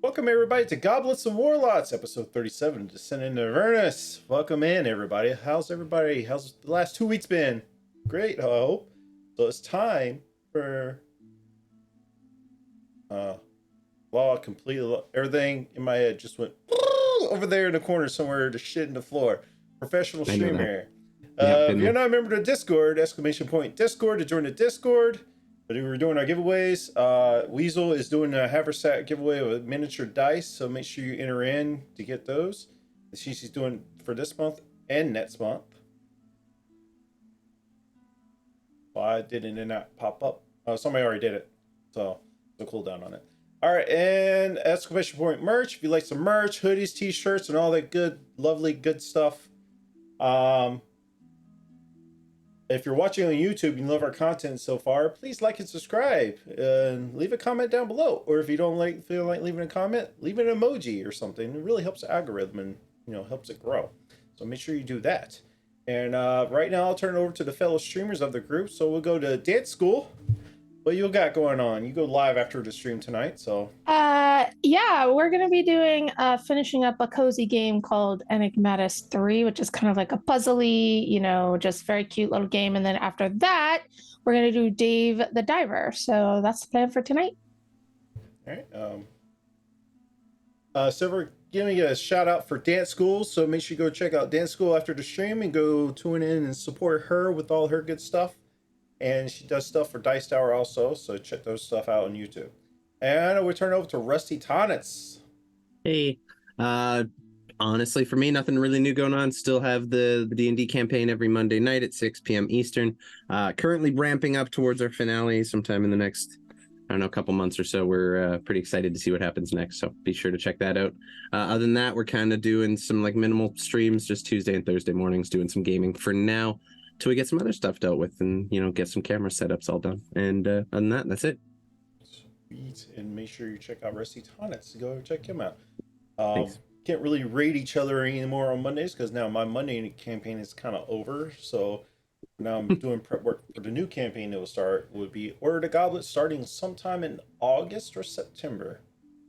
Welcome everybody to Goblets and Warlocks, episode 37, Descent into Avernus. Welcome in everybody. How's everybody? How's the last 2 weeks been? Great, I hope. So it's time for well, completely everything in my head just went over there in the corner somewhere to shit in the floor. Professional streamer here. If you're not a member of the Discord, !Discord to join the Discord. But we're doing our giveaways. Weasel is doing a haversack giveaway with miniature dice, so make sure you enter in to get those. She's doing for this month and next month. Why didn't it not pop up? Oh, somebody already did it, so no cooldown on it. All right, and exclamation point merch. If you like some merch, hoodies, t-shirts, and all that good, lovely, good stuff. If you're watching on YouTube and you love our content so far, please like and subscribe and leave a comment down below. Or if you don't feel like leaving a comment, leave an emoji or something. It really helps the algorithm and helps it grow. So make sure you do that. And right now I'll turn it over to the fellow streamers of the group. So we'll go to Dance School. What you got going on? You go live after the stream tonight, so. Yeah, we're gonna be doing finishing up a cozy game called Enigmatis 3, which is kind of like a puzzly, just very cute little game. And then after that, we're gonna do Dave the Diver. So that's the plan for tonight. All right. So we're giving a shout out for Dance School. So make sure you go check out Dance School after the stream and go tune in and support her with all her good stuff. And she does stuff for Dice Tower also, so check those stuff out on YouTube. And we turn over to Rusty Tonnetz. Hey, honestly, for me, nothing really new going on. Still have the D&D campaign every Monday night at 6 p.m. Eastern. Currently ramping up towards our finale sometime in the next, couple months or so. We're pretty excited to see what happens next, so be sure to check that out. Other than that, we're kind of doing some minimal streams, just Tuesday and Thursday mornings, doing some gaming for now, till we get some other stuff dealt with and get some camera setups all done. And other than that, that's it. Sweet. And make sure you check out Rusty Tonnetz. Go check him out. Thanks. Can't really raid each other anymore on Mondays because now my Monday campaign is kind of over. So now I'm doing prep work for the new campaign that will start. Would be Order the Goblet starting sometime in August or September.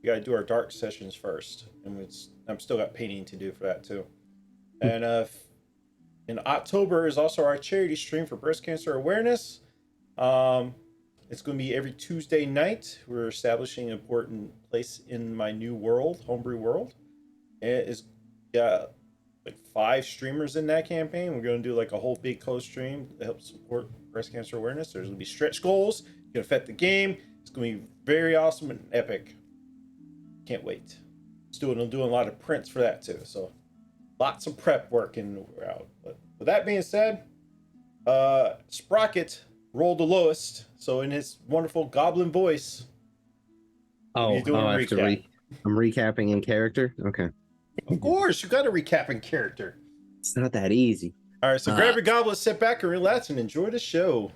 We got to do our dark sessions first, and I'm still got painting to do for that too. And in October is also our charity stream for breast cancer awareness. It's going to be every Tuesday night. We're establishing an important place in my new world, homebrew world. It is got 5 streamers in that campaign. We're going to do a whole big co-stream to help support breast cancer awareness. There's going to be stretch goals. It's going to affect the game. It's going to be very awesome and epic. Can't wait. Doing a lot of prints for that too. So lots of prep work and we're out. But with that being said, Sprocket rolled the lowest. So in his wonderful goblin voice, I'm recapping in character. Okay. Of course, you got to recap in character. It's not that easy. All right, so grab your goblet, sit back and relax and enjoy the show.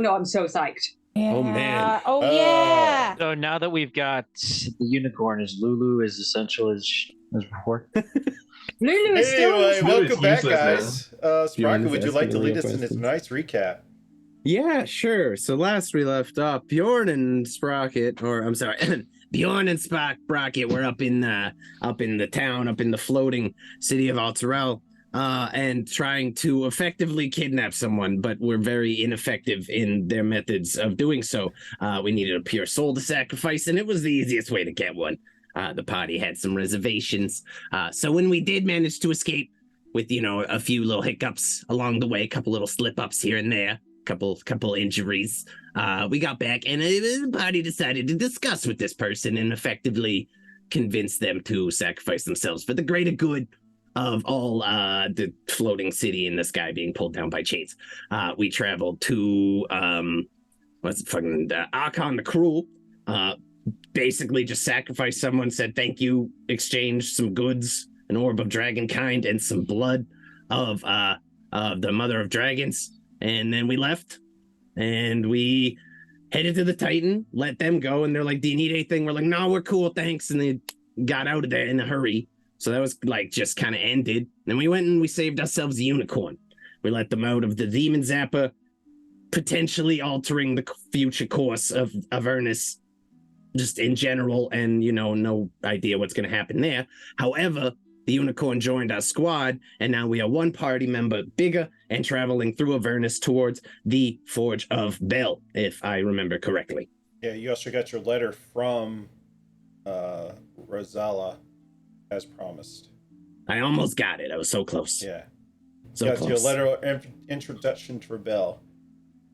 no, I'm so psyched. Yeah. Oh, man. Oh yeah. So now that we've got the unicorn, is Lulu as essential as before? Lulu is still Anyway, insane. welcome It's back, useless, guys. Bjorn Sprocket, is would you like asking to lead real us in this questions. nice recap? Yeah, sure. So last we left off, Bjorn and Sprocket, or I'm sorry, Bjorn and Sprocket were up in the town, up in the floating city of Alterel, and trying to effectively kidnap someone, but were very ineffective in their methods of doing so. We needed a pure soul to sacrifice, and it was the easiest way to get one. The party had some reservations, so when we did manage to escape, with a few little hiccups along the way, a couple little slip-ups here and there, couple injuries, we got back, and the party decided to discuss with this person and effectively convince them to sacrifice themselves for the greater good of all the floating city in the sky being pulled down by chains. We traveled to Archon the Cruel, basically just sacrificed someone, said thank you, exchanged some goods, an orb of dragonkind and some blood of the mother of dragons, and then we left and we headed to the Titan, let them go, and they're like, do you need anything? We're like, no, we're cool, thanks. And they got out of there in a hurry. So that was like just kind of ended. Then we went and we saved ourselves a unicorn. We let them out of the demon zapper, potentially altering the future course of Avernus just in general, and no idea what's going to happen there. However, the unicorn joined our squad, and now we are one party member bigger and traveling through Avernus towards the Forge of Bel, if I remember correctly. Yeah, you also got your letter from Rosala, as promised. I almost got it. I was so close. Yeah. So got close. your letter of introduction to Bel.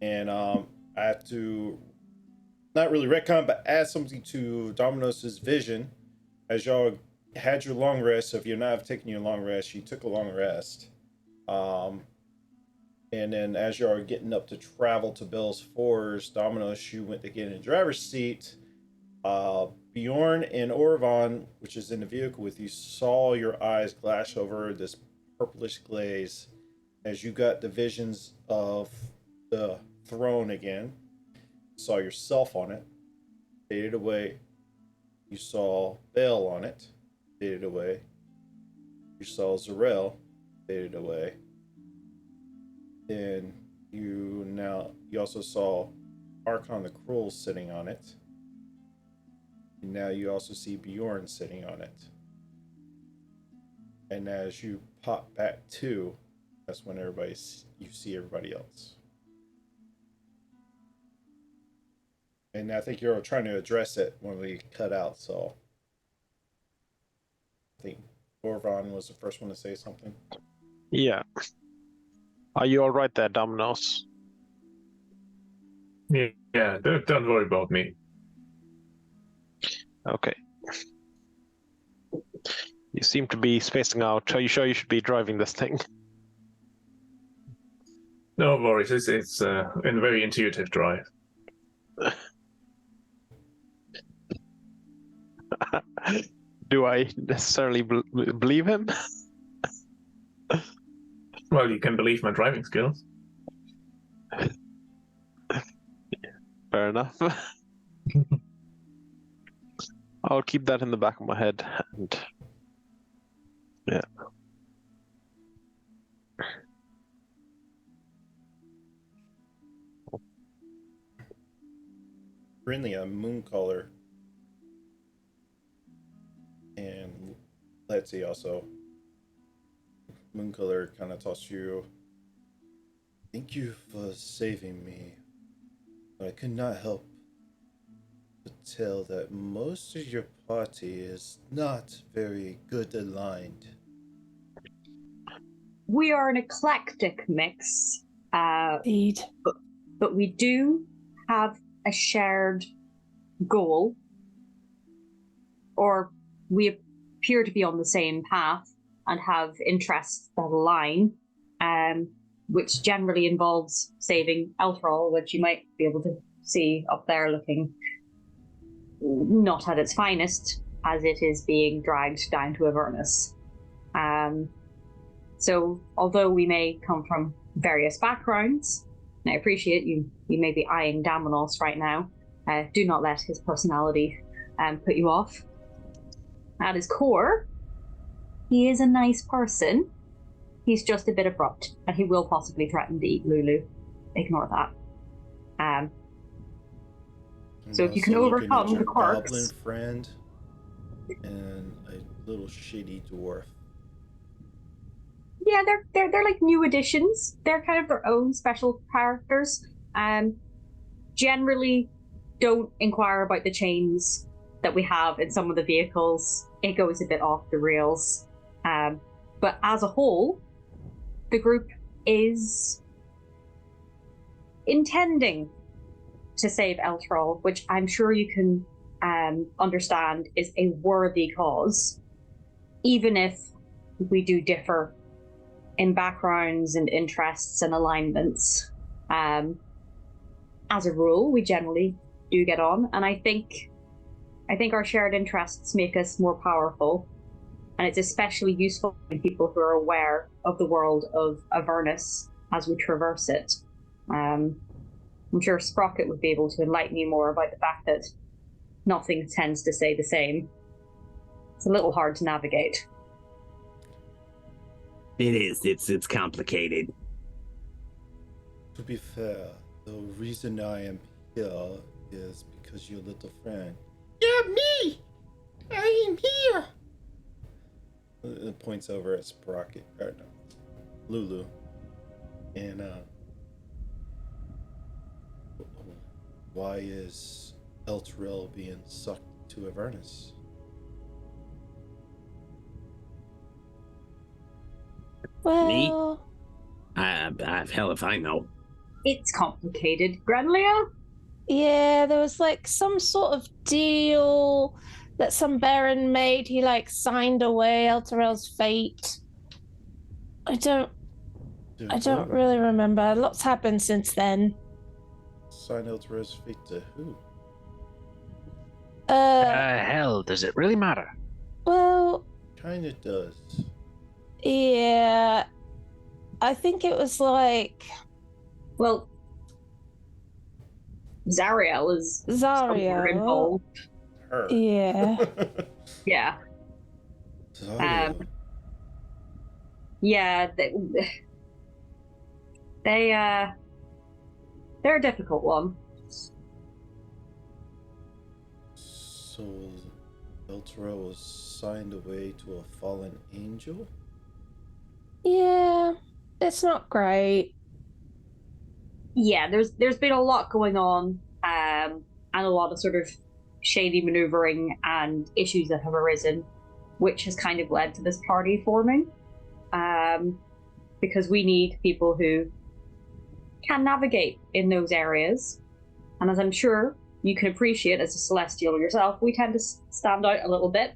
And I have to not really retcon, but add something to Domino's vision. As y'all had your long rest, so if you're not taking your long rest, you took a long rest. And then as y'all are getting up to travel to Bel's Forge, Domino's, you went to get in the driver's seat. Bjorn and Orvan, which is in the vehicle with you, saw your eyes glass over this purplish glaze as you got the visions of the throne again. Saw yourself on it, faded away. You saw Bel on it, faded away. You saw Zarel, faded away. Then you also saw Archon the Cruel sitting on it. And now you also see Bjorn sitting on it. And as you pop back to, that's when you see everybody else. And I think you're trying to address it when we cut out, so I think Orvan was the first one to say something. Yeah. Are you all right there, Domino's? Yeah, don't worry about me. Okay. You seem to be spacing out. Are you sure you should be driving this thing? No worries, it's a very intuitive drive. Do I necessarily believe him? Well, you can believe my driving skills. Fair enough. I'll keep that in the back of my head. And yeah. Brinley, moon color. And let's see also. Moon color kind of tossed you. Thank you for saving me. But I could not help but tell that most of your party is not very good aligned. We are an eclectic mix, Indeed. but we do have a shared goal, or we appear to be on the same path and have interests that align, which generally involves saving Elthrol, which you might be able to see up there looking not at its finest, as it is being dragged down to Avernus. So although we may come from various backgrounds, And I appreciate you may be eyeing Damonos right now. Do not let his personality put you off. At his core, he is a nice person. He's just a bit abrupt, and he will possibly threaten to eat Lulu. Ignore that. So if you can overcome the quirks, goblin friend and a little shitty dwarf. yeah, they're like new additions. They're kind of their own special characters. Generally, don't inquire about the chains that we have in some of the vehicles. It goes a bit off the rails. But as a whole, the group is intending to save Eltrol, which I'm sure you can understand is a worthy cause, even if we do differ in backgrounds and interests and alignments. As a rule, we generally do get on, and I think our shared interests make us more powerful, and it's especially useful in people who are aware of the world of Avernus as we traverse it. I'm sure Sprocket would be able to enlighten you more about the fact that nothing tends to stay the same. It's a little hard to navigate. It is. It's complicated. To be fair, the reason I am here is because your little friend. Yeah, me! I am here! It points over at Sprocket, or no, Lulu. And, why is Elturel being sucked to Avernus? Well, Hell if I know. It's complicated, Granlia. yeah, there was like some sort of deal that some baron made. He like signed away Elturel's fate. I don't really remember. Lots happened since then. Sign Elturel's fate to who? Hell, does it really matter? Well, Kinda does. yeah. I think it was like Well, Zariel is somewhere Zario. involved. Her. Yeah. Yeah. Zario. Yeah, they're a difficult one. So, Elturel was signed away to a fallen angel? Yeah. It's not great. Yeah, there's been a lot going on, and a lot of sort of shady maneuvering and issues that have arisen, which has kind of led to this party forming. Because we need people who can navigate in those areas, and as I'm sure you can appreciate as a Celestial yourself, we tend to stand out a little bit.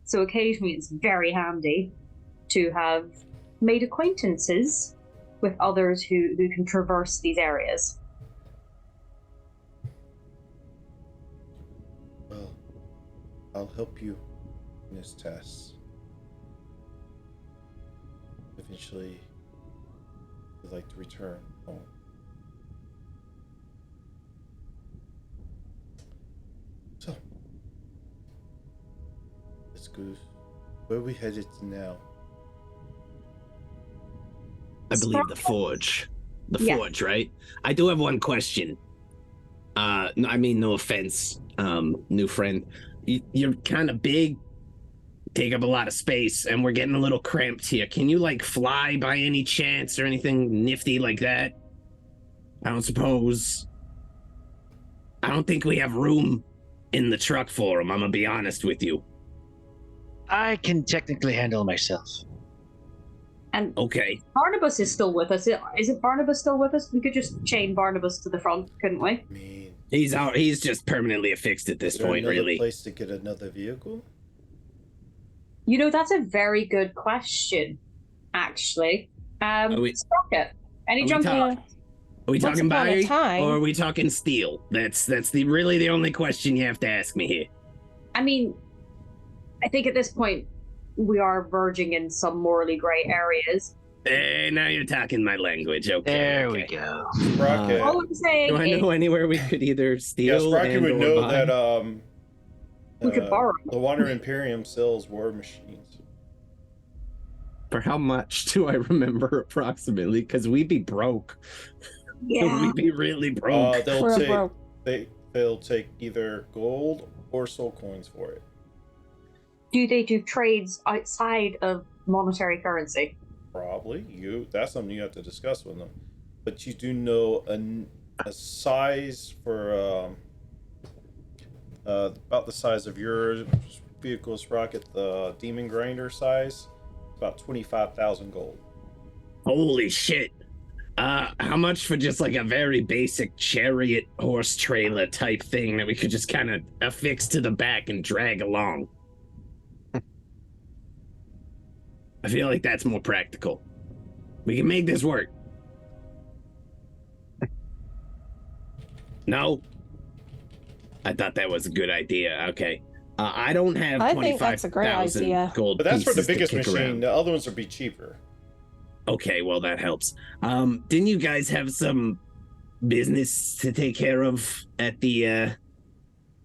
So occasionally it's very handy to have made acquaintances with others who can traverse these areas. Well, I'll help you in this task. Eventually, I'd like to return home. So, let's go. Where are we headed now? I believe the Forge. The Yeah. Forge, right? I do have one question. I mean, no offense, new friend. You're kind of big, take up a lot of space, and we're getting a little cramped here. Can you, like, fly by any chance or anything nifty like that? I don't suppose. I don't think we have room in the truck for him, I'm gonna be honest with you. I can technically handle myself. And Okay. Barnabas is still with us. Is it Barnabas still with us? We could just chain Barnabas to the front, couldn't we? I mean, He's out. He's just permanently affixed at this is there point, another really. place to get another vehicle? You know, that's a very good question, actually. Sprocket, any are we junk? talking- Are we Once talking upon a Barry time. or are we talking steel? That's really the only question you have to ask me here. I mean, I think at this point we are verging in some morally grey areas. Hey, now you're talking my language. Okay. There okay. we go. Sprocket. All I'm saying Do I is know anywhere we could either Yeah, steal Sprocket and would or know buy? that we could borrow. the Wander Imperium sells war machines. For how much do I remember approximately? Because we'd be broke. Yeah. We'd be really broke. They'll take either gold or soul coins for it. Do they do trades outside of monetary currency? Probably. That's something you have to discuss with them. But you do know a size for about the size of your vehicle, Sprocket, the Demon Grinder size, about 25,000 gold. Holy shit. How much for just like a very basic chariot horse trailer type thing that we could just kind of affix to the back and drag along? I feel like that's more practical. We can make this work. No? I thought that was a good idea. Okay. I don't have I think that's a great 25,000 idea. gold But that's for the pieces to biggest kick machine. around. The other ones would be cheaper. Okay, well that helps. Didn't you guys have some business to take care of at the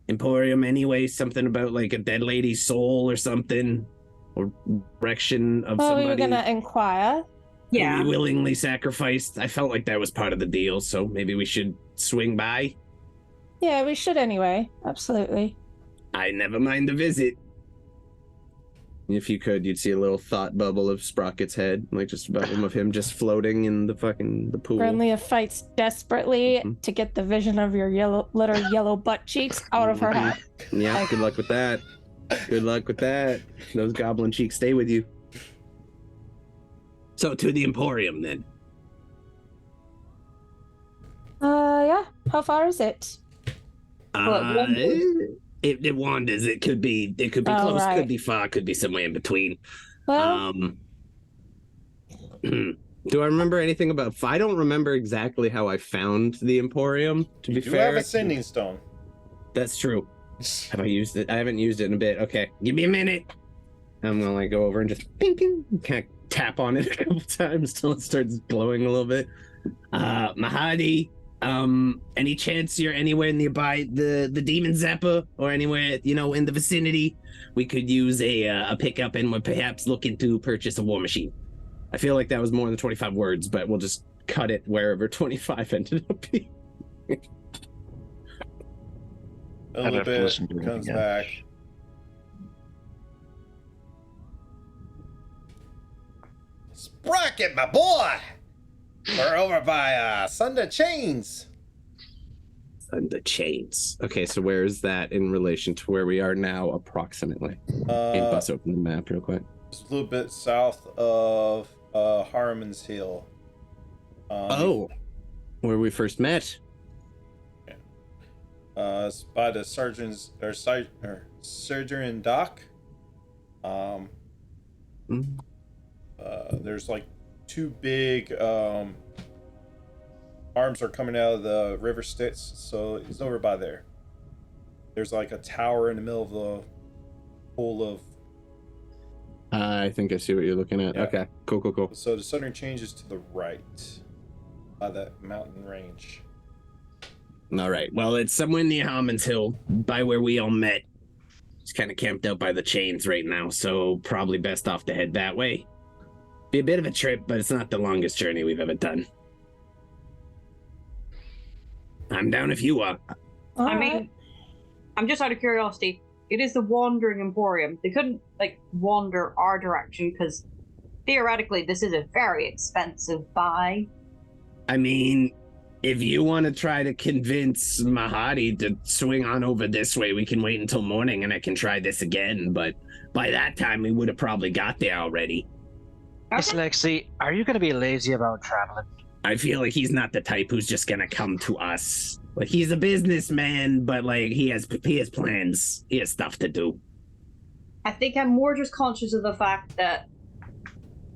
Emporium anyway? Something about like a dead lady's soul or something? Or erection of Oh, somebody we were gonna inquire. who Yeah. we willingly sacrificed. I felt like that was part of the deal, so maybe we should swing by. Yeah, we should anyway. Absolutely. I never mind the visit. If you could, you'd see a little thought bubble of Sprocket's head, like just about of him just floating in the pool. Grenlia fights desperately Mhm. to get the vision of your little yellow butt cheeks out of her Mhm. head. Yeah, good luck with that. Good luck with that. Those goblin cheeks stay with you. So to the Emporium then. Yeah. How far is it? Well, one It wanders. It could be Oh, close, right. could be far, could be somewhere in between. Well, Do I remember anything about? I don't remember exactly how I found the Emporium. To You be do fair, have a sending stone. that's true. Have I used it? I haven't used it in a bit. Okay, give me a minute. I'm gonna like go over and just ping, ping, kind of tap on it a couple times till it starts glowing a little bit. Mahadi, any chance you're anywhere nearby the Demon Zapper or anywhere in the vicinity? We could use a pickup and we're perhaps looking to purchase a war machine. I feel like that was more than 25 words, but we'll just cut it wherever 25 ended up being. A I'd little have to bit listen to it comes again. back. Sprocket, my boy! We're over by Sunder Chains. And the chains. Okay, so where is that in relation to where we are now, approximately? Can bust open the map real quick. Just a little bit south of Harmon's Hill. Where we first met. It's by the surgeon dock. There's like two big arms are coming out of the river Styx, so it's over by there. There's like a tower in the middle of the pool of. I think I see what you're looking at. Yeah. Okay, cool. So the southern change is to the right, by that mountain range. All right. Well, it's somewhere near Harmon's Hill, by where we all met. It's kind of camped out by the chains right now, so probably best off to head that way. Be a bit of a trip, but it's not the longest journey we've ever done. I'm down if you are. all I mean, right. I'm just out of curiosity. It is the Wandering Emporium. They couldn't wander our direction because theoretically this is a very expensive buy. I mean, if you want to try to convince Mahadi to swing on over this way, we can wait until morning and I can try this again. But by that time, we would have probably got there already. Miss Lexi, are you going to be lazy about traveling? I feel like he's not the type who's just gonna come to us. Like, he's a businessman, but like he has plans. He has stuff to do. I think I'm more just conscious of the fact that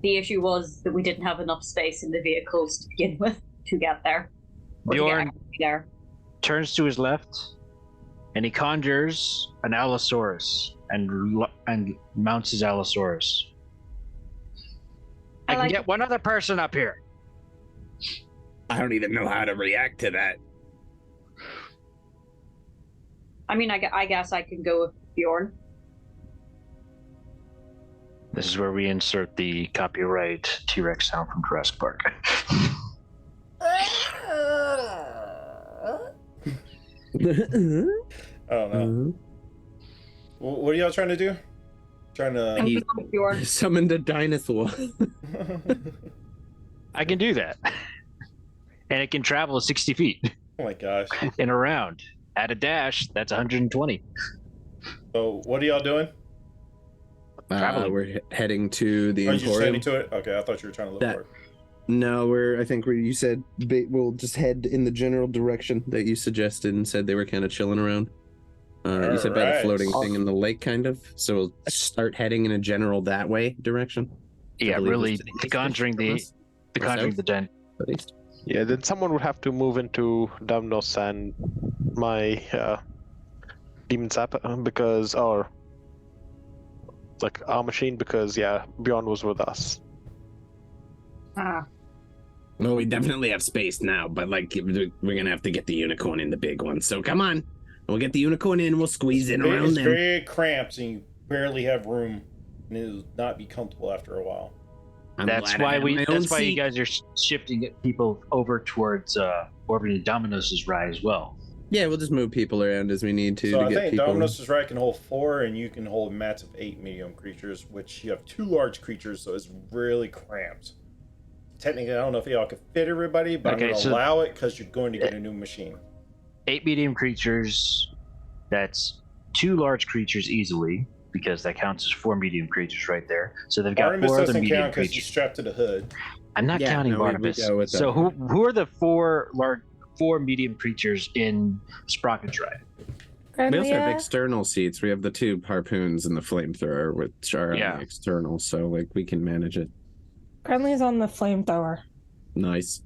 the issue was that we didn't have enough space in the vehicles to begin with to get there. Or to get Bjorn actually there. turns to his left, and he conjures an Allosaurus and mounts his Allosaurus. I can like get one other person up here. I don't even know how to react to that. I mean, I guess I can go with Bjorn. This is where we insert the copyright T-Rex sound from Jurassic Park. I don't know. What are y'all trying to do? Trying I'm to. gonna go with Bjorn. Summoned a dinosaur. I can do that. And it can travel 60 feet Oh my gosh. and around. At a dash, that's 120. So what are y'all doing? Traveling. We're heading to the Are you just Emporium. heading to it? Okay, I thought you were trying to look That- for it. No, you said we'll just head in the general direction that you suggested and said they were kind of chilling around. You said by the Alright. floating thing in the lake, kind of. So we'll start heading in a general that way direction. Yeah, believe really it's to the east conjuring from the us, or conjuring south? the den. At least. Yeah, then someone would have to move into Avernus and my demon sap because, or like our machine, because yeah, Bjorn was with us. Well, we definitely have space now, but like we're gonna have to get the unicorn in the big one. So come on, we'll get the unicorn in. We'll squeeze in around It's them. very cramped, and you barely have room, and it'll not be comfortable after a while. I'm That's glad I why have my own That's why you seat. guys are shifting people over towards orbiting Dominos's ride as well. Yeah, we'll just move people around as we need to So I get think people. Dominus' right can hold 4, and you can hold mats of 8 medium creatures, which you have 2 large creatures, so it's really cramped. Technically, I don't know if y'all can fit everybody, but Okay, I'm going to so- allow it because you're going to get a new machine. 8 medium creatures. That's 2 large creatures easily, because that counts as 4 medium creatures right there. So they've got Artemis 4 other doesn't medium count because you're creatures. strapped to the hood. I'm not Yeah, counting no, we Barnabas. go with So that. who are the 4 medium creatures in Sprocket's ride? We also have Grandia? external seats. We have the 2 harpoons and the flamethrower, which are on Yeah. the external, so like we can manage it. Grenly's on the flamethrower. Nice.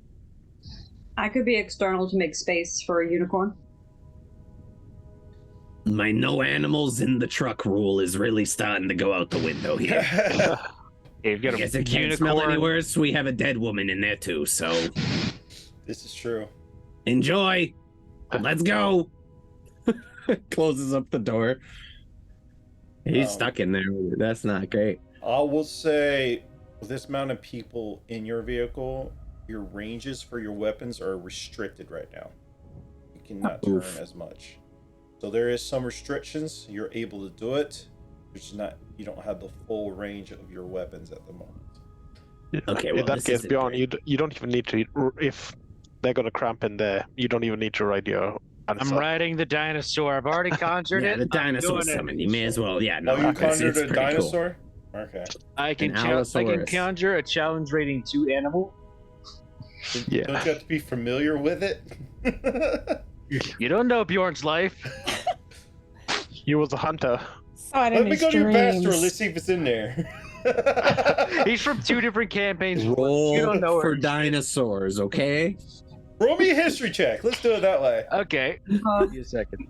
I could be external to make space for a unicorn. My no animals in the truck rule is really starting to go out the window here. Yeah, you've got I a guess it can't smell any unicorn. worse. We have a dead woman in there too, so This is true. enjoy. Let's go. Closes up the door. He's stuck in there. That's not great. I will say, with this amount of people in your vehicle, your ranges for your weapons are restricted right now. You cannot turn Oof. as much. So there is some restrictions. You're able to do it, which is not. You don't have the full range of your weapons at the moment. Okay, well, in that this case, isn't Bjorn, great. you don't even need to. If they're gonna cramp in there, you don't even need to ride your. I'm answer. riding the dinosaur. I've already conjured Yeah, it. the I'm dinosaur doing it. summoned. You may as well. Yeah, no, Oh, you it's conjured a pretty dinosaur? Okay. I can An I can Allosaurus. conjure a challenge rating 2 animal. Yeah. Don't you have to be familiar with it? You don't know Bjorn's life. He was a hunter. Saw it Let in me his go to your dreams. backstory. Let's see if it's in there. He's from 2 different campaigns. Roll You don't know for her. dinosaurs, okay? Roll me a history check. Let's do it that way. Okay. Give me a second.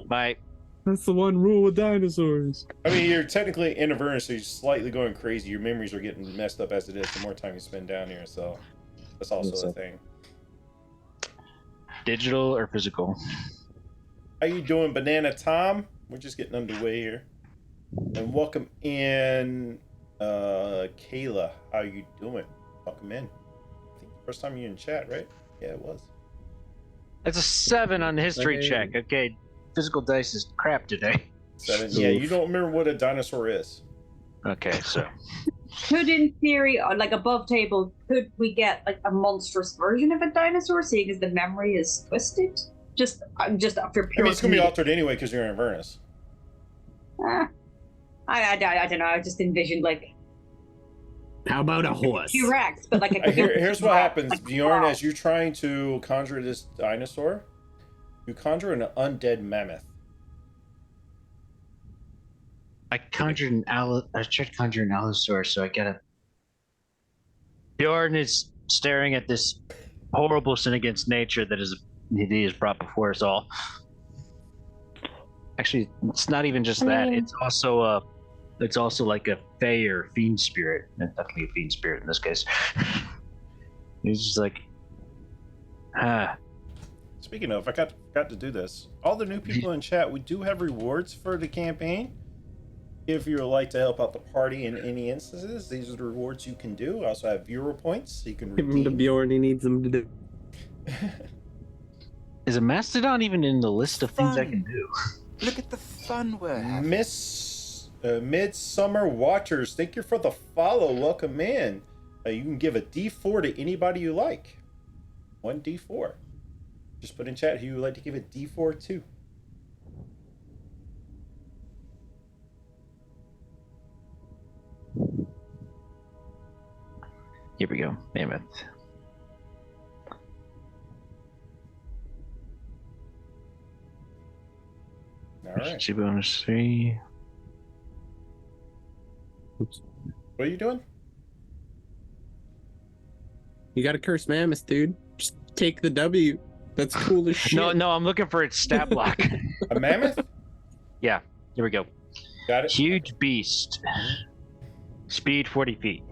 My That's the one rule with dinosaurs. I mean, you're technically in Avernus, so you're slightly going crazy. Your memories are getting messed up as it is the more time you spend down here, so that's also a thing. digital or physical? How you doing, Banana Tom? We're just getting underway here. And welcome in, Kayla. How you doing? Welcome in. I think first time you in chat, right? Yeah, it was. That's a 7 on the history Hey. check. Okay, physical dice is crap today. 7. Yeah, you don't remember what a dinosaur is. Okay, so Could, in theory, like above table, could we get like a monstrous version of a dinosaur, seeing as the memory is twisted? Just after I pure. mean, it's gonna be comedic- altered anyway because you're in Avernus. I don't know. I just envisioned like How about a horse? T-Rex, but like a Here's what T-Rex, happens, like, Bjorn. wow. As you're trying to conjure this dinosaur, you conjure an undead mammoth. I conjured an I tried to conjure an Allosaurus, so I gotta. Bjorn is staring at this horrible sin against nature that he has brought before us all. Actually, it's not even just I that. mean- It's also it's also like a fey or fiend spirit. Definitely a fiend spirit in this case. He's just like, Speaking of, I forgot to do this. All the new people in chat, we do have rewards for the campaign. If you would like to help out the party in any instances, these are the rewards you can do. I also have viewer points, so you can Give redeem. him to Bjorn. He needs them to do. is a mastodon even in the list of things I can do? Look at the fun we're having. Midsummer Watchers, thank you for the follow. Welcome in. You can give a D4 to anybody you like. 1 D4. Just put in chat who you would like to give a D4 to. Here we go. Mammoth. All right. She bonus 3. Oops. What are you doing? You got to curse mammoth, dude. Just take the W. That's cool as shit. No, I'm looking for its stat block. A mammoth? Yeah, here we go. Got it. Huge beast. Speed 40 feet.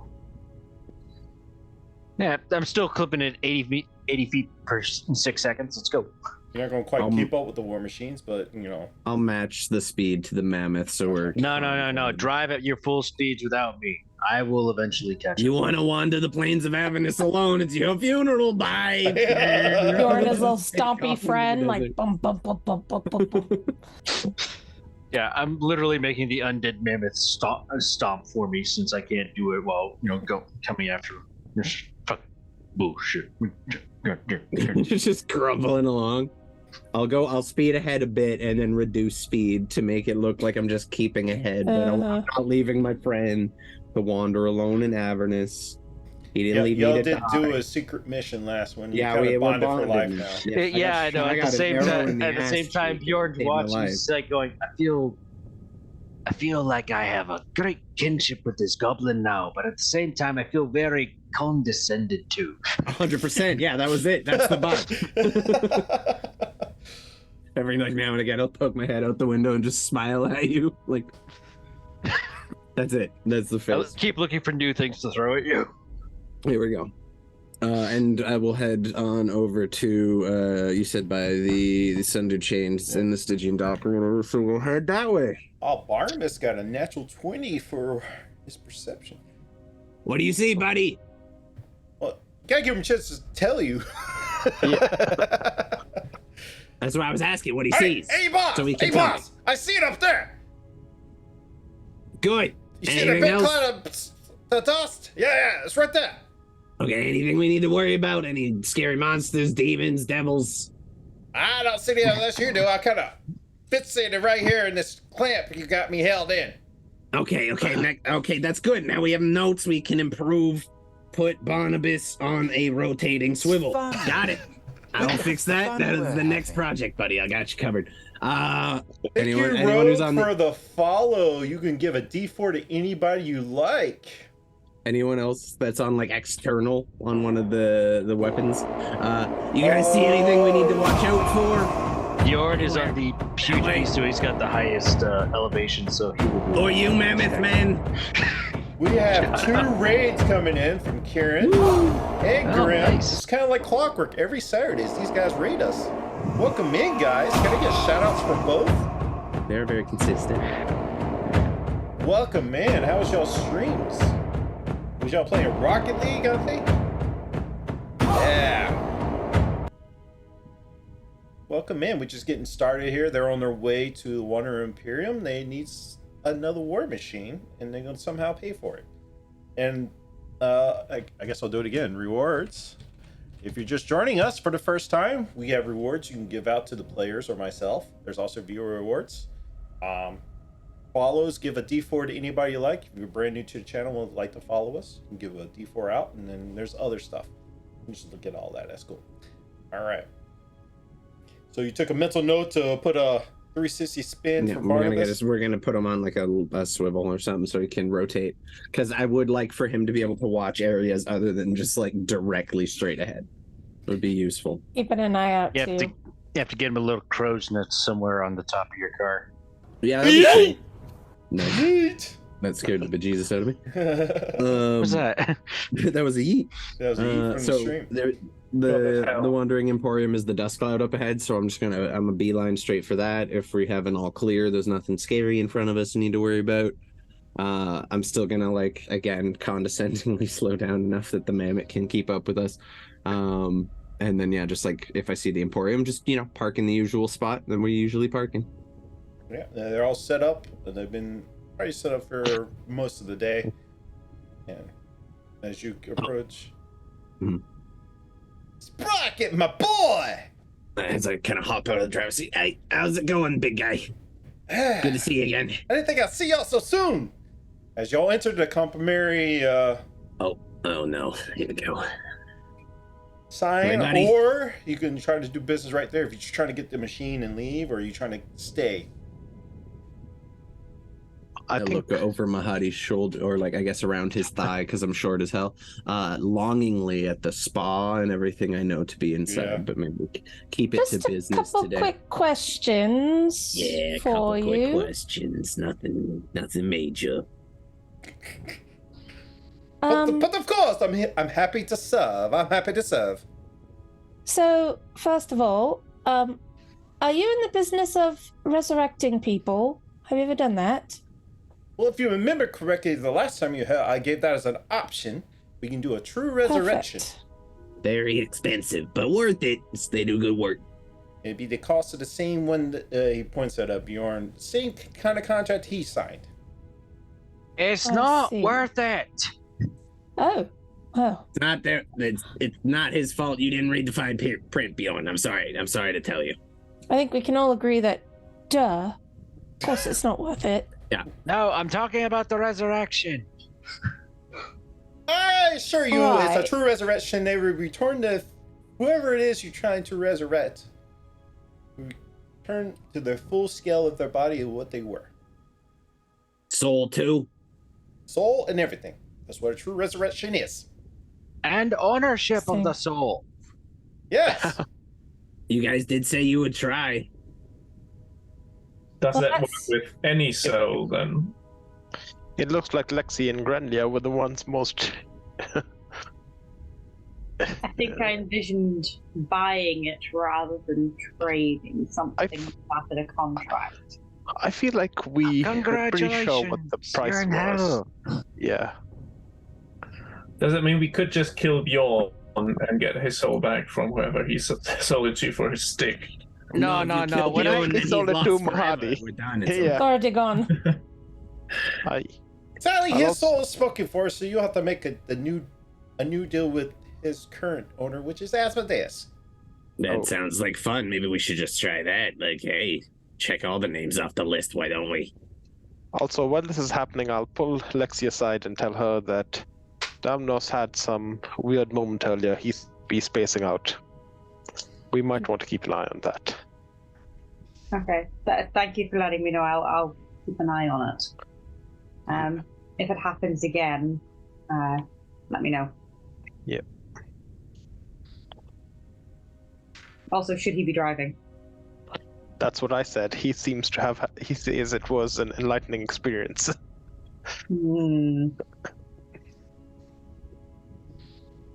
Yeah, I'm still clipping it 80 feet per 6 seconds. Let's go. You're not going to quite keep up with the war machines, but, you know. I'll match the speed to the mammoth, so we're... No. Drive at your full speeds without me. I will eventually catch You up. want to wander the plains of Avernus alone? It's your funeral, bye. You're his little stompy friend, like bum bum bum bum bum bum bum. Yeah, I'm literally making the undead mammoth stomp for me since I can't do it while coming after him. Fuck bullshit. Just grumbling along. I'll speed ahead a bit and then reduce speed to make it look like I'm just keeping ahead, but I'm not leaving my friend to wander alone in Avernus. He didn't leave me y'all to did die. do a secret mission last one. You Yeah, kind we of were bonded for life bonded. now. Yeah, I know. At the same time, Bjorn saved my watching, life. he's like going, I feel like I have a great kinship with this goblin now, but at the same time, I feel very condescended to. 100%. Yeah, that was it. That's the bug. Every now and again, I'll poke my head out the window and just smile at you. Like, that's it. That's the I'll face. keep looking for new things to throw at you. Here we go. And I will head on over to, you said by the Sundered Chains in the Stygian dock or whatever, so we'll head that way. Oh, Barnabas got a natural 20 for his perception. What do you see, buddy? Well, gotta give him a chance to tell you. That's what I was asking, what he Hey, sees. hey, boss! So he can Hey, tell boss! I see it up there! Good. You see the Anything big else? cloud of the dust? Yeah, it's right there. Okay, anything we need to worry about? Any scary monsters, demons, devils? I don't see any unless you do. I kind of fixated right here in this clamp you got me held in. Okay, that's good. Now we have notes we can improve. Put Barnabas on a rotating swivel. Fun. Got it. I'll fix that. Fun That is we're the next having. project, buddy. I got you covered. Thank Anyone you, who's Rogue, on for the follow. You can give a D4 to anybody you like. anyone else that's on like external on one of the weapons? You guys see anything we need to watch out for? Bjorn is on the huge beast, so he's got the highest elevation, so he will be. Or you, mammoth man? We have 2 raids coming in from Kieran and Oh, Grim. nice. It's kind of like clockwork. Every Saturdays, these guys raid us. Welcome in, guys. Can I get shout-outs for both? They're very consistent. Welcome, man. How was y'all streams? Was y'all playing Rocket League, I think? Yeah. Welcome in. We're just getting started here. They're on their way to the Wonder Imperium. They need another war machine, and they're going to somehow pay for it. And I guess I'll do it again. Rewards. If you're just joining us for the first time, we have rewards you can give out to the players or myself. There's also viewer rewards. Follows, give a D4 to anybody you like. If you're brand new to the channel and would like to follow us, you can give a D4 out, and then there's other stuff. You just look at all that. That's cool. All right. So you took a mental note to put a 360 spin Yeah, for we're Barnabas. gonna put him on like a swivel or something so he can rotate. Because I would like for him to be able to watch areas other than just like directly straight ahead. It would be useful. Keeping an eye out You too. have to get him a little crow's nest somewhere on the top of your car. Yeah, that'd be cool. Nice. Yeet. That scared the bejesus out of me. What's that? That was a yeet. That was a yeet from the So stream. the Wandering Emporium is the dust cloud up ahead, so I'm a beeline straight for that. If we have an all clear, there's nothing scary in front of us to need to worry about. I'm still gonna again condescendingly slow down enough that the mammoth can keep up with us. And then just if I see the Emporium, just park in the usual spot that we usually park in. Yeah, they're all set up. They've been probably set up for most of the day. And as you approach, Sprocket, my boy! As I kind of hop out of the driver's seat, hey, how's it going, big guy? Good to see you again. I didn't think I'd see y'all so soon. As y'all entered the complimentary Oh no, here we go. sign, Everybody. or you can try to do business right there if you're just trying to get the machine and leave, or are you trying to stay? I look over Mahadi's shoulder, or I guess around his thigh, because I'm short as hell, longingly at the spa and everything I know to be inside, but maybe keep it Just to business a couple today. quick questions. Yeah, a for couple you. quick questions. Nothing major. But of course, I'm happy to serve. I'm happy to serve. So, first of all, are you in the business of resurrecting people? Have you ever done that? Well, if you remember correctly, the last time you heard, I gave that as an option. We can do a true resurrection. Perfect. Very expensive, but worth it. They do good work. It'd be the cost of the same one that he points at Bjorn. Same kind of contract he signed. It's I not see. worth it. Oh. It's not there. It's not his fault. You didn't read the fine print, Bjorn. I'm sorry to tell you. I think we can all agree that, of course it's not worth it. No, I'm talking about the resurrection. I assure you, Right. it's a true resurrection. They will return to whoever it is you're trying to resurrect. Return to the full scale of their body of what they were. Soul too. Soul and everything. That's what a true resurrection is. And ownership of the soul. Yes. You guys did say you would try. Does Well, that work that's- with any soul then? It looks like Lexi and Grandia were the ones most. I think I envisioned buying it rather than trading something after the contract. I feel like we were pretty sure what the Congratulations, price you're in was. hell. Yeah. Does it mean we could just kill Bjorn and get his soul back from whoever he sold it to for his stick? No. if you no, kill when I- Bjorn, then He sold he's it to lost forever. Mahadi. We're done. Yeah. Gardigon. Sadly, I his also- soul is spoken for, so you'll have to make a new deal with his current owner, which is Asmodeus. That Oh. sounds like fun. Maybe we should just try that. Hey, check all the names off the list. Why don't we? Also, while this is happening, I'll pull Lexi aside and tell her that Damnos had some weird moment earlier. He's spacing out. We might want to keep an eye on that. Okay, thank you for letting me know. I'll keep an eye on it. If it happens again, let me know. Yep. Also, should he be driving? That's what I said. He seems to have. He says it was an enlightening experience.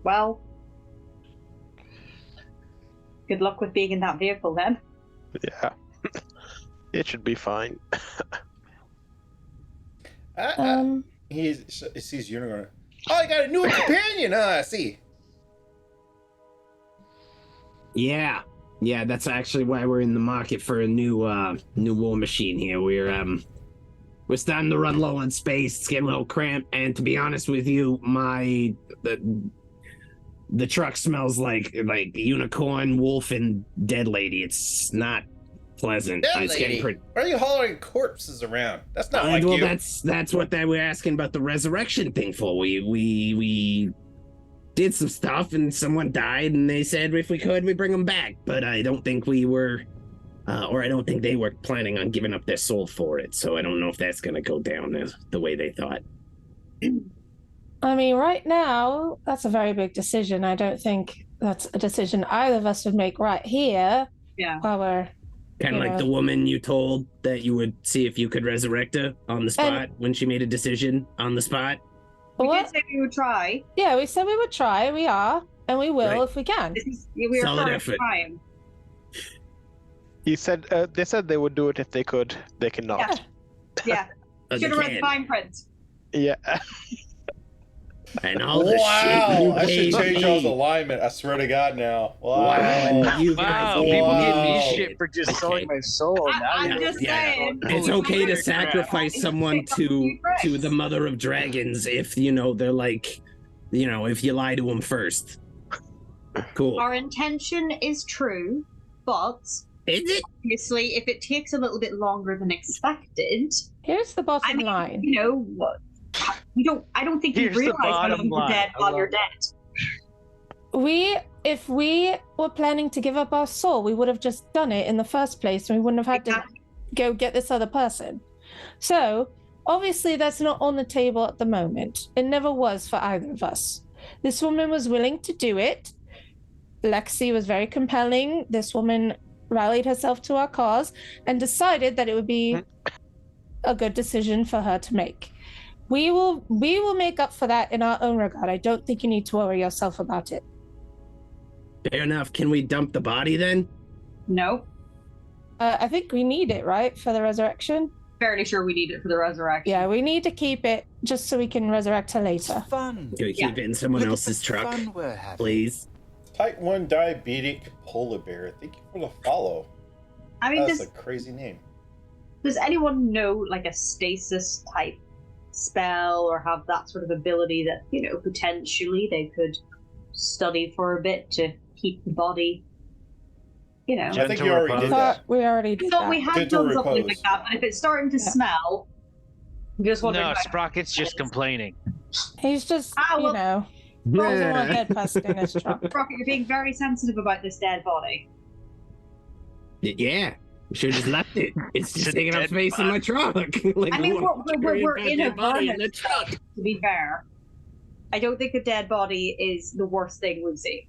Well, good luck with being in that vehicle then. Yeah. It should be fine. He sees Unicorn. Oh, you got a new companion, huh? I see. Yeah, that's actually why we're in the market for a new war machine here. We're starting to run low on space. It's getting a little cramped, and to be honest with you, the truck smells like unicorn, wolf, and dead lady. It's not pleasant. Dead It's lady. getting pretty. Why are you hollering corpses around? That's not like well, you. that's what they were asking about the resurrection thing for. We did some stuff and someone died, and they said if we could, we'd bring them back. But I don't think we were, or I don't think they were planning on giving up their soul for it. So I don't know if that's going to go down the way they thought. I mean, right now, that's a very big decision. I don't think that's a decision either of us would make right here Yeah. while we're Kind of You like know. the woman you told that you would see if you could resurrect her on the spot when she made a decision on the spot. We What? did say we would try. Yeah, we said we would try. We are, and we will Right. if we can. We are Solid currently effort. trying. He said they said they would do it if they could. They cannot. Yeah. They Should have read the can. fine print. Yeah. And all the shit Wow, you I should gave change me. y'all's alignment. I swear to God now. Wow. Wow, you Wow, guys people Wow. give me shit for just selling Okay. my soul. Now I'm you're- just saying. It's Holy okay to crap. sacrifice someone to the mother of dragons if they're like, if you lie to them first. Cool. Our intention is true, but Is it? obviously, if it takes a little bit longer than expected, Here's the bottom I mean, line. you know what? I don't think you Here's the realize how bottom long you're line. dead I while love you're it. dead. If we were planning to give up our soul, we would have just done it in the first place, and we wouldn't have had to Exactly. go get this other person. So obviously, that's not on the table at the moment. It never was for either of us. This woman was willing to do it. Lexi was very compelling. This woman rallied herself to our cause and decided that it would be a good decision for her to make. We will make up for that in our own regard. I don't think you need to worry yourself about it. Fair enough. Can we dump the body then? No, I think we need it, right, for the resurrection? fairly sure we need it for the resurrection. Yeah, we need to keep it just so we can resurrect her later. Fun. Can we keep it in someone Look at else's the truck, fun we're having. please? Type 1 diabetic polar bear. Thank you for the follow. I mean, That's a crazy name. does anyone know like a stasis type spell or have that sort of ability that, potentially they could study for a bit to keep the body, I think Gentle you already repose. did that. We already I did thought that. we had Gentle done something repose. like that, but if it's starting to Yeah. smell, I'm just wondering. No, about- Sprocket's just complaining. He's just, well- doesn't want dead person in his truck. Rocket, you're being very sensitive about this dead body. Yeah. We should have just left it. It's just It's a taking up dead space in my truck. Like, I mean, who wants to carry we're a in dead a body in the Avernus, truck. to be fair. I don't think a dead body is the worst thing we've seen.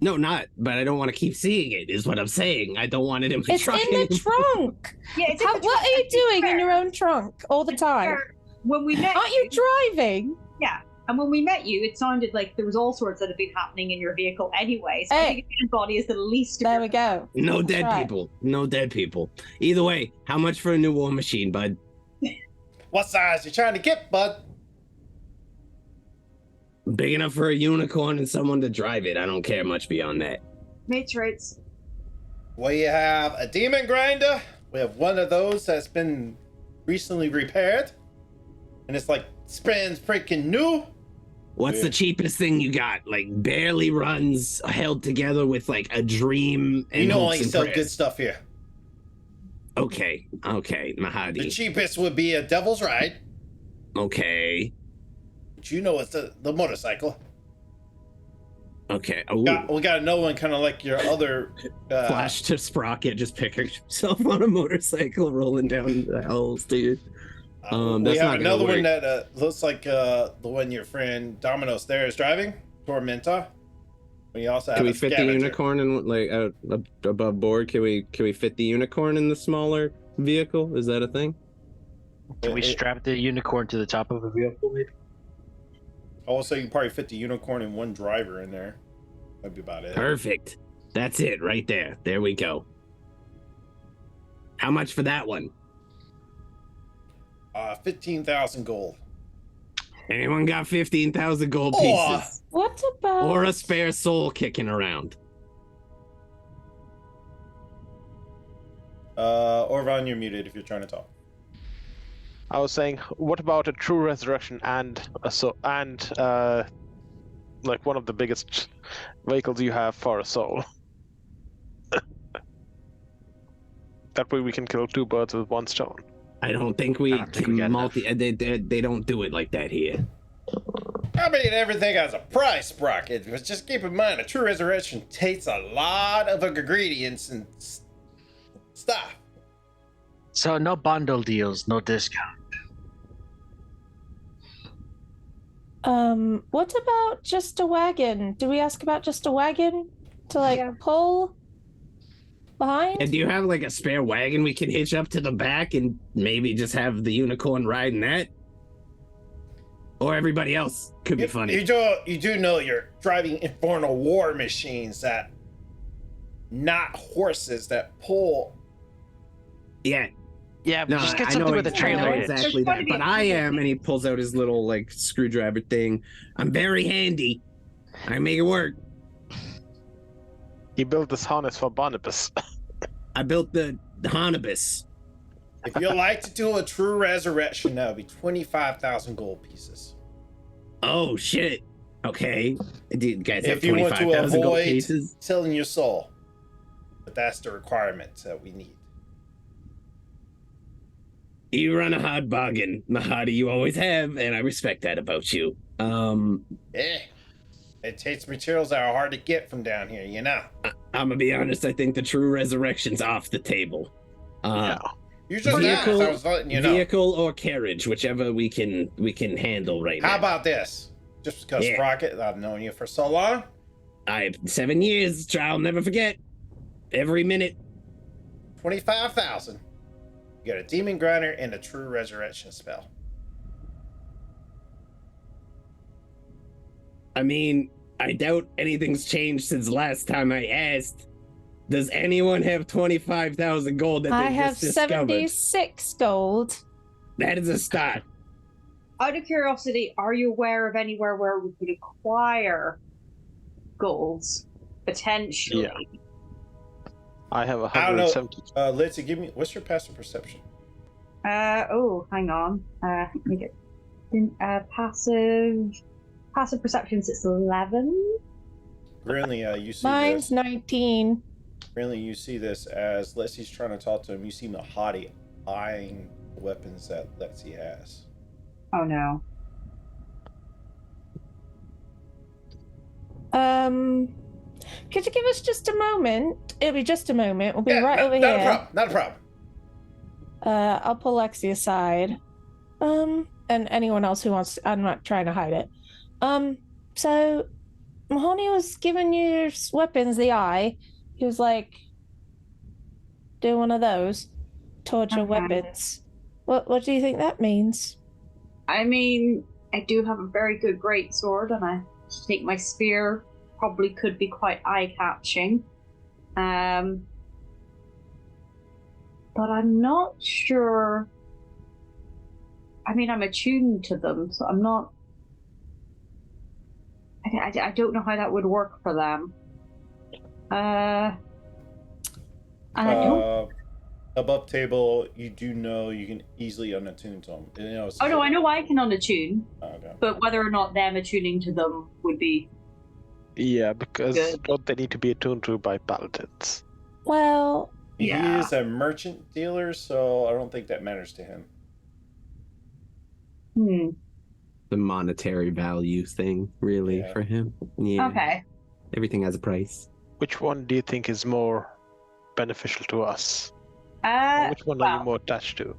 No, not. But I don't want to keep seeing it. Is what I'm saying. I don't want it in my It's truck. in the trunk. Yeah, it's in the What are you doing in your own trunk all the time? When we met Aren't you driving? Yeah, and when we met you, it sounded like there was all sorts that had been happening in your vehicle anyway. So I Hey. think a dead body is the least. Of There your- we go. No That's dead right. people. No dead people. Either way, how much for a new war machine, bud? What size you trying to get, bud? Big enough for a unicorn and someone to drive it. I don't care much beyond that. Mates rates. We have a demon grinder. We have one of those that's been recently repaired. And it's like spans freaking new. What's Yeah. the cheapest thing you got? Like barely runs, held together with like a dream and You know I hopes and sell prayers. good stuff here. Okay, The Mahadi. cheapest would be a Devil's Ride. Okay, But you know it's the motorcycle. okay. Oh, We got another one kind of like your other... flash to Sprocket, just picking himself on a motorcycle rolling down the hills, dude. we that's have not gonna another one work. that looks like the one your friend Domino's there is driving, Tormenta. We also have Can we a fit the scavenger. unicorn in like out above board? Can we fit the unicorn in the smaller vehicle? Is that a thing? Can we strap the unicorn to the top of a vehicle, maybe? Also, you can probably fit the unicorn and one driver in there. That'd be about it. Perfect. That's it right there. There we go. How much for that one? 15,000 gold. Anyone got 15,000 gold Oh. pieces? What about Or a spare soul kicking around? Orvan, you're muted if you're trying to talk. I was saying, what about a true resurrection and like one of the biggest vehicles you have for a soul? That way we can kill two birds with one stone. I don't think we I don't think can we got multi. They don't do it like that here. I mean, everything has a price, Sprocket. But just keep in mind, a true resurrection takes a lot of ingredients and stuff. So no bundle deals, no discount. What about just a wagon? Do we ask about just a wagon to pull? behind? And do you have like a spare wagon we can hitch up to the back and maybe just have the unicorn ride in that? Or everybody else could be funny. You do know you're driving infernal war machines that, not horses that pull. Yeah. Yeah, No, just get I something know with a exactly, trailer hitch. exactly that. But I am, and he pulls out his little like screwdriver thing. I'm very handy. I make it work. He built this harness for Barnabas. I built the Honibus. If you'd like to do a true resurrection, that would be 25,000 gold pieces. Oh shit. Okay. Do you guys have If you want to 25,000 gold avoid pieces? selling your soul. But that's the requirement that we need. You run a hard bargain, Mahadi. You always have, and I respect that about you. It takes materials that are hard to get from down here, you know. I'm gonna be honest. I think the true resurrection's off the table. Yeah. You just asked. I was letting you know. Vehicle or carriage, whichever we can handle right now. How about this? Just because Yeah. Sprocket, I've known you for so long. 7 years. I'll never forget. Every minute. 25,000. You got a demon grinder and a true resurrection spell. I mean, I doubt anything's changed since last time I asked. Does anyone have 25,000 gold that they I have just discovered? 76 gold. That is a start. Out of curiosity, are you aware of anywhere where we could acquire golds? Potentially. Yeah. I have I don't know. 170. Lindsay, give me, what's your passive perception? Hang on. Let me get passive perceptions. It's 11. Grinley, you see Mine's this. 19. Grinley, you see this as Lexi's trying to talk to him. You see Mahadi eyeing the weapons that Lexi has. Oh no. Could you give us just a moment? It'll be just a moment. We'll be right over not here. a problem. Not a problem. I'll pull Lexi aside. And anyone else who wants. I'm not trying to hide it. So Mahoney was giving you weapons the eye. He was like, do one of those. Torture weapons. What do you think that means? I mean, I do have a very good greatsword, and I think my spear probably could be quite eye-catching. But I'm not sure. I mean, I'm attuned to them, so I'm not. I don't know how that would work for them. And I don't. Above table, you do know you can easily unattune to them. You know, Oh no, I know I can unattune, okay. but whether or not them attuning to them would be. Yeah, because Good. don't they need to be attuned to by paladins? Well, He Yeah. is a merchant dealer, so I don't think that matters to him. The monetary value thing, really, Yeah. for him. Yeah. Okay. Everything has a price. Which one do you think is more beneficial to us? Which one are well, you more attached to?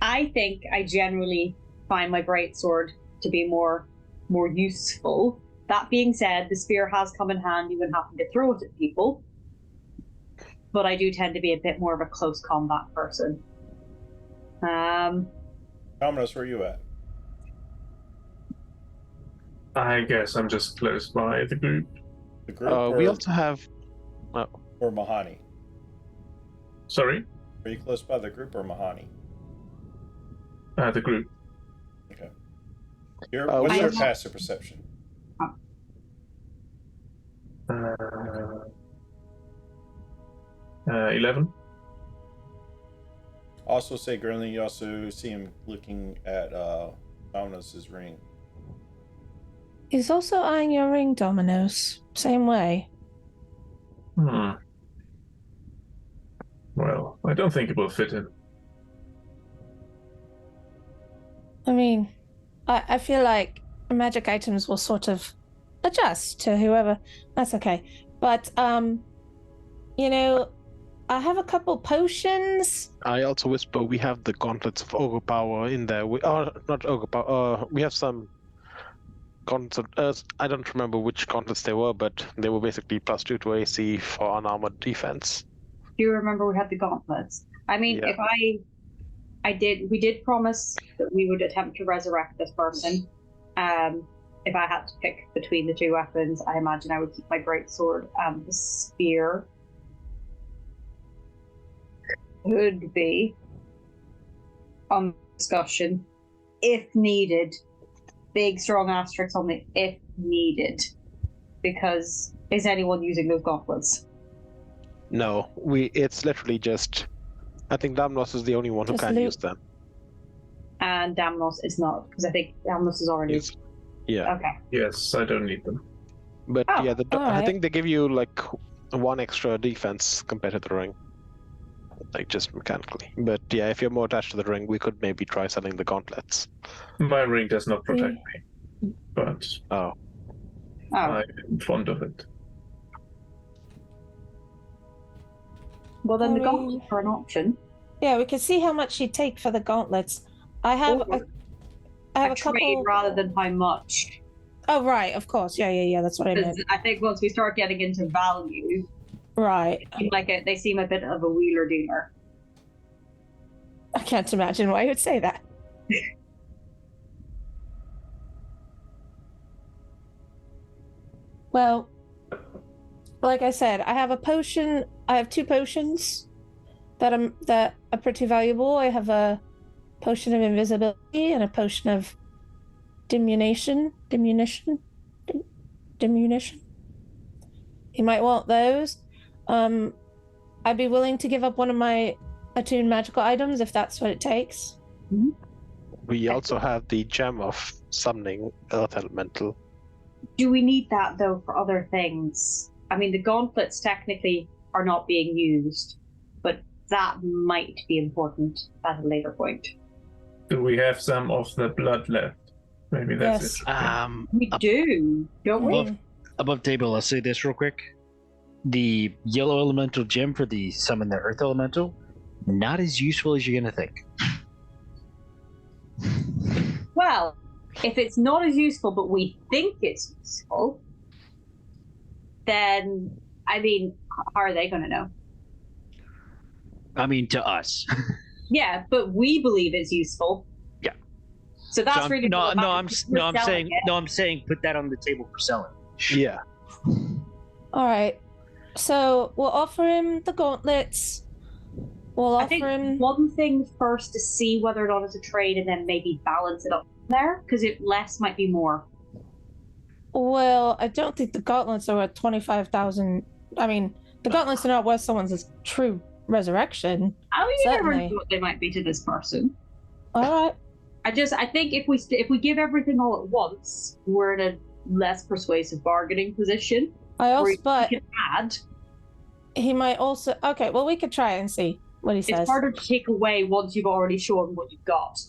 I think I generally find my greatsword to be more useful. That being said, the spear has come in handy when having to throw it at people. But I do tend to be a bit more of a close combat person. Commodus, where are you at? I guess I'm just close by the group. The group We or, also have. or Mahani? Sorry? Are you close by the group or Mahani? The group. Okay. What's we your also- passive perception? 11. Also say, Grinley, you also see him looking at Dominus's ring. he's also eyeing your ring, Dominoes. Same way. Well, I don't think it will fit in. I mean, I feel like magic items will sort of adjust to whoever. That's okay. But, you know, I have a couple potions. I also whisper we have the gauntlets of ogre power in there. Not ogre power. We have some gauntlets. I don't remember which gauntlets they were, but they were basically +2 to AC for unarmored defense. Do you remember we had the gauntlets? I mean, Yeah. if we did promise that we would attempt to resurrect this person. If I had to pick between the two weapons, I imagine I would keep my greatsword and the spear. Could be on discussion if needed. Big strong asterisk on the if needed, because is anyone using those gauntlets? No, it's literally just. I think Damnos is the only one who Just can loot. use them. And Damnos is not, because I think Damnos is already. Yeah, Okay. Yes, I don't need them. but Oh, yeah, I alright. think they give you like 1 extra defense compared to the ring, like just mechanically. But yeah, if you're more attached to the ring, we could maybe try selling the gauntlets. My ring does not protect me, but Oh, Oh, I'm fond of it. well then the I gauntlets mean- are an option. Yeah, we can see how much you take for the gauntlets. I have Or I have a trade couple. rather than how much. Oh right, of course. Yeah. That's what I Because meant. I think once we start getting into value, Right. they seem a bit of a wheeler dealer. I can't imagine why you would say that. Well, like I said, I have a potion. I have 2 potions that are pretty valuable. I have a potion of invisibility and a potion of diminution. You might want those. I'd be willing to give up one of my attuned magical items if that's what it takes. we also have the gem of summoning Earth Elemental. Do we need that though for other things? I mean, the gauntlets technically are not being used, but that might be important at a later point. Do we have some of the blood left? Maybe that's Yes. it. We do, don't we? Above, above table, I'll say this real quick. The yellow elemental gem for the summon the earth elemental, not as useful as you're gonna think. Well, if it's not as useful, but we think it's useful, then, I mean, how are they going to know? I mean, to us. Yeah, but we believe it's useful. Yeah. So that's So really what matters. We're selling it. I'm saying put that on the table for selling. Yeah, All right. So we'll offer him the gauntlets. We'll I think offer him. one thing first to see whether or not it's a trade, and then maybe balance it up there, because if less might be more. Well, I don't think the gauntlets are worth 25,000. I mean, the gauntlets are not worth someone's true resurrection. I mean, you never Certainly. know what they might be to this person. All right. I think if we give everything all at once, we're in a less persuasive bargaining position. I where also, you but can add. he might also. Okay, well, we could try and see what he says. It's harder to take away once you've already shown what you've got.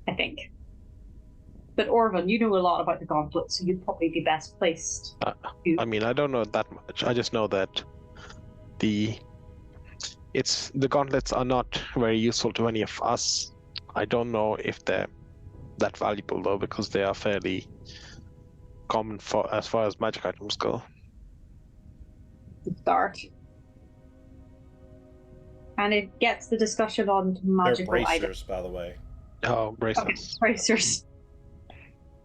I think. But Orvan, you know a lot about the gauntlet, so you'd probably be best placed. I mean, I don't know that much. I just know that the gauntlets are not very useful to any of us. I don't know if they're that valuable though, because they are fairly common for as far as magic items go. Start. And it gets the discussion on They're magical items. bracers, by the way. Oh, Okay, bracelets. bracers.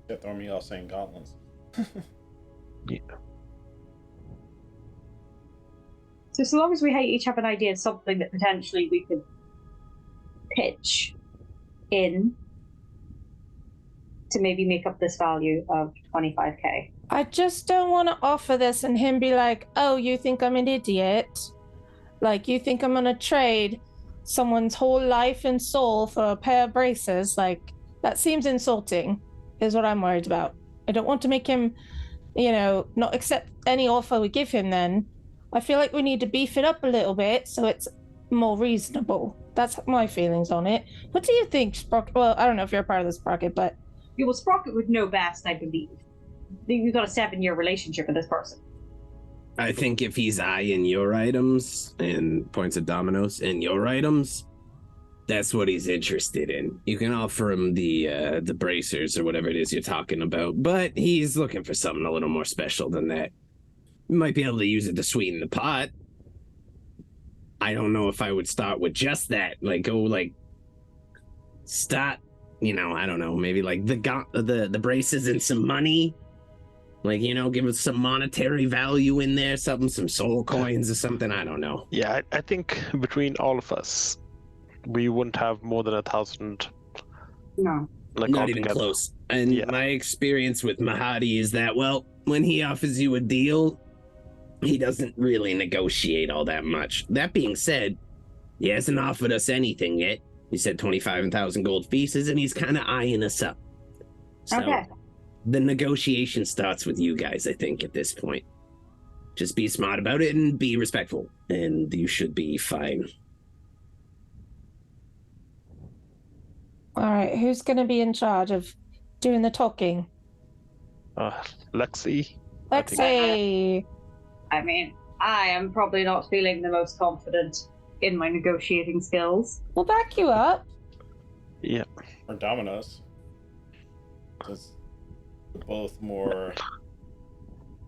Don't throw me off saying gauntlets. So long as we each have an idea of something that potentially we could pitch in to maybe make up this value of 25k. I just don't want to offer this and him be like, "Oh, you think I'm an idiot? Like, you think I'm gonna trade someone's whole life and soul for a pair of braces? Like, that seems insulting." Is what I'm worried about. I don't want to make him, not accept any offer we give him. Then I feel like we need to beef it up a little bit so it's more reasonable. That's my feelings on it. What do you think, Sprocket? Well, I don't know if you're a part of this, Sprocket, but Yeah, well, Sprocket would know best, I believe. You've got a 7-year relationship with this person. I think if he's eyeing your items and points at Domino's and your items, that's what he's interested in. You can offer him the bracers or whatever it is you're talking about, but he's looking for something a little more special than that. You might be able to use it to sweeten the pot. I don't know if I would start with just that. Like, go, like, start, I don't know, maybe like the braces and some money. Like, give us some monetary value in there, some soul coins or something. I don't know. Yeah, I think between all of us, we wouldn't have more than 1,000. No. Like, Not altogether. even close. And Yeah. my experience with Mahadi is that, well, when he offers you a deal, he doesn't really negotiate all that much. That being said, he hasn't offered us anything yet. He said 25,000 gold pieces, and he's kind of eyeing us up. So Okay. the negotiation starts with you guys, I think, at this point. Just be smart about it and be respectful, and you should be fine. All right, who's going to be in charge of doing the talking? Lexi. I think- Lexi. I mean, I am probably not feeling the most confident in my negotiating skills. We'll back you up. Yeah. Or Dominoes. Just both more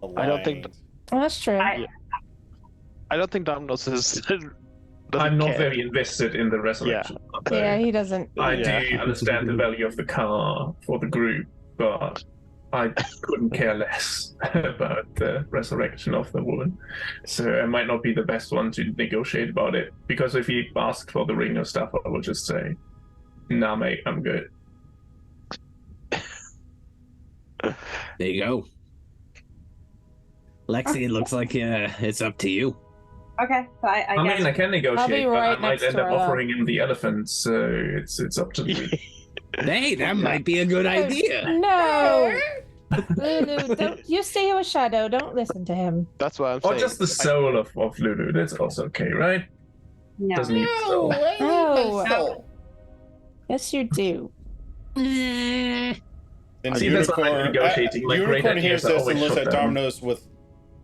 aligned. I don't think- That's true. I- I don't think Domino's is. I'm not care. very invested in the resurrection. Yeah, he doesn't. I Yeah. do understand the value of the car for the group, but I couldn't care less about the resurrection of the woman. So I might not be the best one to negotiate about it, because if he asked for the ring or stuff, I would just say, nah, mate, I'm good. There you go. Lexi, it looks like it's up to you. Okay, so I I guess. mean, I can negotiate, I'll be but right I might next end to up her, though. offering him the elephant, so it's up to me. Hey, that might be a good idea. No. Lulu, don't. You stay here with Shadow. Don't listen to him. That's what I'm Or saying. just the soul of Lulu, that's also okay, right? No. Doesn't need the soul. No. Yes, you do. And See, that's what I'm negotiating, like, great Unicorn ideas hears are this and always looks shot at down. Domino's with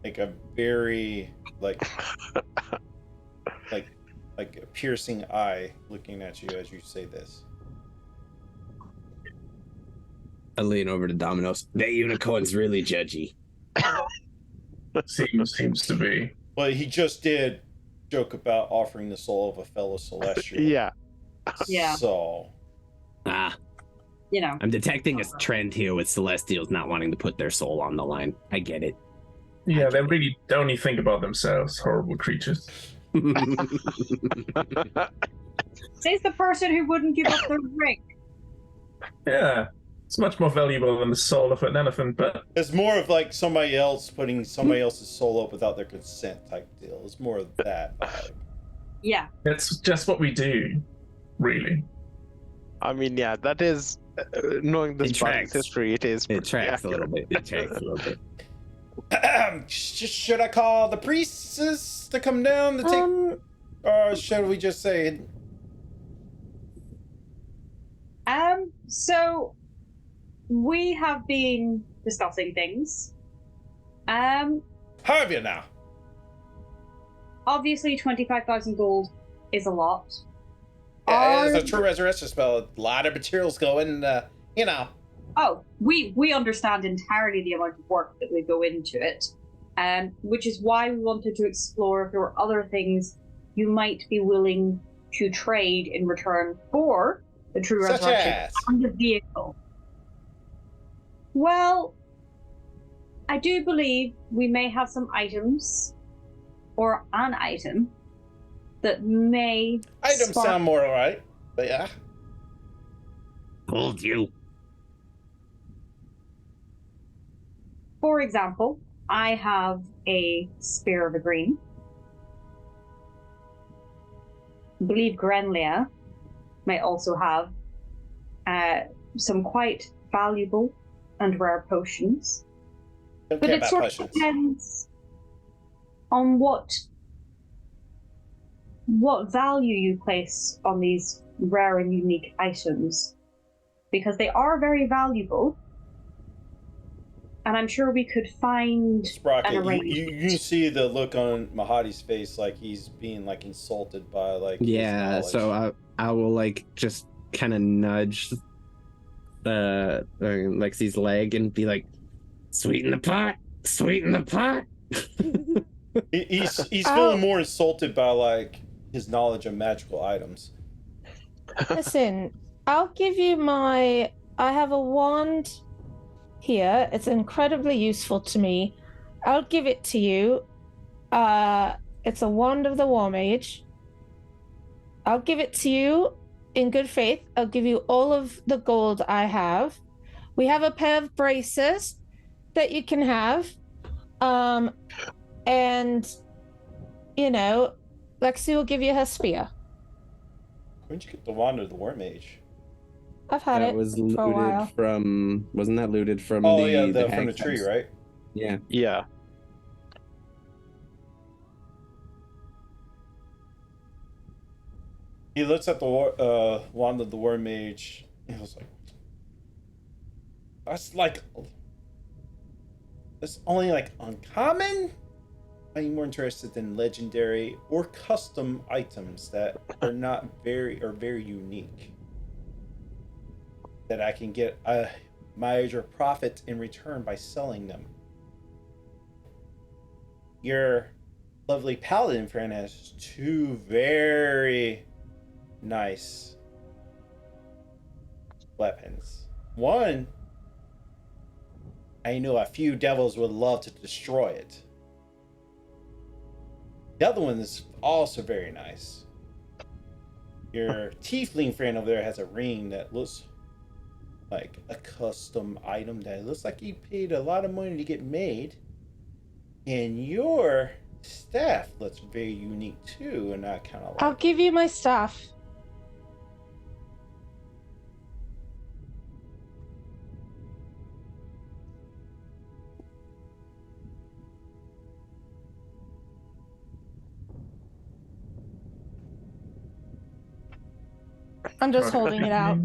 like a very like a piercing eye looking at you as you say this. I lean over to Domino's. That unicorn's really judgy. Seems to be. Well, he just did joke about offering the soul of a fellow celestial. Yeah. Yeah. So Ah, You know. I'm detecting a trend here with Celestials not wanting to put their soul on the line. I get it. Yeah, they really only think about themselves, horrible creatures. Says the person who wouldn't give up their ring. Yeah, it's much more valuable than the soul of an elephant, but it's more of like somebody else putting somebody else's soul up without their consent type deal. It's more of that vibe. Yeah. it's just what we do, really. I mean, yeah, that is knowing this It part tracks. history. It is. It tracks a yeah. little bit. It tracks a little bit. Should I call the priestess to come down to take, or should we just say? So we have been discussing things. How have you now? Obviously 25,000 gold is a lot. Yeah, it's a true resurrection spell. A lot of materials going, Oh, we understand entirely the amount of work that would go into it, which is why we wanted to explore if there were other things you might be willing to trade in return for the true Such resurrection as? and the vehicle. Well, I do believe we may have some items, or an item, that may Items spark- sound more alright, but yeah. Told you. For example, I have a Spear of the Green. I believe Grenlia may also have some quite valuable and rare potions. Don't But care it about sort of potions. depends on what value you place on these rare and unique items. Because they are very valuable. And I'm sure we could find Sprocket, an you see the look on Mahadi's face like he's being like insulted by like his Yeah, knowledge. so I will like just kind of nudge Lexi's leg and be like, sweeten the pot, sweeten the pot. He's feeling more insulted by like his knowledge of magical items. Listen, I'll give you I have a wand here. It's incredibly useful to me. I'll give it to you. It's a wand of the War Mage. I'll give it to you in good faith. I'll give you all of the gold I have. We have a pair of braces that you can have. And, you know, Lexi will give you her spear. Where'd you get the wand of the War Mage? I've had That it was for a looted while. from. Wasn't that looted from Oh the? yeah, the from the hag's tree, house? right? Yeah. Yeah. He looks at the wand of the War Mage. He was like, that's only like uncommon. I'm more interested in legendary or custom items that are not very unique. That I can get a major profit in return by selling them. Your lovely paladin friend has two very nice weapons. One, I know a few devils would love to destroy it. The other one is also very nice. Your tiefling friend over there has a ring that looks like a custom item that looks like he paid a lot of money to get made. And your staff looks very unique too, and I kind of like I'll give you my staff. I'm just holding it out.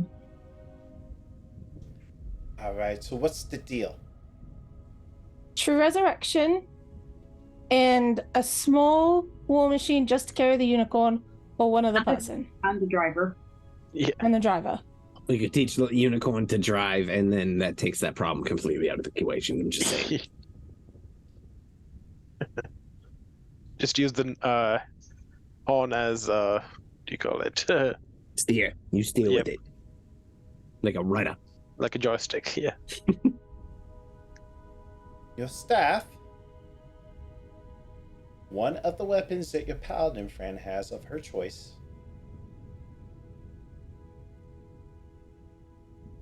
All right, so what's the deal? True Resurrection and a small war machine just to carry the unicorn or one other person And the driver. and the driver. We could teach the unicorn to drive, and then that takes that problem completely out of the equation. I'm just saying. Just use the horn as do you call it? Steer. You steer Yep. with it. Like a rudder. Like a joystick. Yeah. Your staff, one of the weapons that your paladin friend has of her choice,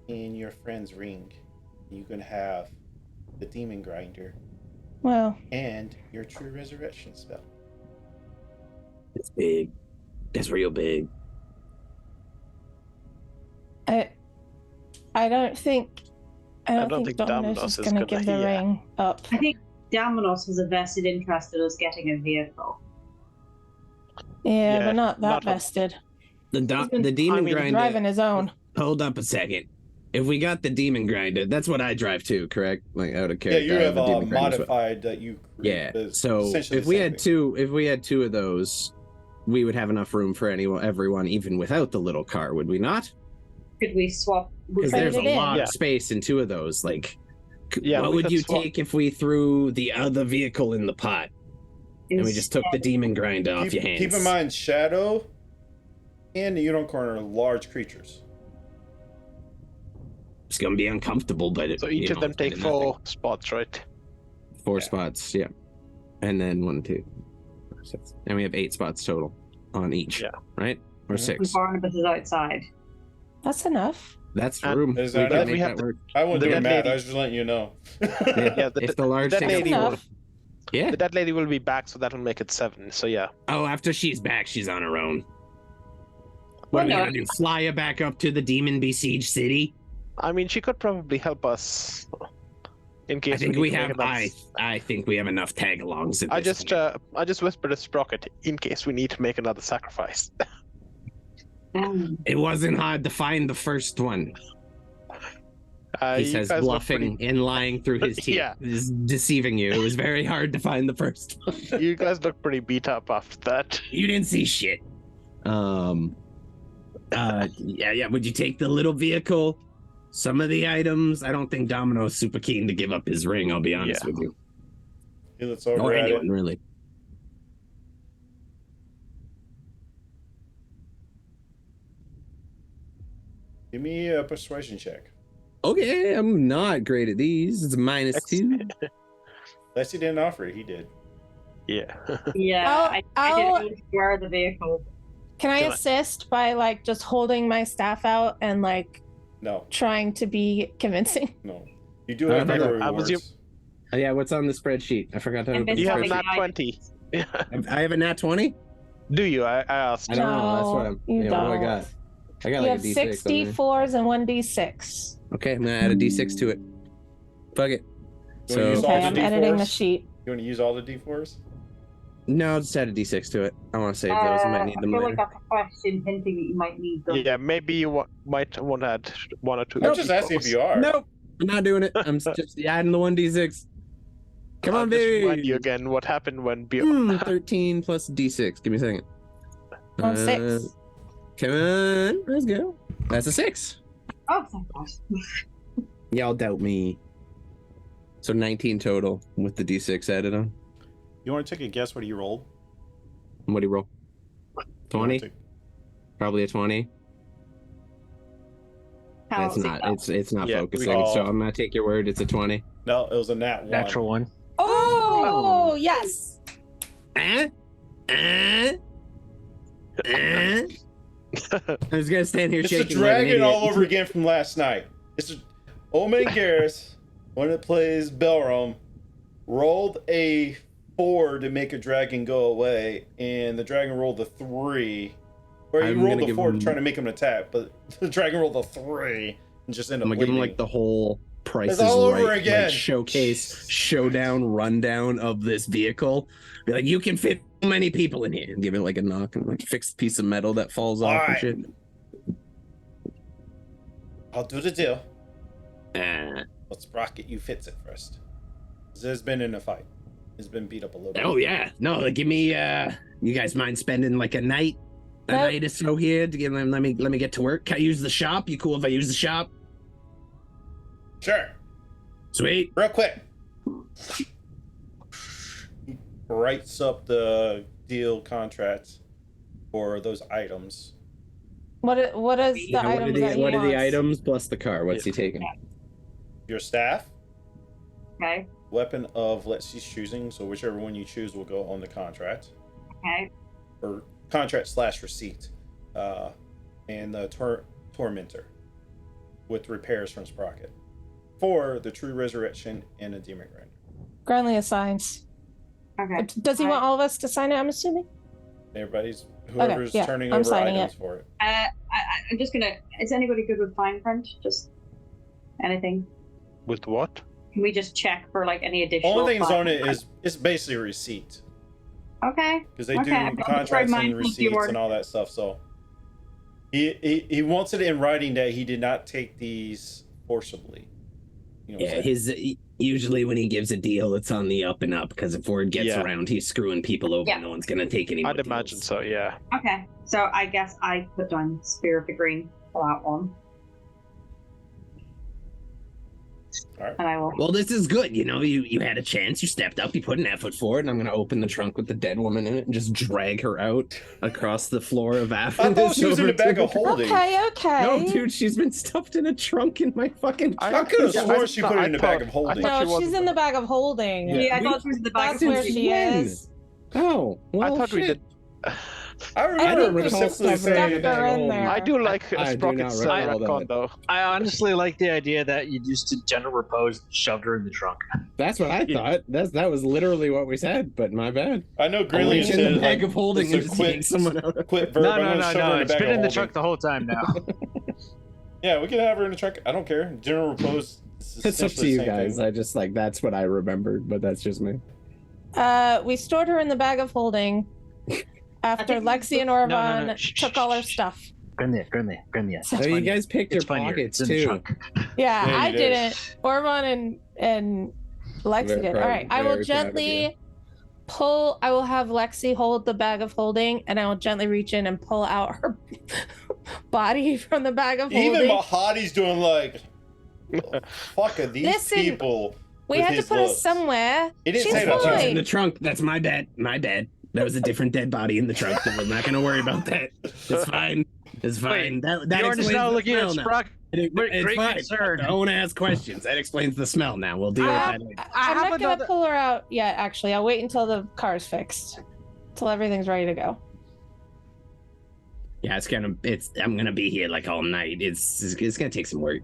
in your friend's ring. You can have the demon grinder Well, and your true resurrection spell. It's big. That's real big. I don't think Domino's Domino's is is going to gonna- give the yeah. ring up. I think Damanos has a vested interest in us getting a vehicle. Yeah, Yeah, but not that not a- vested. The been- demon I mean, grinder. Driving his own. Hold up a second. If we got the demon grinder, that's what I drive too, correct? Like out of Yeah, character. you I have a a demon grinder as well. modified that you create. Yeah. That's So essentially if the we same had thing. two of those, we would have enough room for everyone, even without the little car, would we not? Could we swap? Because Trade there's it a in. lot Yeah. of space in two of those. Like, Yeah, what we would could you swap. take if we threw the other vehicle in the pot and we just took the demon grinder off your hands? Keep in mind, Shadow and the Unicorn are large creatures. It's gonna be uncomfortable, but So each of them take it's nothing. 4 spots, right? 4 spots, yeah, and then 1, 2, 6, and we have 8 spots total on each. Yeah. Right, or Mhm. 6. Barnabas is outside. That's enough. That's And room. Is We that can it? make We have that work. I wasn't The doing dead math. lady- I was just letting you know. Yeah, If the large that takes lady up will- 4. Yeah. The dead lady will be back, so that'll make it 7. So yeah. Oh, after she's back, she's on her own. What Well, are we no. gonna do? Fly her back up to the demon besieged city? I mean, she could probably help us in case I think need we to make have. another- I think we have enough tag-alongs. At I this just point. I just whispered a sprocket in case we need to make another sacrifice. It wasn't hard to find the first one. He You says guys look bluffing and lying through his teeth. Yeah. Is deceiving you. It was very hard to find the first one. You guys look pretty beat up after that. You didn't see shit. Yeah. Would you take the little vehicle? Some of the items. I don't think Domino's super keen to give up his ring. I'll be honest Yeah. with you. He looks over Or at anyone, it. really. Give me a persuasion check. Okay, I'm not great at these. It's a -2. Unless he didn't offer it, he did. Yeah. Yeah, I I'll- didn't swear the vehicle. Can I Can I- assist by like just holding my staff out and like No, trying to be convincing? no. You do have I your thought- I was rewards. Yeah, what's on the spreadsheet? I forgot to And open the You have Something nat spreadsheet. I- 20. Yeah. I have a nat 20? Do you? I asked. I don't know. That's what I'm. you Yeah, don't. what do I got? I got You like have a D6. six on there. D4s and one D6. Okay, I'm gonna add a D6 to it. Fuck it. You wanna use So all Okay, the I'm editing the D4s? sheet. You want to use all the D4s? no, I'll just add a D6 to it. I want to save those. I might need I them feel later. like that's a question hinting that you might need them. Yeah, maybe you might want to add 1 or 2. I'm just asking if you are. Nope, I'm not doing it. I'm just adding the 1D6. Come I'll on, just remind baby. you again what happened when Bjorn. 13 plus D6. Give me a second. On 6. Come on, let's go. That's a 6. Oh, thank God. Y'all doubt me. So 19 total with the D6 added on. You want to take a guess what he rolled? What do you roll? You wanna 20? take- Probably a 20. How That's is it not. done? It's not Yeah, focusing. oh. So I'm gonna take your word. It's a 20. No, it was a nat 1. Natural one. Oh, yes. I was gonna stand here It's a shaking. like an dragon idiot. all over again from last night. It's a Omen Garrus, when it plays Belrom, rolled a 4 to make a dragon go away, and the dragon rolled a 3. Or he I'm rolled gonna a give 4 him- to try to make him attack, but the dragon rolled a 3 and just ended I'm up gonna give him bleeding. like the whole Price It's is all over Right, again. like, showcase, showdown, rundown of this vehicle. Be like, you can fit so many people in here. And give it like a knock and like fixed piece of metal that falls off and Alright. shit. I'll do the deal. Ah. Let's rocket you fits it first. There's been in a fight. He's been beat up a little bit. Oh yeah, no, like, give me. You guys mind spending like a night, Nope. night or so here to give them? Let me get to work. Can I use the shop? You cool if I use the shop? Sure. Sweet. Real quick. He writes up the deal contracts for those items. What is the What are items that he what are the wants? items plus the car? What's he taking? Your staff, Okay. weapon of Lexi's choosing, so whichever one you choose will go on the contract. Okay. Or contract / receipt. And the Tormentor with repairs from Sprocket. For the True Resurrection and a Demon Grinder. Granley assigns. Okay. Does he want all of us to sign it? I'm assuming. Everybody's, whoever's yeah, turning I'm over signing items it. for it. I'm just gonna. Is anybody good with fine print? Just anything? With what? Can we just check for like any additional? Only things fine on it print? is it's basically a receipt Okay. because they Okay, I'm do very contracts and mindful of receipts your- and all that stuff. So he wants it in writing that he did not take these forcibly. You know what I'm Yeah, saying? usually when he gives a deal, it's on the up and up because if word gets Yeah. around, he's screwing people over. Yeah. No one's gonna take any. more I'd imagine deals. so, yeah. Okay. So I guess I put down Spear of the Green for that one, All right. and I will. Well, this is good. You know, you had a chance. You stepped up. You put an effort forward. And I'm gonna open the trunk with the dead woman in it and just drag her out across the floor of Avernus. I thought she was in over a bag to of holding. Okay. No, dude, she's been stuffed in a trunk in my fucking. I could have Yeah, sworn I she thought- put it I in a bag thought- of holding. I thought- No, she she's wasn't- in the bag of holding. Yeah, I we- thought she was in the bag That's of where Since she when? is. Oh, well, I thought we shit. did. I I remember think we specifically stuffed saying her in there. I do like I do Sprocket's not recall retcon, that. though. I honestly like the idea that you just did gentle repose, shoved her in the trunk. That's what I thought. That was literally what we said, but my bad. I know I'll Grinley reach in the said bag like, of holding it's a and just yank quit, someone out. quit verb. No, I'm no, gonna no, shove her no. in a It's bag been of in the holding. truck the whole time now. Yeah, we can have her in the truck. I don't care. General repose. Is It's up to essentially you the same guys. thing. I just like that's what I remembered, but that's just me. We stored her in the bag of holding after think- Lexi and No, Orvan no. Shh, took shh, all her shh. stuff. Grinley. So you guys picked your It's fine here. pockets It's in the too. trunk. Yeah, Yeah, I you did. didn't. Orvan and Lexi Very did. proud- All right, I will very proud of gently pull. I will have Lexi hold the bag of holding, and I will gently reach in and pull out her body from the bag of holding. Even Mahadi's doing like, fuck are these Listen. people? We with had to his put her looks. somewhere. It didn't She's say that, She's in fine. the trunk. That's my bad. My bad. There was a different dead body in the trunk. I'm not gonna worry about that. It's fine. It's fine. That Bjorn is explains now the looking at smell now. Sprock. It's Great fine. concern. Don't ask questions. That explains the smell now. We'll deal with that later. I'm have not gonna another- pull her out yet. Actually, I'll wait until the car's fixed, till everything's ready to go. Yeah, I'm gonna be here like all night. It's gonna take some work.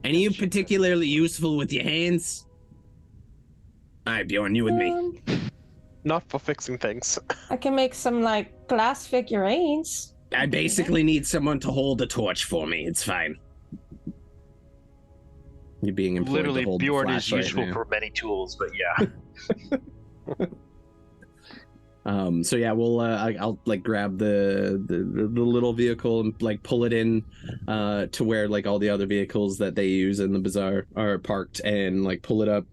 Any you particularly useful with your hands? All right, Bjorn, you with me. Not for fixing things. I can make some like glass figurines. I basically need someone to hold a torch for me. It's fine. You're being employed Literally, to hold the Bjorn is flashlight useful now. for many tools, but yeah. So yeah, we'll I'll like grab the little vehicle and like pull it in to where like all the other vehicles that they use in the bazaar are parked, and like pull it up.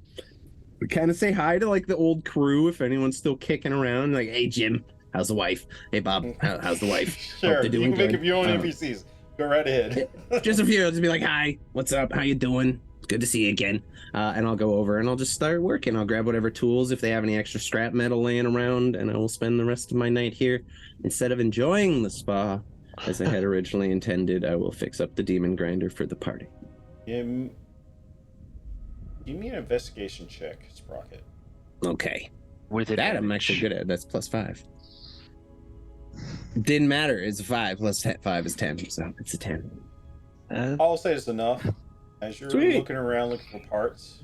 Kind of say hi to like the old crew if anyone's still kicking around. Like, hey Jim, how's the wife? Hey Bob, how's the wife? Sure, they're you doing can make good. up your own Um, NPCs. Go right ahead. Just a few. I'll just be like, hi, what's up? How you doing? Good to see you again. And I'll go over and I'll just start working. I'll grab whatever tools, if they have any extra scrap metal laying around, and I will spend the rest of my night here. Instead of enjoying the spa as I had originally intended, I will fix up the demon grinder for the party. Give me an investigation check, Sprocket. Okay. With That I'm actually good at. That's +5. Didn't matter. It's a 5 plus 5 is 10, so it's a 10. I'll say it's enough. As you're Sweet. looking around looking for parts,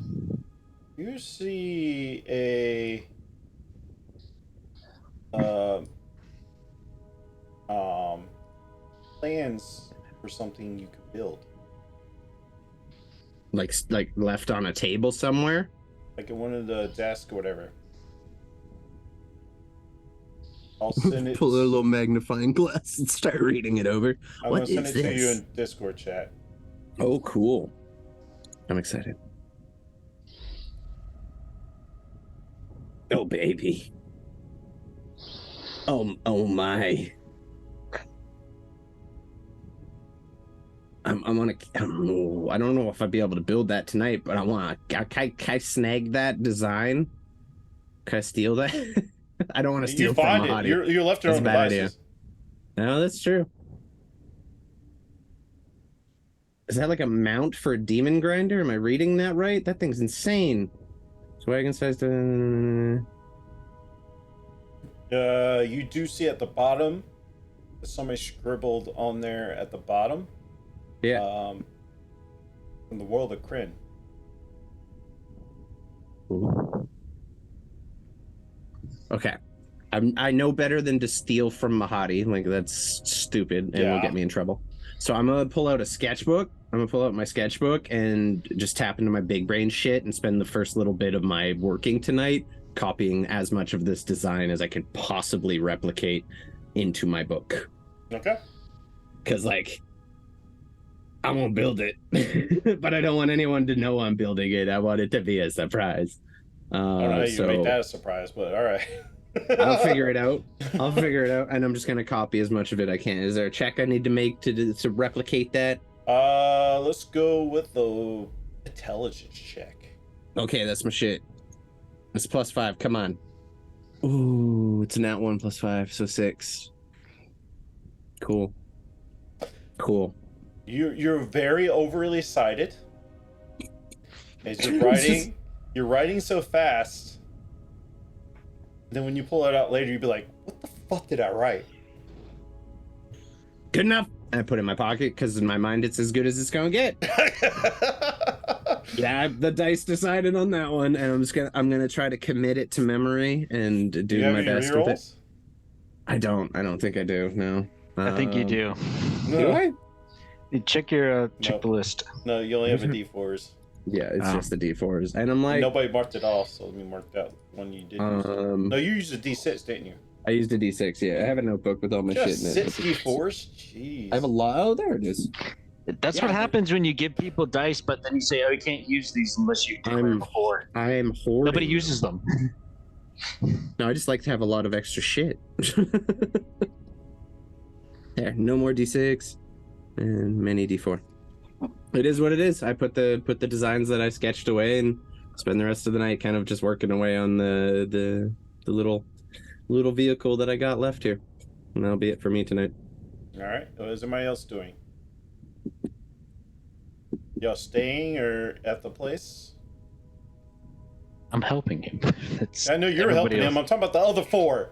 you see a plans for something you could build, Like left on a table somewhere. like in one of the desks or whatever. I'll send it. Pull a little magnifying glass and start reading it over. I'm What gonna send is it to you this? in Discord chat. Oh, cool. I'm excited. Oh, baby. Oh my. I'm on a. I don't know if I'd be able to build that tonight, but I want to. Can I snag that design? Can I steal that? I don't want to steal You from find it. Mahadi. You're left your That's own a bad idea. devices. No, that's true. Is that like a mount for a demon grinder? Am I reading that right? That thing's insane. Wagon size. You do see at the bottom, somebody scribbled on there at the bottom. Yeah. From the world of Kryn. Okay. I know better than to steal from Mahadi. Like, that's stupid and will Yeah. get me in trouble. So I'm gonna pull out a sketchbook. I'm gonna pull out my sketchbook and just tap into my big brain shit and spend the first little bit of my working tonight copying as much of this design as I could possibly replicate into my book. Okay. Because, like, I won't build it, but I don't want anyone to know I'm building it. I want it to be a surprise. I don't know how you So make that a surprise, but all right. I'll figure it out. I'll figure it out, and I'm just gonna copy as much of it I can. Is there a check I need to make to replicate that? Let's go with the intelligence check. Okay, that's my shit. It's +5. Come on. Ooh, it's an @1 +5, so 6. Cool. Cool. You're very overly excited as you're writing. You're writing so fast. Then when you pull it out later, you'd be like, "What the fuck did I write?" Good enough. And I put it in my pocket because in my mind it's as good as it's gonna get. Yeah, the dice decided on that one, and I'm gonna try to commit it to memory and do Do you have my any best with it. rerolls? I don't think I do. No. I think you do. Do I? You check your check Nope. the list. No, you only have a D4s. Yeah, it's Oh. just the D4s, and I'm like, Nobody marked it off, so let me mark that one you did use. No, you used a D6, didn't you? I used a D6. Yeah, I have a notebook with all my Just shit in it. 6 D4s? Jeez. I have a lot. Oh, there it is. That's Yeah, what happens when you give people dice, but then you say, "Oh, you can't use these unless you declare I'm- before." I am hoarding. Nobody uses them. No, I just like to have a lot of extra shit. There, no more D6 and many D4. It is what it is. I put the designs that I sketched away and spend the rest of the night kind of just working away on the little vehicle that I got left here. And that'll be it for me tonight. All right. What is everybody else doing? Y'all staying or at the place? I'm helping him. That's I know you're everybody helping him. I'm else. talking about the other 4.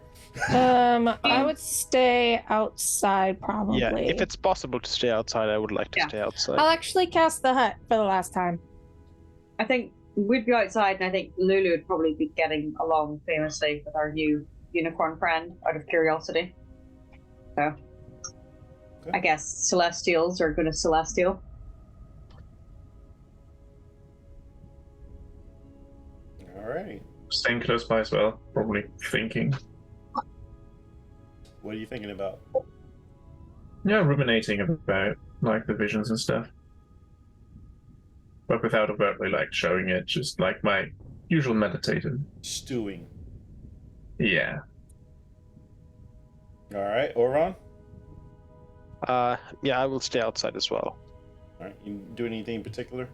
I would stay outside probably. Yeah, if it's possible to stay outside, I would like to stay outside. I'll actually cast the hut for the last time. I think we'd be outside, and I think Lulu would probably be getting along famously with our new unicorn friend out of curiosity. So, Okay. I guess Celestials are going to Celestial. All right. Staying close by as well, probably thinking. What are you thinking about? Yeah, ruminating about like the visions and stuff. But without overtly like showing it, just like my usual meditative. Stewing. Yeah. All right. Oron? Yeah, I will stay outside as well. All right. You do anything in particular?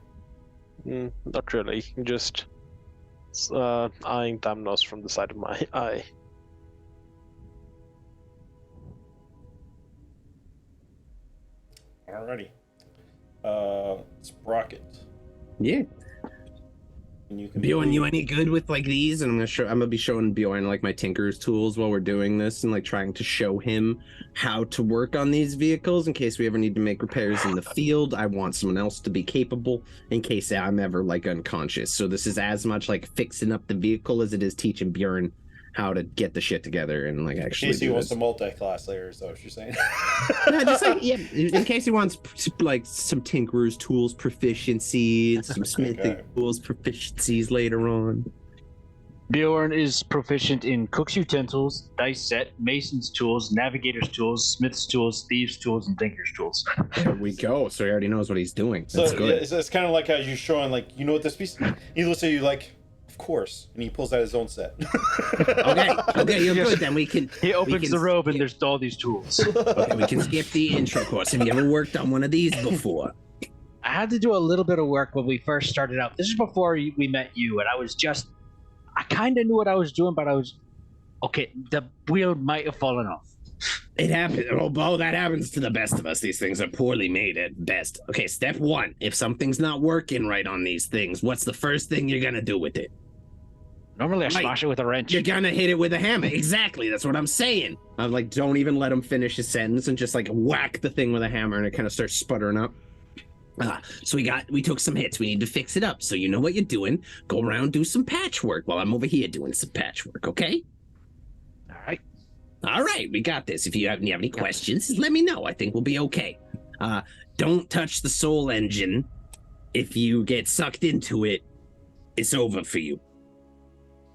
Not really. Just eyeing Damnos from the side of my eye. Alrighty. Sprocket. Yeah. And you can Bjorn, you any good with like these? And I'm gonna be showing Bjorn like my tinker's tools while we're doing this, and like trying to show him how to work on these vehicles in case we ever need to make repairs in the field. I want someone else to be capable in case I'm ever like unconscious. So this is as much like fixing up the vehicle as it is teaching Bjorn how to get the shit together and like actually. In case he do wants this. to multi-class later, is that what you're saying? Yeah, just like in case he wants like some tinkerer's tools proficiency and some smithing Okay. tools proficiencies later on. Bjorn is proficient in cook's utensils, dice set, mason's tools, navigator's tools, smith's tools, thieves' tools, and tinker's tools. There we go. So he already knows what he's doing. So That's good. yeah, it's kind of like how you're showing, like, you know what this piece. He looks at you like, of course, and he pulls out his own set. Okay, you're good. Then we can. He opens can the robe and skip- there's all these tools. Okay, we can skip the intro course. Have you ever worked on one of these before? I had to do a little bit of work when we first started out. This is before we met you, and I kind of knew what I was doing, but okay, the wheel might have fallen off. It happens. Oh, that happens to the best of us. These things are poorly made at best. Okay, step 1. If something's not working right on these things, what's the first thing you're gonna do with it? Normally I Right. smash it with a wrench. You're gonna hit it with a hammer. Exactly. That's what I'm saying. I'm like, don't even let him finish his sentence and just like whack the thing with a hammer and it kind of starts sputtering up. So we took some hits. We need to fix it up. So you know what you're doing. Go around, do some patchwork while I'm over here doing some patchwork, okay? All right, we got this. If you have any questions, let me know. I think we'll be okay. Don't touch the soul engine. If you get sucked into it, it's over for you.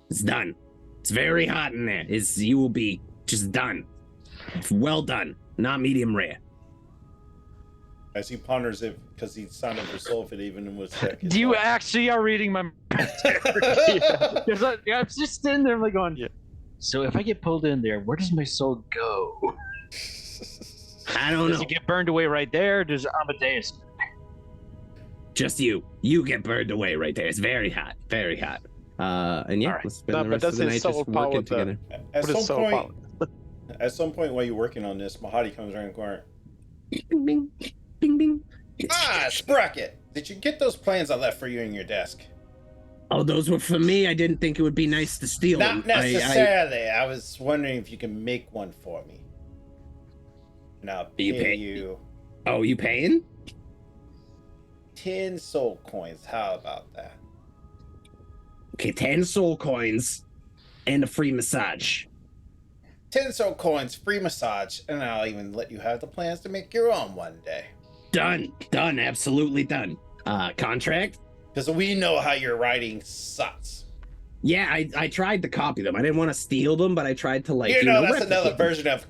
It's done. It's very hot in there. You will be just done. Well done. Not medium rare. As he ponders it, because he signed up for soul, if it even was. Do you actually are reading my yeah, I'm just sitting there like going, so if I get pulled in there, where does my soul go? I don't Does know. it get burned away right there? Does Amadeus? Just you. You get burned away right there. It's very hot. Very hot. And yeah, All right. let's spend No, the but rest of does the his night soul just power working the- together. At What is some so point, about? at some point while you're working on this, Mahadi comes around the corner. Bing, bing, bing, bing. Ah, Sprocket! Did you get those plans I left for you in your desk? Oh, those were for me. I didn't think it would be nice to steal Not them. necessarily. I was wondering if you can make one for me. And I'll You pay pay- you Oh, you paying? 10 soul coins. How about that? Okay, 10 soul coins and a free massage. 10 soul coins, free massage, and I'll even let you have the plans to make your own one day. Done. Done. Absolutely done. Contract? Because we know how your writing sucks. Yeah, I tried to copy them. I didn't want to steal them, but I tried to like you know that's replicate another them. version of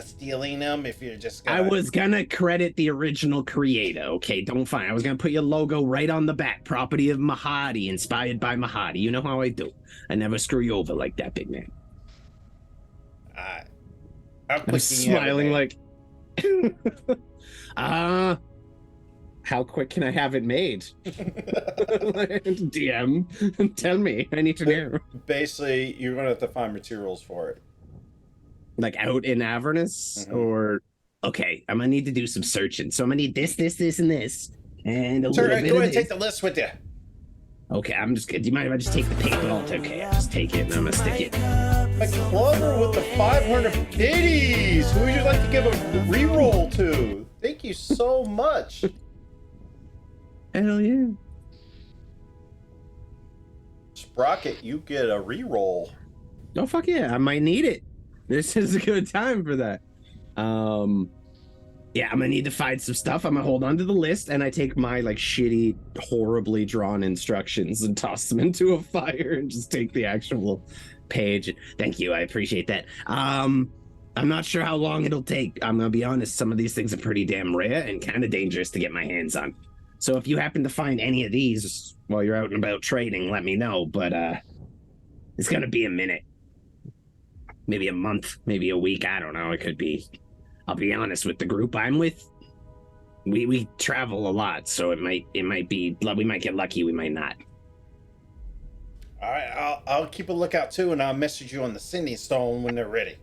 stealing them if you're just I gonna... was gonna credit the original creator. Okay, don't find. I was gonna put your logo right on the back. Property of Mahadi, inspired by Mahadi. You know how I do. I never screw you over like that, big man. I'm I was clicking you every smiling day. like. how quick can I have it made? DM, tell me. I need to know. Basically, you're gonna have to find materials for it. Like out in Avernus, or okay, I'm gonna need to do some searching. So I'm gonna need this, and this, and a Sir, little bit go of ahead and this. take the list with you. Okay, I'm just good. Do you mind if I just take the paper? Oh, it's okay. I'll just take it and I'm gonna stick it. Like Clover with the 500 biddies. Who would you like to give a reroll to? Thank you so much. Hell yeah. Sprocket, you get a reroll. Oh fuck yeah, I might need it. This is a good time for that. Yeah, I'm gonna need to find some stuff. I'm gonna hold on to the list and I take my like shitty, horribly drawn instructions and toss them into a fire and just take the actual page. Thank you, I appreciate that. I'm not sure how long it'll take. I'm gonna be honest, some of these things are pretty damn rare and kind of dangerous to get my hands on. So if you happen to find any of these while you're out and about trading, let me know. But it's gonna be a minute. Maybe a month, maybe a week, I don't know. It could be. I'll be honest, with the group I'm with, we travel a lot, so it might be, we might get lucky, we might not. All right, I'll keep a lookout too, and I'll message you on the Sending Stone when they're ready.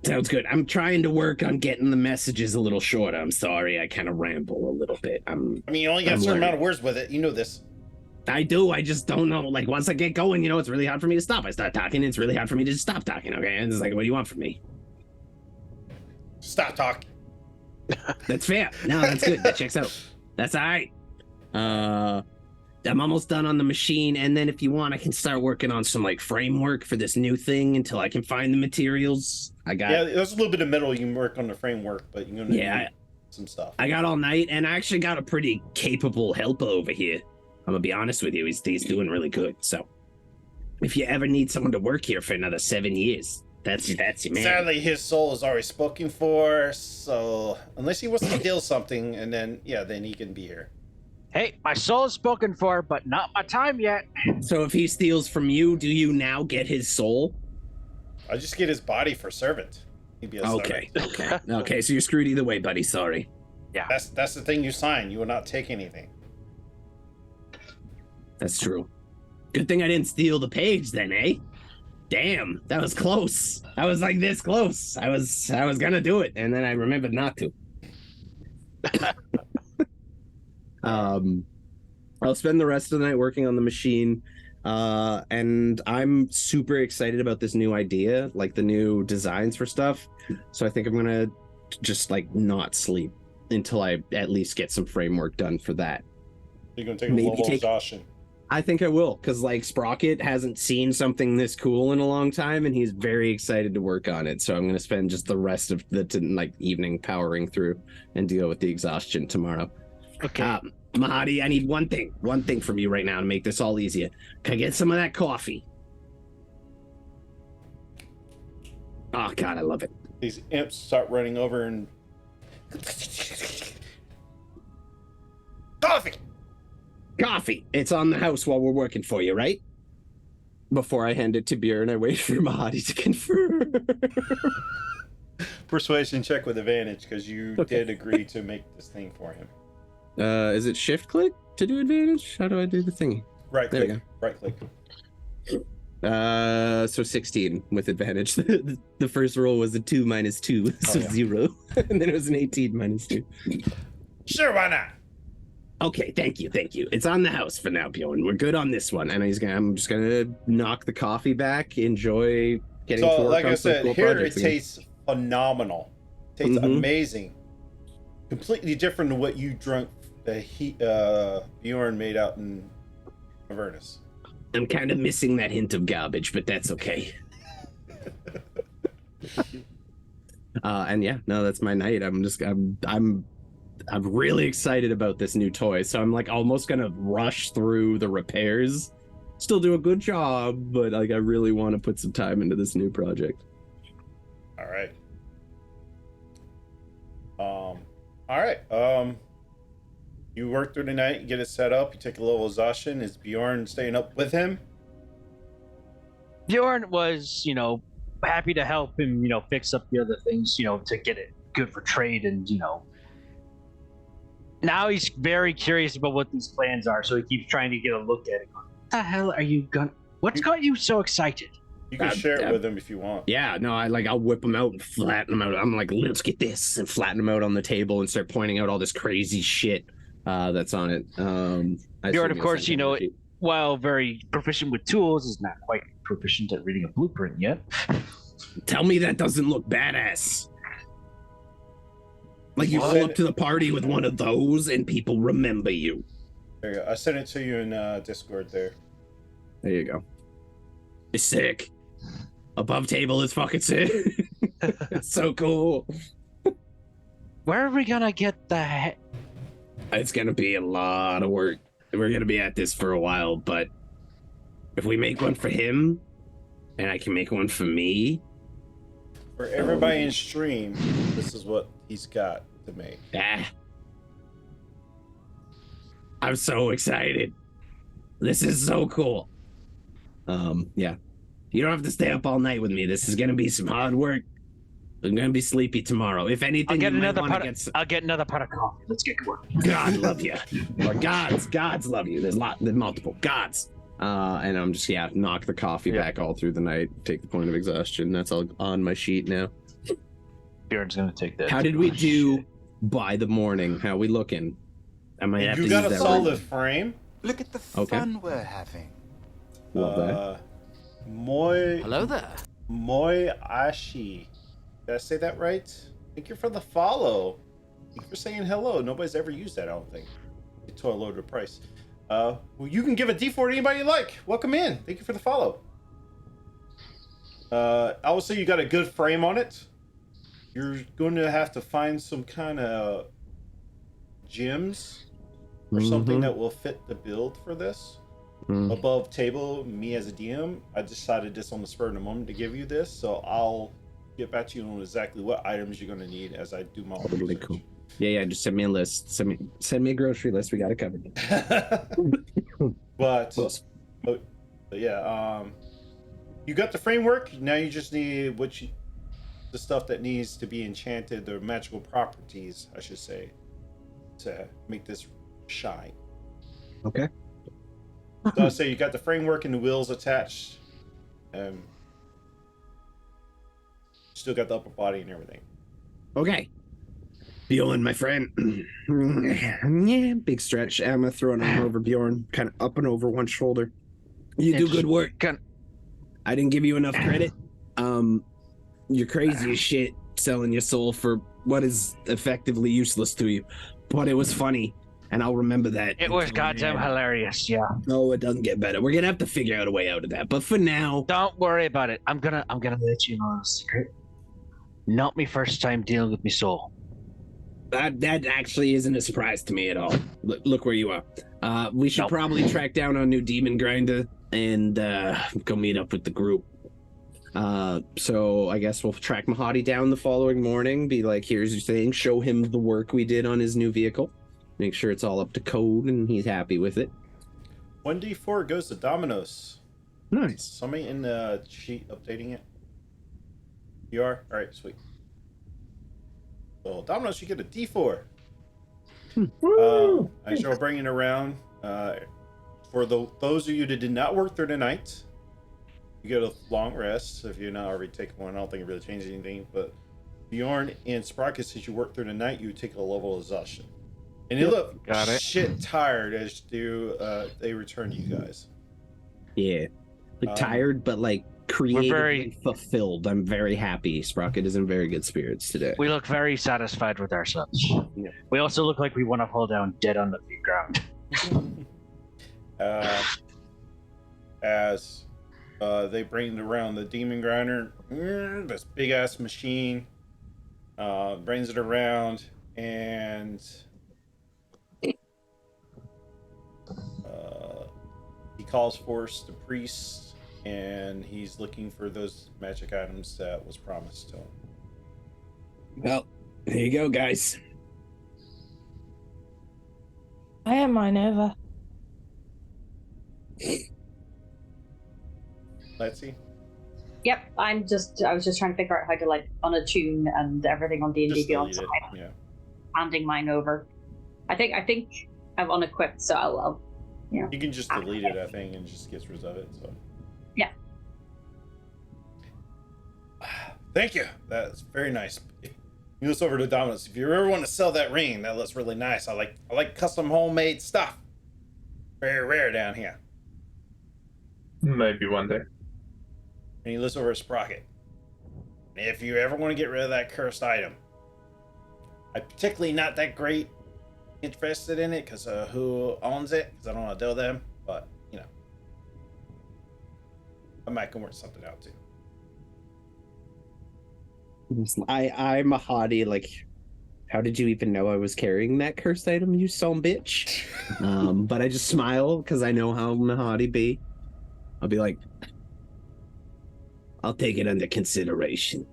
Sounds good. I'm trying to work on getting the messages a little shorter. I'm sorry, I kind of ramble a little bit. I mean, you only got a certain amount of words with it. You know this. I do. I just don't know. Like, once I get going, it's really hard for me to stop. I start talking, it's really hard for me to stop talking, okay? And it's like, what do you want from me? Stop talking. That's fair. No, that's good. That checks out. That's all right. I'm almost done on the machine, and then if you want, I can start working on some like framework for this new thing until I can find the materials. There's a little bit of metal you can work on the framework, but you're gonna need some stuff. I got all night, and I actually got a pretty capable helper over here. I'm gonna be honest with you, he's doing really good. So if you ever need someone to work here for another 7 years, that's your man. Sadly, his soul is already spoken for, so unless he wants to deal something, and then he can be here. Hey, my soul is spoken for, but not my time yet. So if he steals from you, do you now get his soul? I just get his body for servant. He'd be a okay, servant. okay. So you're screwed either way, buddy. Sorry. Yeah, that's the thing you sign. You will not take anything. That's true. Good thing I didn't steal the page then, eh? Damn, that was close. I was like this close. I was gonna do it, and then I remembered not to. I'll spend the rest of the night working on the machine, and I'm super excited about this new idea, like the new designs for stuff. So I think I'm gonna just like not sleep until I at least get some framework done for that. You're gonna take a level of exhaustion. I think I will, because like Sprocket hasn't seen something this cool in a long time, and he's very excited to work on it. So I'm gonna spend just the rest of the evening powering through and deal with the exhaustion tomorrow. Okay. Mahadi, I need one thing from you right now to make this all easier. Can I get some of that coffee? Oh God, I love it. These imps start running over and Coffee. It's on the house while we're working for you, right? Before I hand it to Bjorn, I wait for Mahadi to confirm. Persuasion check with advantage, because you did agree to make this thing for him. Is it shift click to do advantage? How do I do the thingy? Right There click. we go. Right click. So 16 with advantage. The first roll was a 2 minus 2, so 0. And then it was an 18 minus 2. Sure, why not? Okay, thank you. It's on the house for now, Bjorn. We're good on this one. And I'm just gonna knock the coffee back, enjoy getting to work like on I some said, cool here it projects again. tastes phenomenal. It tastes amazing. Completely different than what you drunk Bjorn made out in Avernus. I'm kind of missing that hint of garbage, but that's okay. And yeah, no, that's my night. I'm really excited about this new toy, so I'm like almost gonna rush through the repairs. Still do a good job, but like I really want to put some time into this new project. All right. You work through the night, you get it set up, you take a little exhaustion. Is Bjorn staying up with him? Bjorn was, happy to help him, fix up the other things, to get it good for trade and, Now he's very curious about what these plans are, so he keeps trying to get a look at it. What the hell are you gonna? What's got you so excited? You can share it with him if you want. Yeah, no, I'll whip them out and flatten them out. I'm like, let's get this, and flatten them out on the table and start pointing out all this crazy shit that's on it. Bjorn, of course, while very proficient with tools, is not quite proficient at reading a blueprint yet. Tell me that doesn't look badass. Like you roll up to the party with one of those and people remember you. There you go. I sent it to you in Discord there. There you go. It's sick. Above table is fucking sick. It's so cool. Where are we gonna get the It's gonna be a lot of work. We're gonna be at this for a while, but if we make one for him, and I can make one for me. For everybody in stream, this is what he's got to make. I'm so excited. This is so cool. Yeah. You don't have to stay up all night with me. This is gonna be some hard work. I'm gonna be sleepy tomorrow. If anything, I'll get another pot of coffee. Let's get to work. God love you. Or gods love you. There's multiple gods. And I'm just knock the coffee back all through the night. Take the point of exhaustion. That's all on my sheet now. Bjorn's gonna take that. How did we do by the morning? How we looking? I might have you to got use a that solid word. frame. Look at the fun we're having. Love that. Hello there. Moi Ashi. Did I say that right? Thank you for the follow. Thank you for saying hello. Nobody's ever used that, I don't think. Until I lowered the price. Well, you can give a D4 to anybody you like. Welcome in. Thank you for the follow. I would say you got a good frame on it. You're going to have to find some kind of gems or something that will fit the build for this. Above table, me as a DM, I decided this on the spur of the moment to give you this, so I'll get back to you on exactly what items you're going to need as I do my own Totally research. cool. Yeah, just send me a list. Send me a grocery list. We got it covered. but yeah, you got the framework. Now you just need the stuff that needs to be enchanted, the magical properties, I should say, to make this shine. Okay. So I say you got the framework and the wheels attached. Still got the upper body and everything. Okay. Bjorn, my friend. Yeah, big stretch. I'm gonna throw an arm over Bjorn, kind of up and over one shoulder. You do good work. I didn't give you enough credit. You're crazy as shit selling your soul for what is effectively useless to you. But it was funny, and I'll remember that. It was goddamn hilarious, yeah. No, it doesn't get better. We're gonna have to figure out a way out of that. But for now, don't worry about it. I'm gonna let you know a secret. Not my first time dealing with my soul. That actually isn't a surprise to me at all. Look where you are. We should probably track down our new demon grinder and go meet up with the group. So I guess we'll track Mahadi down the following morning. Be like, here's your thing. Show him the work we did on his new vehicle. Make sure it's all up to code and he's happy with it. 1d4 goes to Domino's. Nice. Somebody in the sheet updating it. You are? All right, sweet. So Domino's, you get a D4. I shall bring it around. For those of you that did not work through the night, you get a long rest. If you're not already taking one, I don't think it really changes anything. But Bjorn and Sprocket, since you worked through the night, you take a level of exhaustion. And they look shit tired as they return to you guys. Yeah. Tired, but creatively fulfilled. I'm very happy. Sprocket is in very good spirits today. We look very satisfied with ourselves. Yeah. We also look like we want to fall down dead on the ground. As they bring around the demon grinder, this big ass machine, brings it around, and he calls forth the priest. And he's looking for those magic items that was promised to him. Well, there you go, guys. I am mine over. Let's see. Yep, I was just trying to figure out how to unattune and everything on D&D Beyond. Yeah. Handing mine over. I think I'm unequipped, so I'll You can just delete it, I think, and just gets rid of it. So. Yeah. Thank you. That's very nice. You look over to Domino's. If you ever want to sell that ring, that looks really nice. I like custom homemade stuff. Very rare down here. Maybe one day. And he looks over at Sprocket. If you ever want to get rid of that cursed item, I'm particularly not that great interested in it because who owns it? Because I don't want to deal with them. But you know, I might can work something out too. I'm a hottie. Like, how did you even know I was carrying that cursed item, you son bitch? But I just smile because I know how Mahadi be. I'll be like, I'll take it under consideration.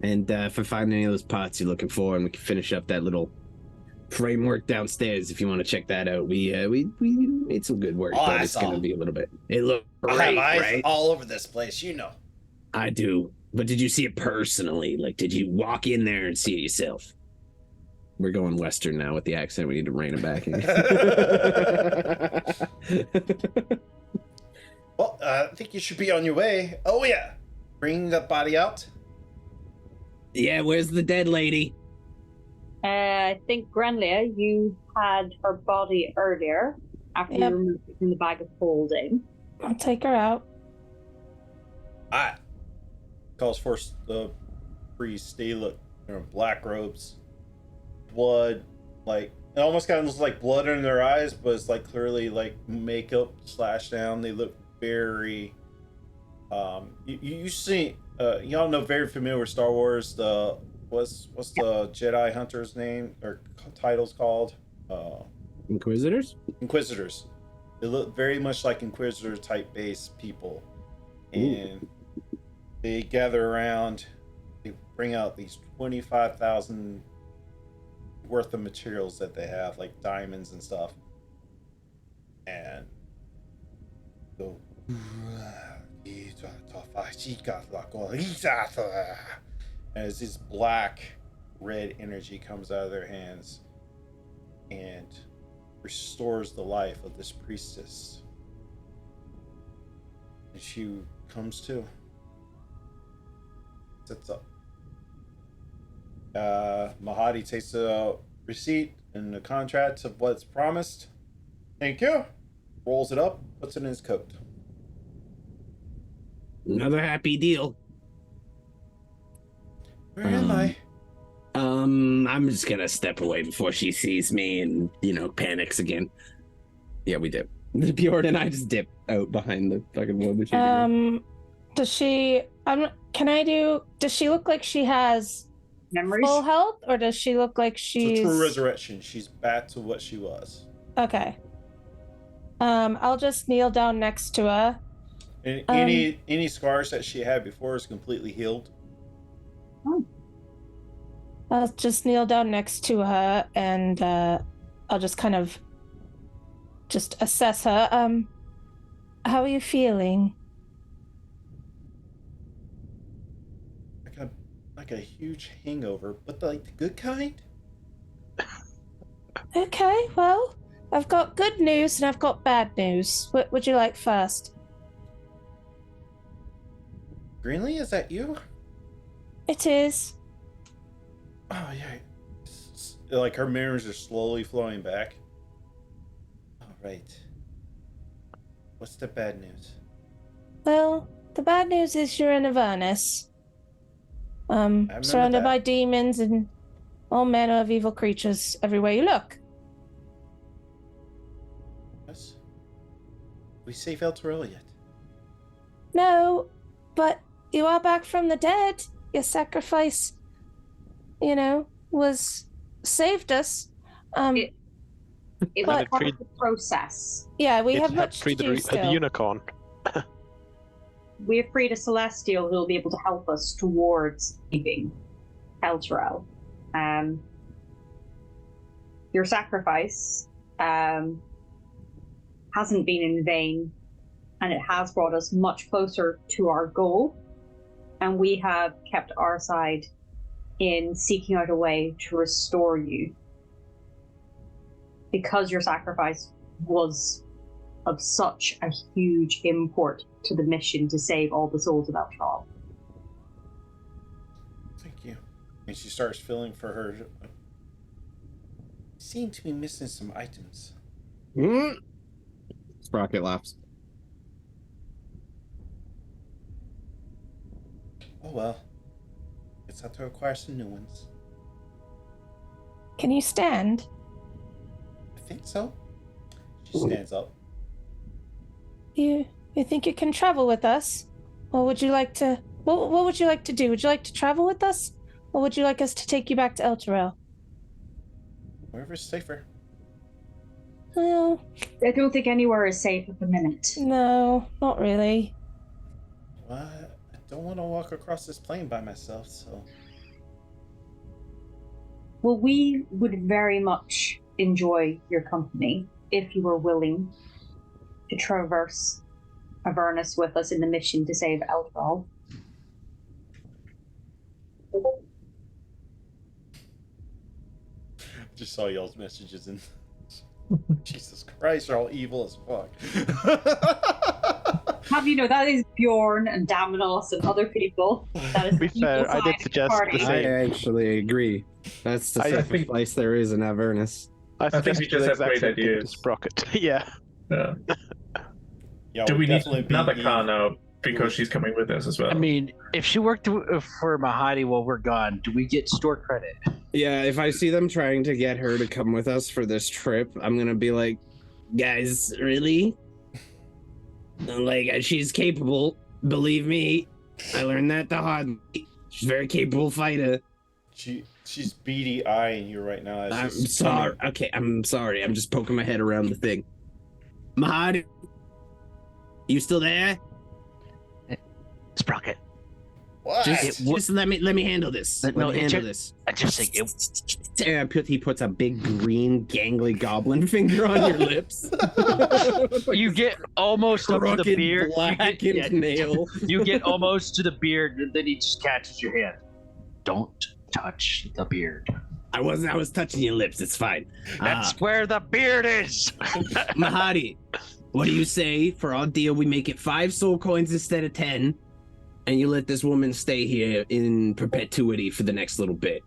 And if I find any of those pots you're looking for, and we can finish up that little framework downstairs, if you want to check that out, we made some good work, but it's gonna be a little bit. It looked great, I have eyes right? all over this place, you know. I do. But did you see it personally? Like, did you walk in there and see it yourself? We're going Western now with the accent. We need to rein it back in. Well, I think you should be on your way. Oh, yeah. Bring the body out. Yeah, where's the dead lady? I think, Granlia, you had her body earlier after you removed it from the bag of holding. I'll take her out. Calls for the priest. They look, black robes, blood, like it almost kind of looks like blood in their eyes, but it's like clearly like makeup slashed down. They look very. You see, y'all know very familiar with Star Wars. The what's the Jedi Hunter's name or title's called? Inquisitors. Inquisitors. They look very much like Inquisitor type base people, and. They gather around, they bring out these 25,000 worth of materials that they have, like diamonds and stuff. And go. As this black red energy comes out of their hands and restores the life of this priestess. And she comes to. Sits up. Mahadi takes the receipt and the contract of what's promised. Thank you. Rolls it up, puts it in his coat. Another happy deal. Where am I? I'm just gonna step away before she sees me and, panics again. Yeah, we dip. Bjorn and I just dip out behind the fucking wood. Does she look like she has memories? Full health, or does she look like she's... It's a true resurrection. She's back to what she was. Okay. I'll just kneel down next to her. And any scars that she had before is completely healed. I'll just kneel down next to her, and I'll just kind of just assess her. How are you feeling? Like a huge hangover, but the good kind? Okay, well, I've got good news and I've got bad news. What would you like first? Greenlee, is that you? It is. Oh, yeah. Like her memories are slowly flowing back. All right. What's the bad news? Well, the bad news is you're in Avernus. Surrounded by demons and all manner of evil creatures everywhere you look. Yes. We save El Toril yet? No, but you are back from the dead. Your sacrifice, was saved us. It was part of the process. Yeah, we have much to do still. The unicorn. We have freed a celestial who will be able to help us towards saving Elturel. Your sacrifice hasn't been in vain, and it has brought us much closer to our goal, and we have kept our side in seeking out a way to restore you because your sacrifice was of such a huge import to the mission to save all the souls of Eltral. Thank you. And she starts feeling for her. Seem to be missing some items. Sprocket laughs. Oh well. Guess I have to acquire some new ones. Can you stand? I think so. She stands up. You think you can travel with us? Or would you like to... What would you like to do? Would you like to travel with us? Or would you like us to take you back to Elturel? Wherever's safer. Well, I don't think anywhere is safe at the minute. no, not really. Well, I don't want to walk across this plane by myself, so... Well, we would very much enjoy your company if you were willing to traverse Avernus with us in the mission to save Eltral. Just saw y'all's messages and Jesus Christ, you're all evil as fuck. Have you know that is Bjorn and Daminos and other people. That is To be the fair, evil I did side of suggest party. the I same. actually agree. That's the I safest think- place there is in Avernus. I think we suggested just the have exact great same thing to ideas. Sprocket. Yeah. Yeah. Yeah, Do we need definitely be another car evil. now because she's coming with us as well? I mean, if she worked for Mahadi while we're gone, do we get store credit? Yeah, if I see them trying to get her to come with us for this trip, I'm gonna be like, guys, really? Like, she's capable. Believe me. I learned that the hard way. She's a very capable fighter. She's beady eyeing you right now. As I'm she's sorry. spinning. Okay, I'm sorry. I'm just poking my head around the thing. Mahad, you still there? Sprocket. What? Just let me handle this. Let No, me it handle ju- this. I just think it. And he puts a big green gangly goblin finger on your lips. You get almost up to the Crooked, beard. blackened You get, nail. you get almost to the beard, and then he just catches your hand. Don't touch the beard. I was touching your lips. It's fine. That's where the beard is. Mahadi, what do you say for our deal? We make it 5 soul coins instead of 10, and you let this woman stay here in perpetuity for the next little bit.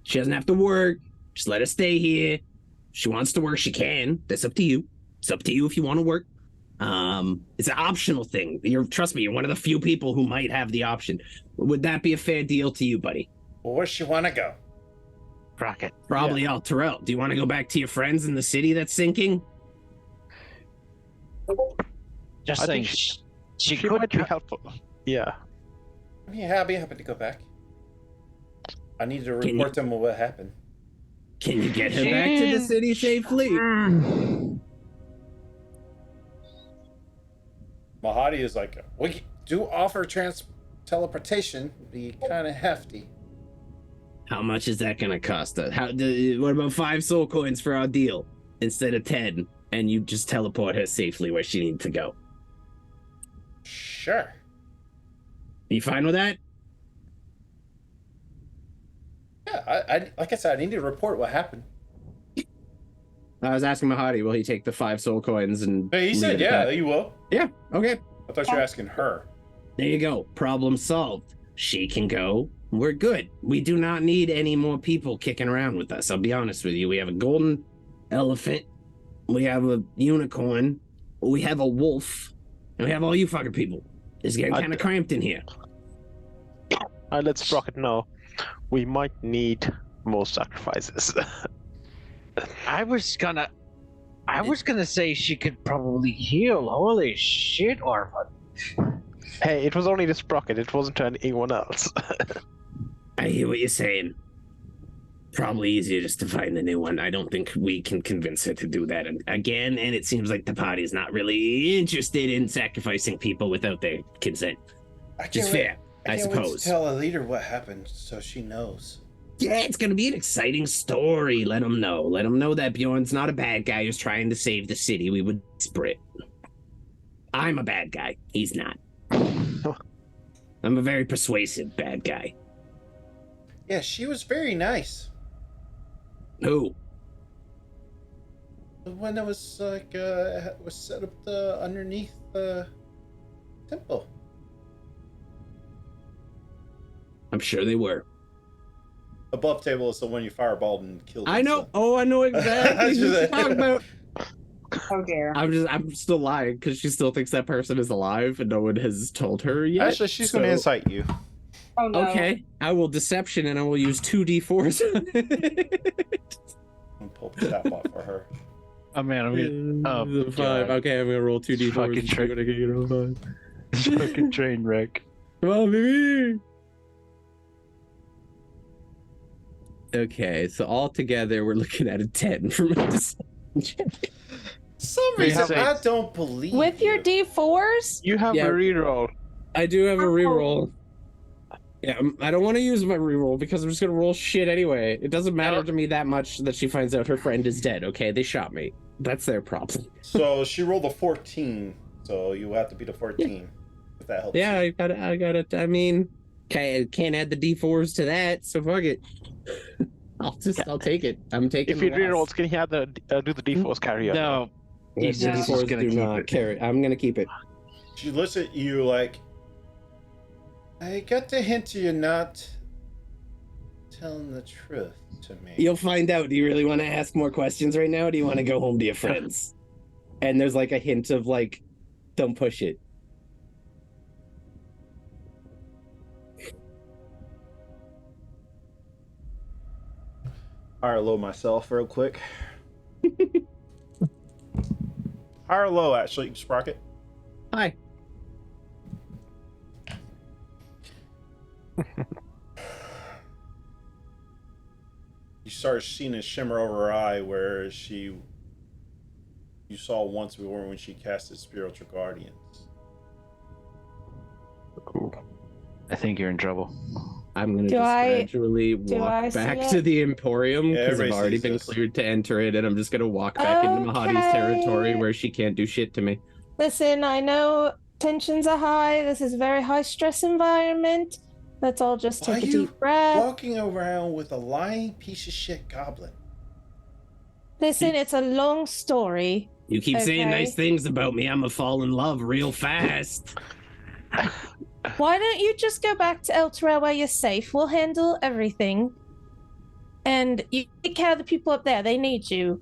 She doesn't have to work. Just let her stay here. If she wants to work, she can. That's up to you. It's up to you if you want to work. It's an optional thing. Trust me, you're one of the few people who might have the option. Would that be a fair deal to you, buddy? Well, where she want to go? Rocket. Probably all Terrell. Do you want to go back to your friends in the city that's sinking? Just I think think she She could might be helpful. Yeah. I'll be happy to go back. I need to Can you- report them on what happened. Can you get her back to the city safely? Mahadi is like, we do offer teleportation, be kind of hefty. How much is that gonna cost us? What about 5 soul coins for our deal instead of 10? And you just teleport her safely where she needs to go. Sure. You fine with that? Yeah, I like I said, I need to report what happened. I was asking Mahadi, will he take the 5 soul coins and? Hey, he leave said, it at yeah, that? you will. Yeah. Okay. I thought you were asking her. There you go. Problem solved. She can go. We're good. We do not need any more people kicking around with us. I'll be honest with you. We have a golden elephant. We have a unicorn. We have a wolf. And we have all you fucking people. It's getting kind of cramped in here. I let Sprocket know we might need more sacrifices. I was gonna say she could probably heal. Holy shit, Orphan. Hey, it was only the Sprocket. It wasn't to anyone else. I hear what you're saying. Probably easier just to find a new one. I don't think we can convince her to do that again, and it seems like the party's not really interested in sacrificing people without their consent. Which is fair, I can't wait to suppose. tell a leader what happened so she knows. Yeah, it's gonna be an exciting story. Let them know. Let them know that Bjorn's not a bad guy who's trying to save the city. We would split. I'm a bad guy. He's not. I'm a very persuasive bad guy. Yeah, she was very nice. Who? The one that was like was set up underneath the temple. I'm sure they were. Above table is the one you fireballed and killed. I know. Oh, I know exactly what you're talking about. Oh dear. I'm still lying because she still thinks that person is alive and no one has told her yet. Actually, she's going to incite you. Oh no. Okay, I will deception and I will use 2d4s. I'm pull the tap off for her. Oh man, I'm gonna. 5. Okay, I'm gonna roll 2d4s. Fucking Fucking what I can get on 5. This fucking train wreck. Come on, baby. Okay, so all together we're looking at a 10 for my deception. Some reason I don't believe With your D4s? You have Yeah. a reroll. I do have a reroll. Yeah, I don't want to use my reroll because I'm just gonna roll shit anyway. It doesn't matter to me that much that she finds out her friend is dead. Okay, they shot me. That's their problem. So she rolled a 14, so you have to beat a 14. If that helps. Yeah, you. I got it. I mean, can't add the d4s to that, so fuck it. I'll take it. I'm taking. If he the loss. rerolls, can he have the do the d4s carry on? No, Yeah, he's the just d4s gonna do keep not it. carry. I'm gonna keep it. She looks at you like, I got the hint you're not telling the truth to me. You'll find out. Do you really want to ask more questions right now, or do you want to go home to your friends? And there's like a hint of like, don't push it. Higher low myself real quick. Higher low, actually, Sprocket. Hi. You start seeing a shimmer over her eye where you saw once before when she casted Spiritual Guardians. I think you're in trouble. I'm gonna Do just I- gradually do walk I see back it? to the Emporium Yeah, because I've everybody already sees been this. cleared to enter it, and I'm just gonna walk back into Mahadi's Okay. territory where she can't do shit to me. Listen, I know tensions are high. This is a very high stress environment. Let's all just Why take a are you deep breath. walking around with a lying piece of shit goblin? Listen, it's a long story. You keep saying Okay. nice things about me. I'm gonna fall in love real fast. Why don't you just go back to El Terrell where you're safe? We'll handle everything. And you take care of the people up there. They need you.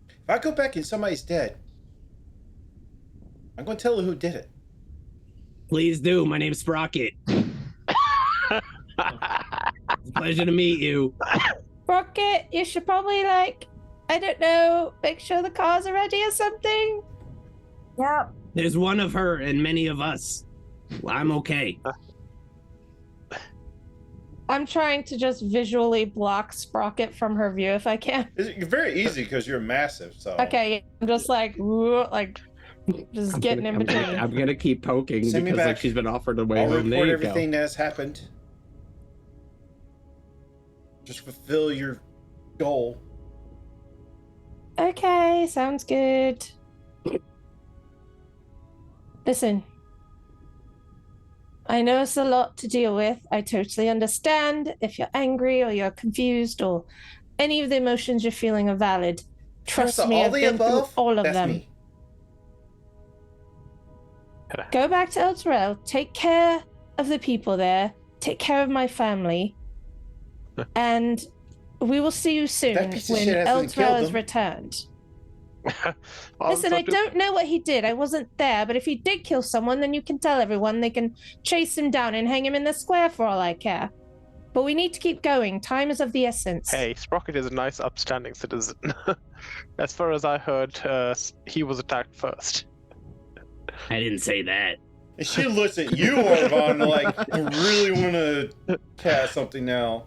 If I go back and somebody's dead, I'm going to tell her who did it. Please do. My name's Sprocket. It's a pleasure to meet you. Rocket, you should probably, like, I don't know, make sure the cars are ready or something. Yeah. There's one of her and many of us. Well, I'm okay. I'm trying to just visually block Sprocket from her view if I can. It's very easy because you're massive, so... Okay, I'm just like just getting in between. I'm gonna keep poking Send me because like back. she's been offered a way I'll home. report There you go. everything that's happened. Just fulfill your goal. Okay, sounds good. Listen, I know it's a lot to deal with. I totally understand if you're angry or you're confused or any of the emotions you're feeling are valid. Trust So me, all I've the been above, through all of that's them. me. Go back to El Terrell, take care of the people there, take care of my family, and we will see you soon That piece of when shit hasn't El Terrell killed is them. returned. Also, Listen, I don't know what he did. I wasn't there, but if he did kill someone, then you can tell everyone. They can chase him down and hang him in the square for all I care. But we need to keep going. Time is of the essence. Hey, Sprocket is a nice, upstanding citizen. As far as I heard, he was attacked first. I didn't say that. And she looks at you, Orvon, like, I really want to cast something now.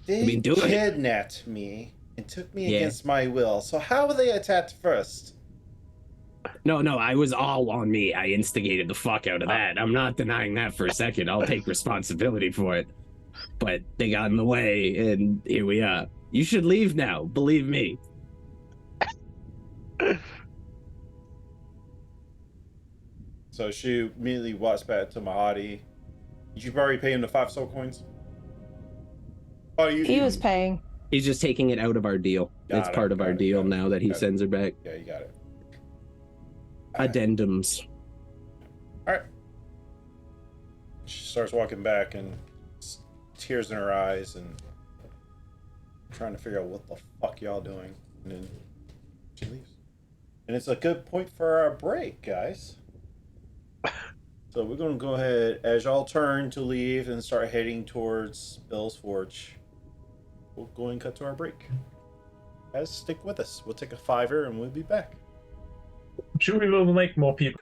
They mean, do it. kidnapped me and took me Yeah. against my will. So how were they attacked first? No, I was all on me. I instigated the fuck out of that. I'm not denying that for a second. I'll take responsibility for it. But they got in the way, and here we are. You should leave now, believe me. So she immediately walks back to Mahadi. Did you already pay him the 5 soul coins? Oh, He was paying. He's just taking it out of our deal. It's part of our deal now that he sends her back. Yeah, you got it. Addendums. All right. She starts walking back and tears in her eyes and trying to figure out what the fuck y'all doing. And then she leaves. And it's a good point for our break, guys. So we're going to go ahead, as y'all turn to leave and start heading towards Bill's Forge, we'll go and cut to our break. Guys, stick with us. We'll take a $5 and we'll be back. I'm sure we will make more people.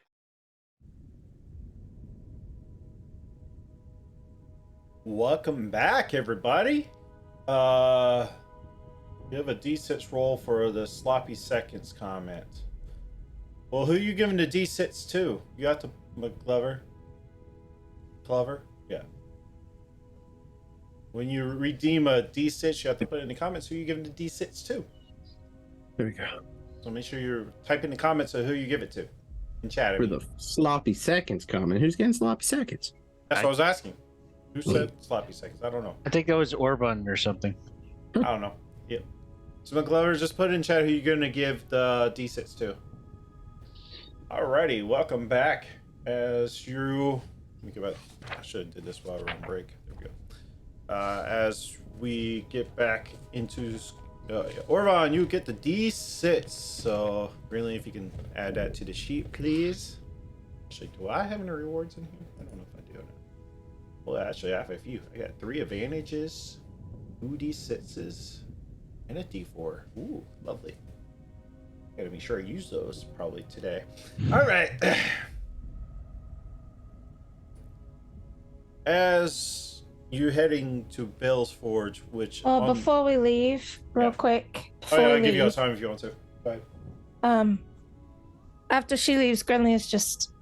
Welcome back, everybody. You have a D6 roll for the sloppy seconds comment. Well, who are you giving the D6 to? You got to Clever? Yeah. When you redeem a D6, you have to put it in the comments who you giving the D6 to. There we go. So make sure you're typing in the comments of who you give it to. In chat. For the sloppy seconds comment. Who's getting sloppy seconds? That's what I was asking. Who said sloppy seconds? I don't know. I think that was Orban or something. I don't know. Yep. So McGlover, just put in chat who you're going to give the D6 to. Alrighty, welcome back. As you... Let me go back. I should have did this while we're on break. There we go. As we get back into... Orvan, you get the D6. So, really, if you can add that to the sheet, please. Actually, do I have any rewards in here? I don't know if I do or not. Well, actually, I have a few. I got 3 advantages, 2 D6s, and a D4. Ooh, lovely. Gotta be sure I use those probably today. All right. As you're heading to Bill's Forge, which... before we leave, real quick. I'll give you all time if you want to. Bye. After she leaves, Grenly is just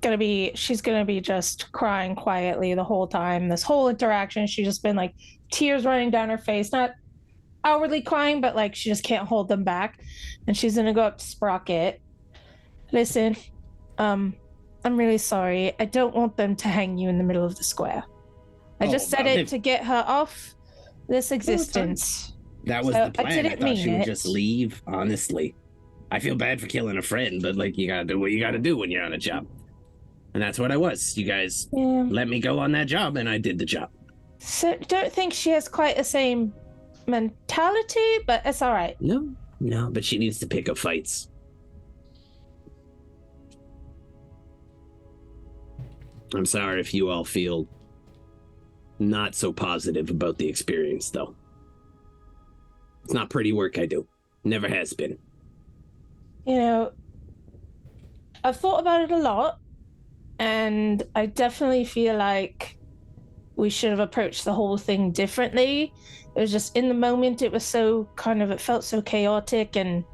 she's gonna be just crying quietly the whole time. This whole interaction, she's just been like tears running down her face, not outwardly crying, but like she just can't hold them back. And she's gonna go up to Sprocket. Listen, I'm really sorry. I don't want them to hang you in the middle of the square. I just said it to get her off this existence. That was the plan. I thought she would just leave, honestly. I feel bad for killing a friend, but like you gotta do what you gotta do when you're on a job. And that's what I was. You guys let me go on that job and I did the job. So don't think she has quite the same mentality, but it's all right. No, but she needs to pick up fights. I'm sorry if you all feel not so positive about the experience, though. It's not pretty work I do. Never has been. You know, I've thought about it a lot, and I definitely feel like we should have approached the whole thing differently. It was just in the moment, it was so it felt so chaotic and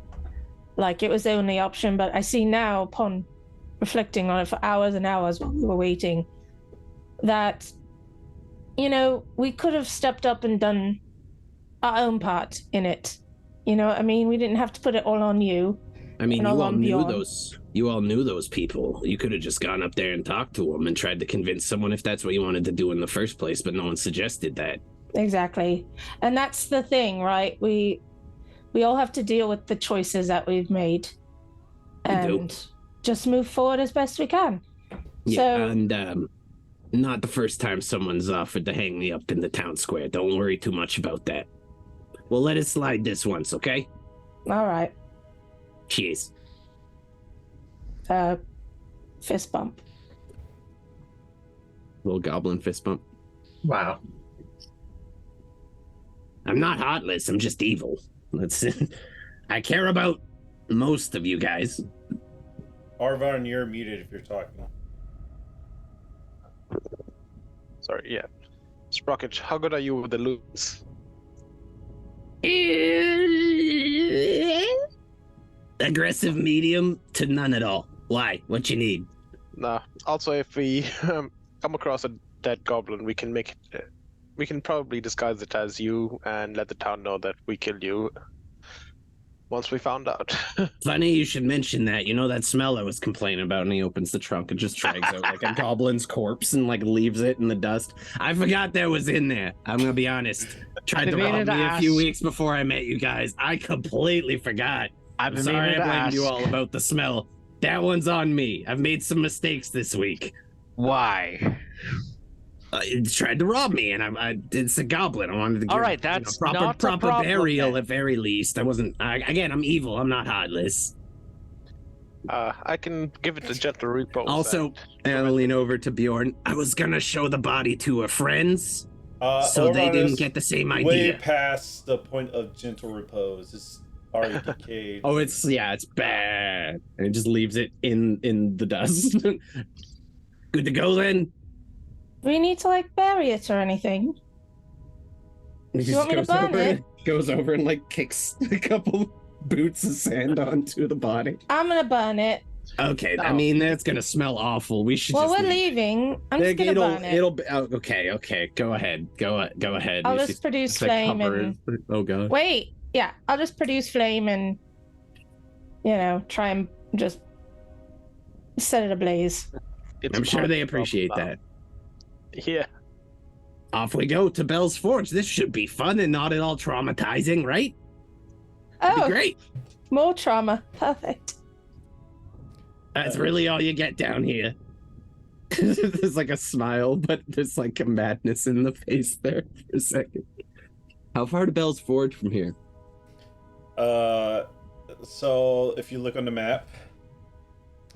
like it was the only option. But I see now, upon reflecting on it for hours and hours while we were waiting, that, we could have stepped up and done our own part in it. You know what I mean? We didn't have to put it all on you. I mean, you all knew those people. You could have just gone up there and talked to them and tried to convince someone if that's what you wanted to do in the first place, but no one suggested that. Exactly. And that's the thing, right? We all have to deal with the choices that we've made and just move forward as best we can. Yeah, and not the first time someone's offered to hang me up in the town square. Don't worry too much about that. We'll let it slide this once, okay? All right. Cheers. Fist bump. Little goblin fist bump. Wow. I'm not heartless, I'm just evil. I care about most of you guys. Arvon, you're muted if you're talking. Sorry, yeah. Sprocket, how good are you with the loons? Aggressive medium to none at all. Why? What you need? Nah. Also, if we come across a dead goblin, we can make it. We can probably disguise it as you and let the town know that we killed you. Once we found out. Funny you should mention that. You know that smell I was complaining about? And he opens the trunk and just drags out like a goblin's corpse and like leaves it in the dust. I forgot that was in there. I'm gonna be honest. Tried I've to been rob meaning to me a few ask. weeks before I met you guys. I completely forgot. I've I'm been sorry meaning I to blamed you ask. all about the smell. That one's on me. I've made some mistakes this week. Why? It tried to rob me, and it's a goblin. I wanted to give All right, that's proper not a problem, burial then. at very least. I wasn't. Again, I'm evil. I'm not heartless. I can give it a gentle repose. Also, and I'll lean over to Bjorn. I was gonna show the body to her friends, so they Orban didn't is get the same way idea. past the point of gentle repose. It's already decayed. Oh, it's bad, and it just leaves it in the dust. Good to go then. Do we need to like bury it or anything? He You want me to burn it? Goes over and like kicks a couple boots of sand onto the body. I'm gonna burn it. Okay, I No. mean that's gonna smell awful. We should. Well, just we're leave. leaving. I'm just gonna burn it. It'll be okay. Go ahead. Go ahead. I'll You just should- produce to flame cover and it. Oh god. wait. Yeah, I'll just produce flame and try and just set it ablaze. It's I'm sure part they of the appreciate problem that. now. Yeah. Off we go to Bell's Forge. This should be fun and not at all traumatizing, right? Oh, Be great. more trauma. Perfect. That's really all you get down here. There's like a smile, but there's like a madness in the face there for a second. How far to Bell's Forge from here? So if you look on the map,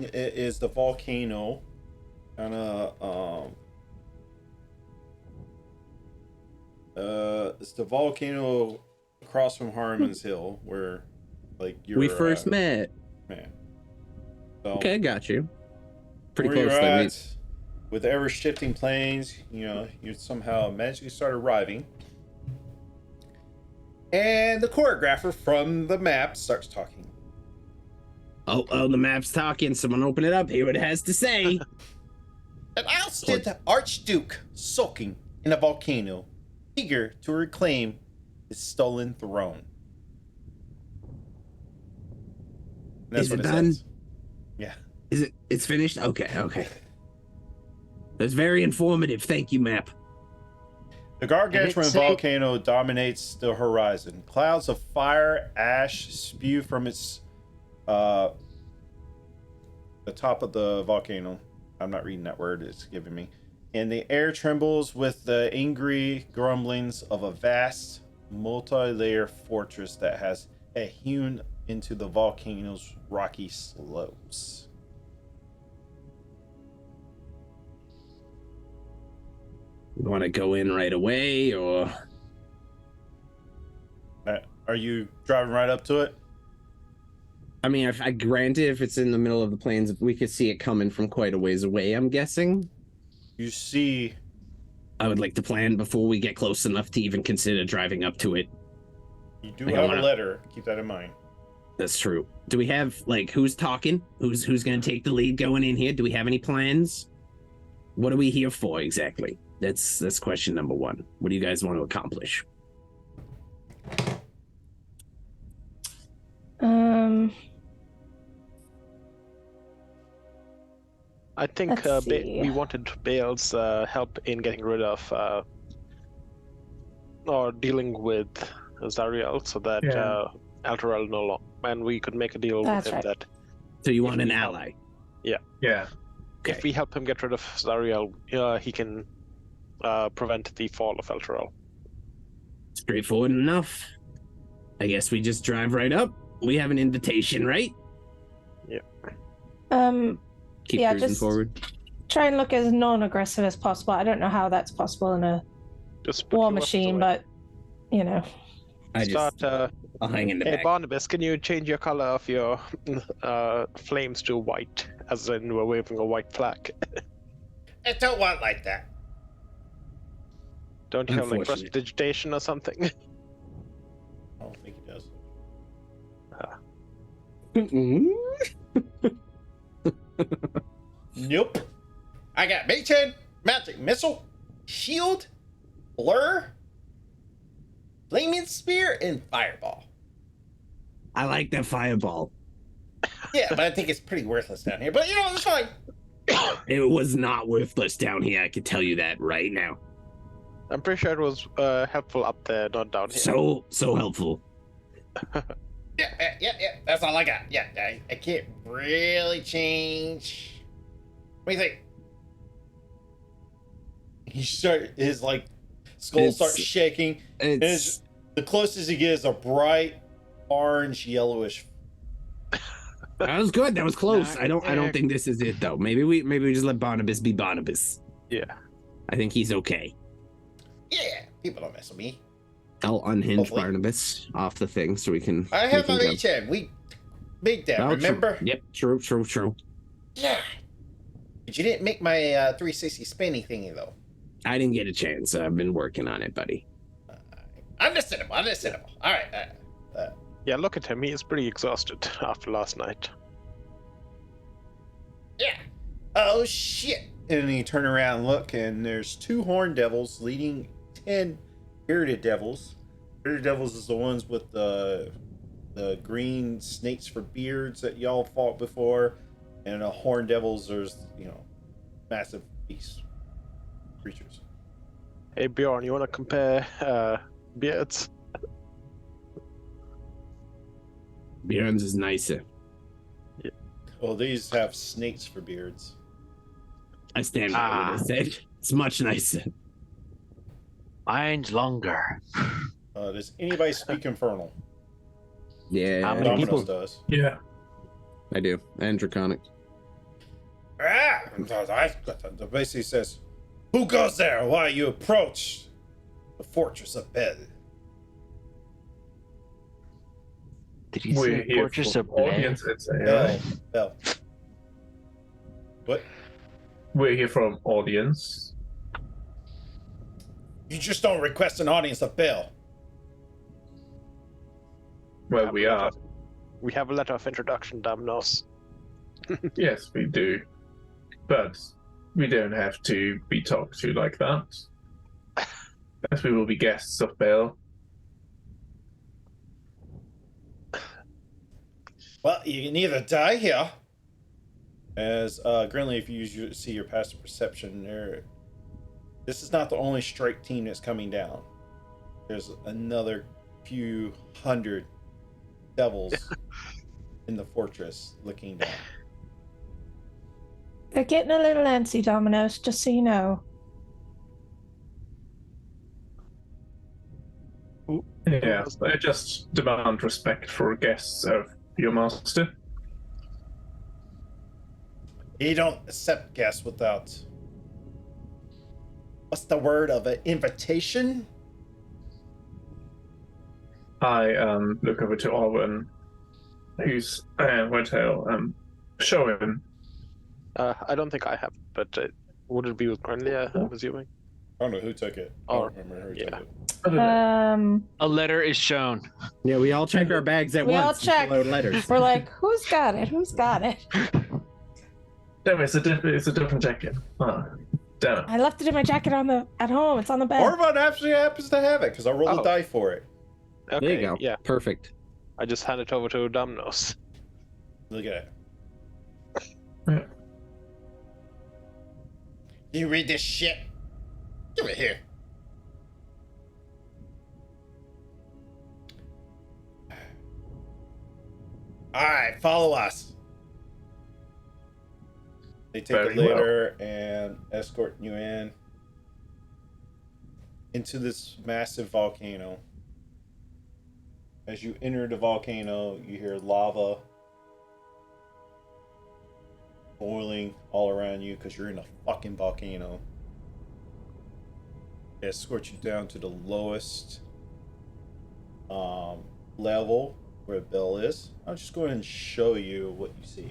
it is the volcano, kind of it's the volcano across from Harmon's Hill, where like We first met. man. So, Okay, got you. Pretty where close you're then. at, with ever shifting planes, you somehow magically start arriving. And the choreographer from the map starts talking. Oh, the map's talking. Someone open it up. Hear what it has to say. An ousted Archduke sulking in a volcano, eager to reclaim his stolen throne. And Is it done? says. Yeah. It's finished? Okay. That's very informative. Thank you, map. The gargantuan say- volcano dominates the horizon. Clouds of fire, ash spew from its the top of the volcano. I'm not reading that word it's giving me. And the air trembles with the angry grumblings of a vast, multi-layer fortress that has hewn into the volcano's rocky slopes. You want to go in right away, or Are you driving right up to it? I mean, if I granted, if it's in the middle of the plains, we could see it coming from quite a ways away. I'm guessing. You see, I would like to plan before we get close enough to even consider driving up to it. you do I have wanna- a letter. Keep that in mind. That's true. Do we have like who's talking? Who's going to take the lead going in here? Do we have any plans? What are we here for exactly? That's question number one. What do you guys want to accomplish? I think Let's see. we wanted Bale's help in getting rid of or dealing with Zariel so that Yeah. Alterel no longer, and we could make a deal That's with him right. that So you If want an we help- ally? Yeah. Okay. if we help him get rid of Zariel, he can prevent the fall of Alterel. Straightforward enough. I guess we just drive right up. We have an invitation, right? Keep Yeah, cruising just- forward. Try and look as non-aggressive as possible. I don't know how that's possible in a Just put war your weapons machine, away. but I Start. just I'll hang in the Hey back. Barnabas, can you change your color of your flames to white, as in we're waving a white flag? I don't want like that. Don't you have like Unfortunately. prestidigitation or something? I don't think he does. Nope. I got Mage-Hand, Magic Missile, Shield, Blur, Flaming Spear, and Fireball. I like that fireball. Yeah, but I think it's pretty worthless down here. But it's fine. It was not worthless down here. I can tell you that right now. I'm pretty sure it was helpful up there, not down here. So helpful. Yeah. That's all I got. Yeah, I can't really change. What do you think? His like skull starts shaking. It's The closest he gets is a bright orange, yellowish. that was good. That was close. Nah, I don't think this is it though. Maybe we just let Barnabas be Barnabas. Yeah. I think he's okay. Yeah, people don't mess with me. I'll unhinge Hopefully. Barnabas off the thing so we can. I have my we can reach hand. We made that, go. remember? Yep. True. Yeah. But you didn't make my 360 spinny thingy though. I didn't get a chance. I've been working on it, buddy. Understandable. All right. Yeah, look at him. He is pretty exhausted after last night. Yeah. Oh shit! And then you turn around and look, and there's 2 horned devils leading 10 bearded devils. Bearded devils is the ones with the green snakes for beards that y'all fought before, and horned devils there's massive beasts, creatures. Hey Bjorn, you want to compare beards? Bjorn's is nicer. Well, these have snakes for beards. I stand by what I said. It's much nicer. Mine's longer. Does anybody speak Infernal? Yeah, How many Domino's people? does. Yeah. I do. And Draconic. Basically says, "Who goes there while you approach the fortress of Bel?" Did he We're say here Fortress for of Blair? audience, it's AI. Bel. What? We're here from audience. You just don't request an audience of Bel. Well, we are. We have a letter of introduction, Damnos. Yes, we do. But we don't have to be talked to like that. As we will be guests of Bell. Well, you can either die here, as Grinley, if you see your passive perception there, this is not the only strike team that's coming down. There's another few hundred devils in the fortress looking down. They're getting a little antsy, Domino's, just so you know. Yeah, I just demand respect for guests of your master. You don't accept guests without, what's the word of an invitation? I look over to Arwen, who's Whitetail, show him. I don't think I have, but would it be with Cornelia, I'm assuming? I don't know who took it. I don't remember who took it. A letter is shown. Yeah, we all check our bags at We all once. and check. pull out letters. We're like, who's got it? Who's got it? Damn, it's a different jacket. Oh, damn it. I left it in my jacket at home. It's on the bed. Orvon actually happens to have it because I rolled a die for it. Okay, There you go. Yeah, Perfect. I just hand it over to Damnos. Look at it. Yeah. You read this shit? Give it here. Alright, follow us. They take Very a letter and escort you into this massive volcano. As you enter the volcano, you hear lava boiling all around you because you're in a fucking volcano. They escort you down to the lowest level where Bell is. I'll just go ahead and show you what you see.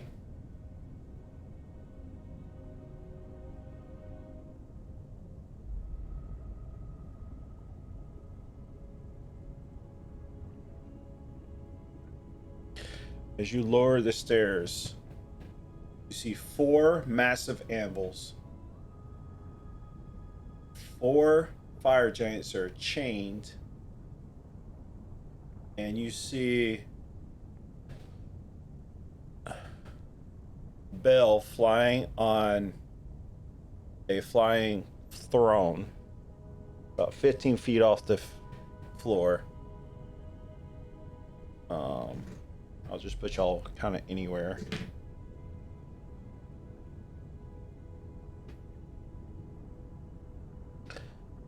As you lower the stairs, you see 4 massive anvils. 4 fire giants are chained. And you see Bell flying on a flying throne. about 15 feet off the floor. I'll just put y'all kind of anywhere.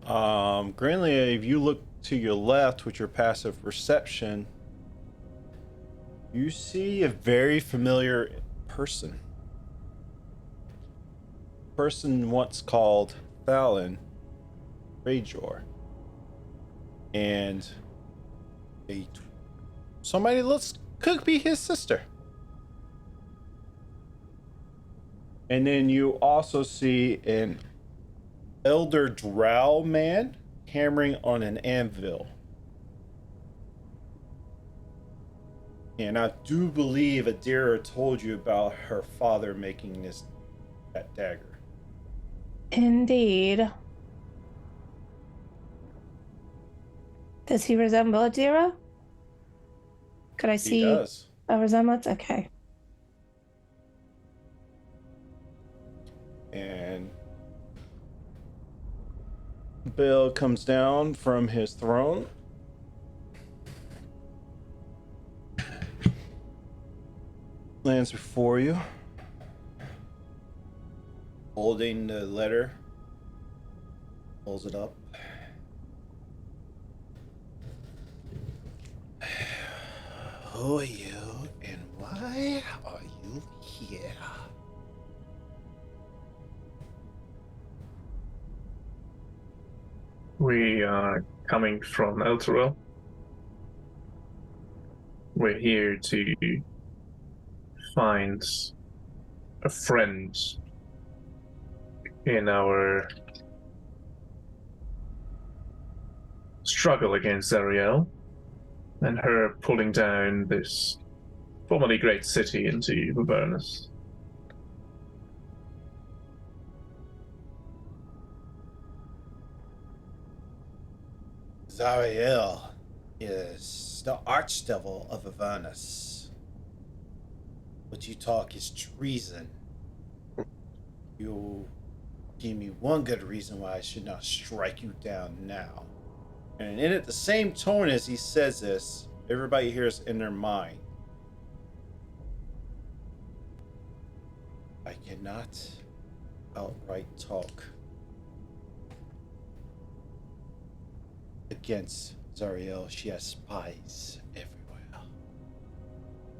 Granly, if you look to your left with your passive perception, you see a very familiar person. Person once called Fallon Rajor. And somebody could be his sister. And then you also see an elder drow man hammering on an anvil. And I do believe Adira told you about her father making that dagger. Indeed. Does he resemble Adira? Could I see does. a resemblance? Okay. And Bill comes down from his throne. Lands before you. Holding the letter. Pulls it up. Who are you and why are you here? We are coming from Elturel. We're here to find a friend in our struggle against Zariel and her pulling down this formerly great city into Avernus. Zariel is the archdevil of Avernus. What you talk is treason. You give me one good reason why I should not strike you down now. And in at the same tone as he says this, everybody hears in their mind, I cannot outright talk against Zariel. She has spies everywhere.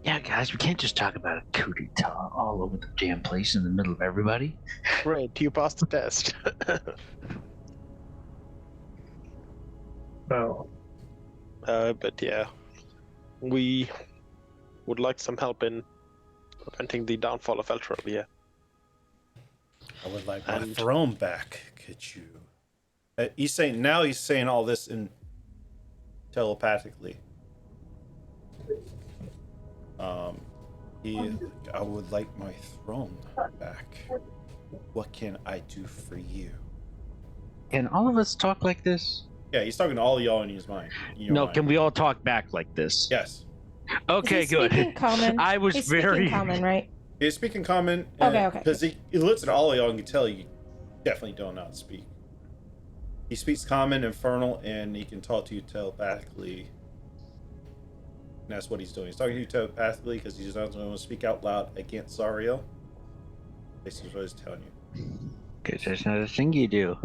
Yeah, guys, we can't just talk about a coup d'etat all over the damn place in the middle of everybody. Great, you passed the test. Well, but yeah, we would like some help in preventing the downfall of Elturel, yeah. I would like my throne back. Could you? He's saying all this in telepathically. I would like my throne back. What can I do for you? Can all of us talk like this? Yeah, he's talking to all of y'all in his mind. No, can we all talk back like this? Yes. Okay, Is he good. speaking common? I was He's very speaking common, right? He's speaking common. Okay. Because he looks at all of y'all and can tell you definitely don't not speak. He speaks common, infernal, and he can talk to you telepathically. And that's what he's doing. He's talking to you telepathically because he's not going to speak out loud against Zariel. This is what he's telling you. Because there's not a thing you do.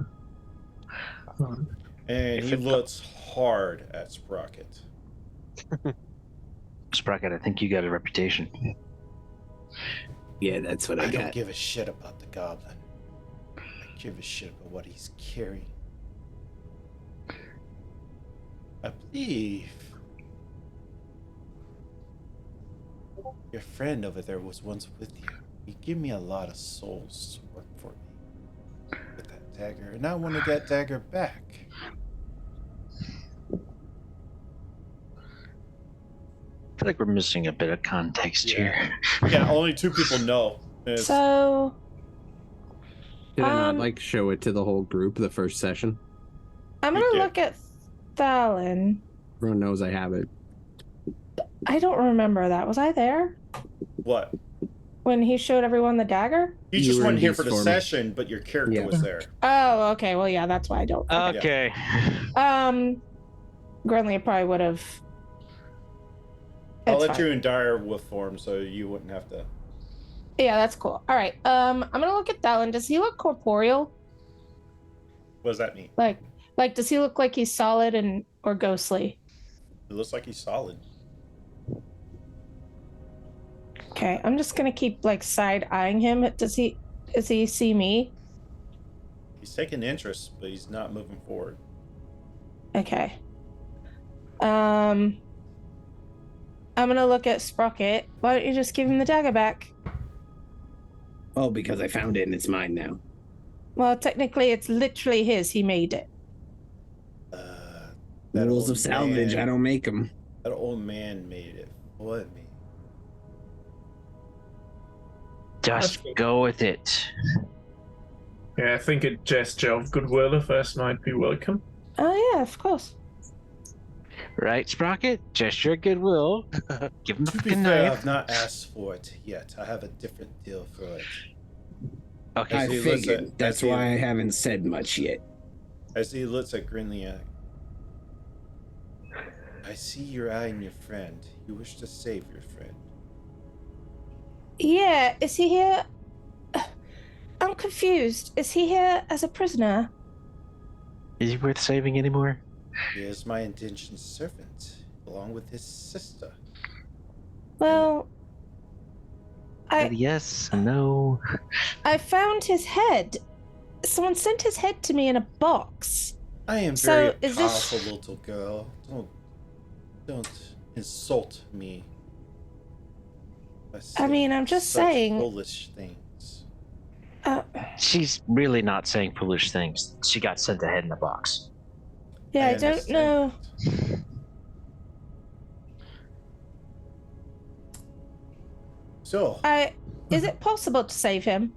And he looks hard at Sprocket. Sprocket, I think you got a reputation. Yeah, that's what I don't got. give a shit about the goblin. I give a shit about what he's carrying. I believe your friend over there was once with you. He gave me a lot of souls to work for me with that dagger, and I wanted that dagger back. I feel like we're missing a bit of context here. Yeah, only 2 people know. So, Did I not show it to the whole group the first session? I'm gonna look at Thalen. Everyone knows I have it. I don't remember that. Was I there? What? When he showed everyone the dagger? You just weren't here for the session, but your character was there. Oh, okay. Well, yeah, that's why I don't. Okay. Grenly probably would have. I'll let you in dire wolf form, so you wouldn't have to. Yeah, that's cool. All right. I'm gonna look at Dallin. Does he look corporeal? What does that mean? Like, does he look like he's solid or ghostly? It looks like he's solid. Okay, I'm just gonna keep like side eyeing him. Does he see me? He's taking interest, but he's not moving forward. Okay. I'm gonna look at Sprocket. Why don't you just give him the dagger back? Oh, because I found it and it's mine now. Well, technically, it's literally his. He made it. Rules of salvage. I don't make them. That old man made it for me. Just go with it. Yeah, I think a gesture of goodwill of us might be welcome. Oh yeah, of course. Right, Sprocket? Gesture of goodwill. Give him the To be fucking fair, knife. I've not asked for it yet. I have a different deal for it. Okay. I figured. That's why I haven't said much yet. As he looks at Grinliak, I see you're eyeing your friend. You wish to save your friend. Yeah, is he here? I'm confused. Is he here as a prisoner? Is he worth saving anymore? He is my indentured servant, along with his sister. Well, Yes, no. I found his head. Someone sent his head to me in a box. I am So, very is this- powerful, little girl. Don't insult me. I mean, I'm just such saying. foolish things. She's really not saying foolish things. She got sent ahead in a box. Yeah, I don't understand know. that. So, Is it possible to save him?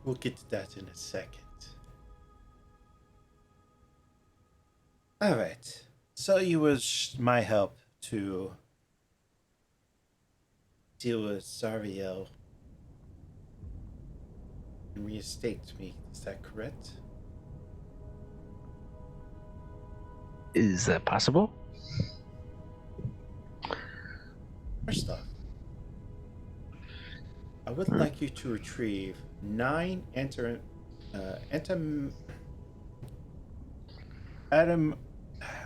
we'll get to that in a second. Alright. So you wish my help to deal with Zariel and reinstate me, is that correct? Is that possible? First off, I would like you to retrieve 9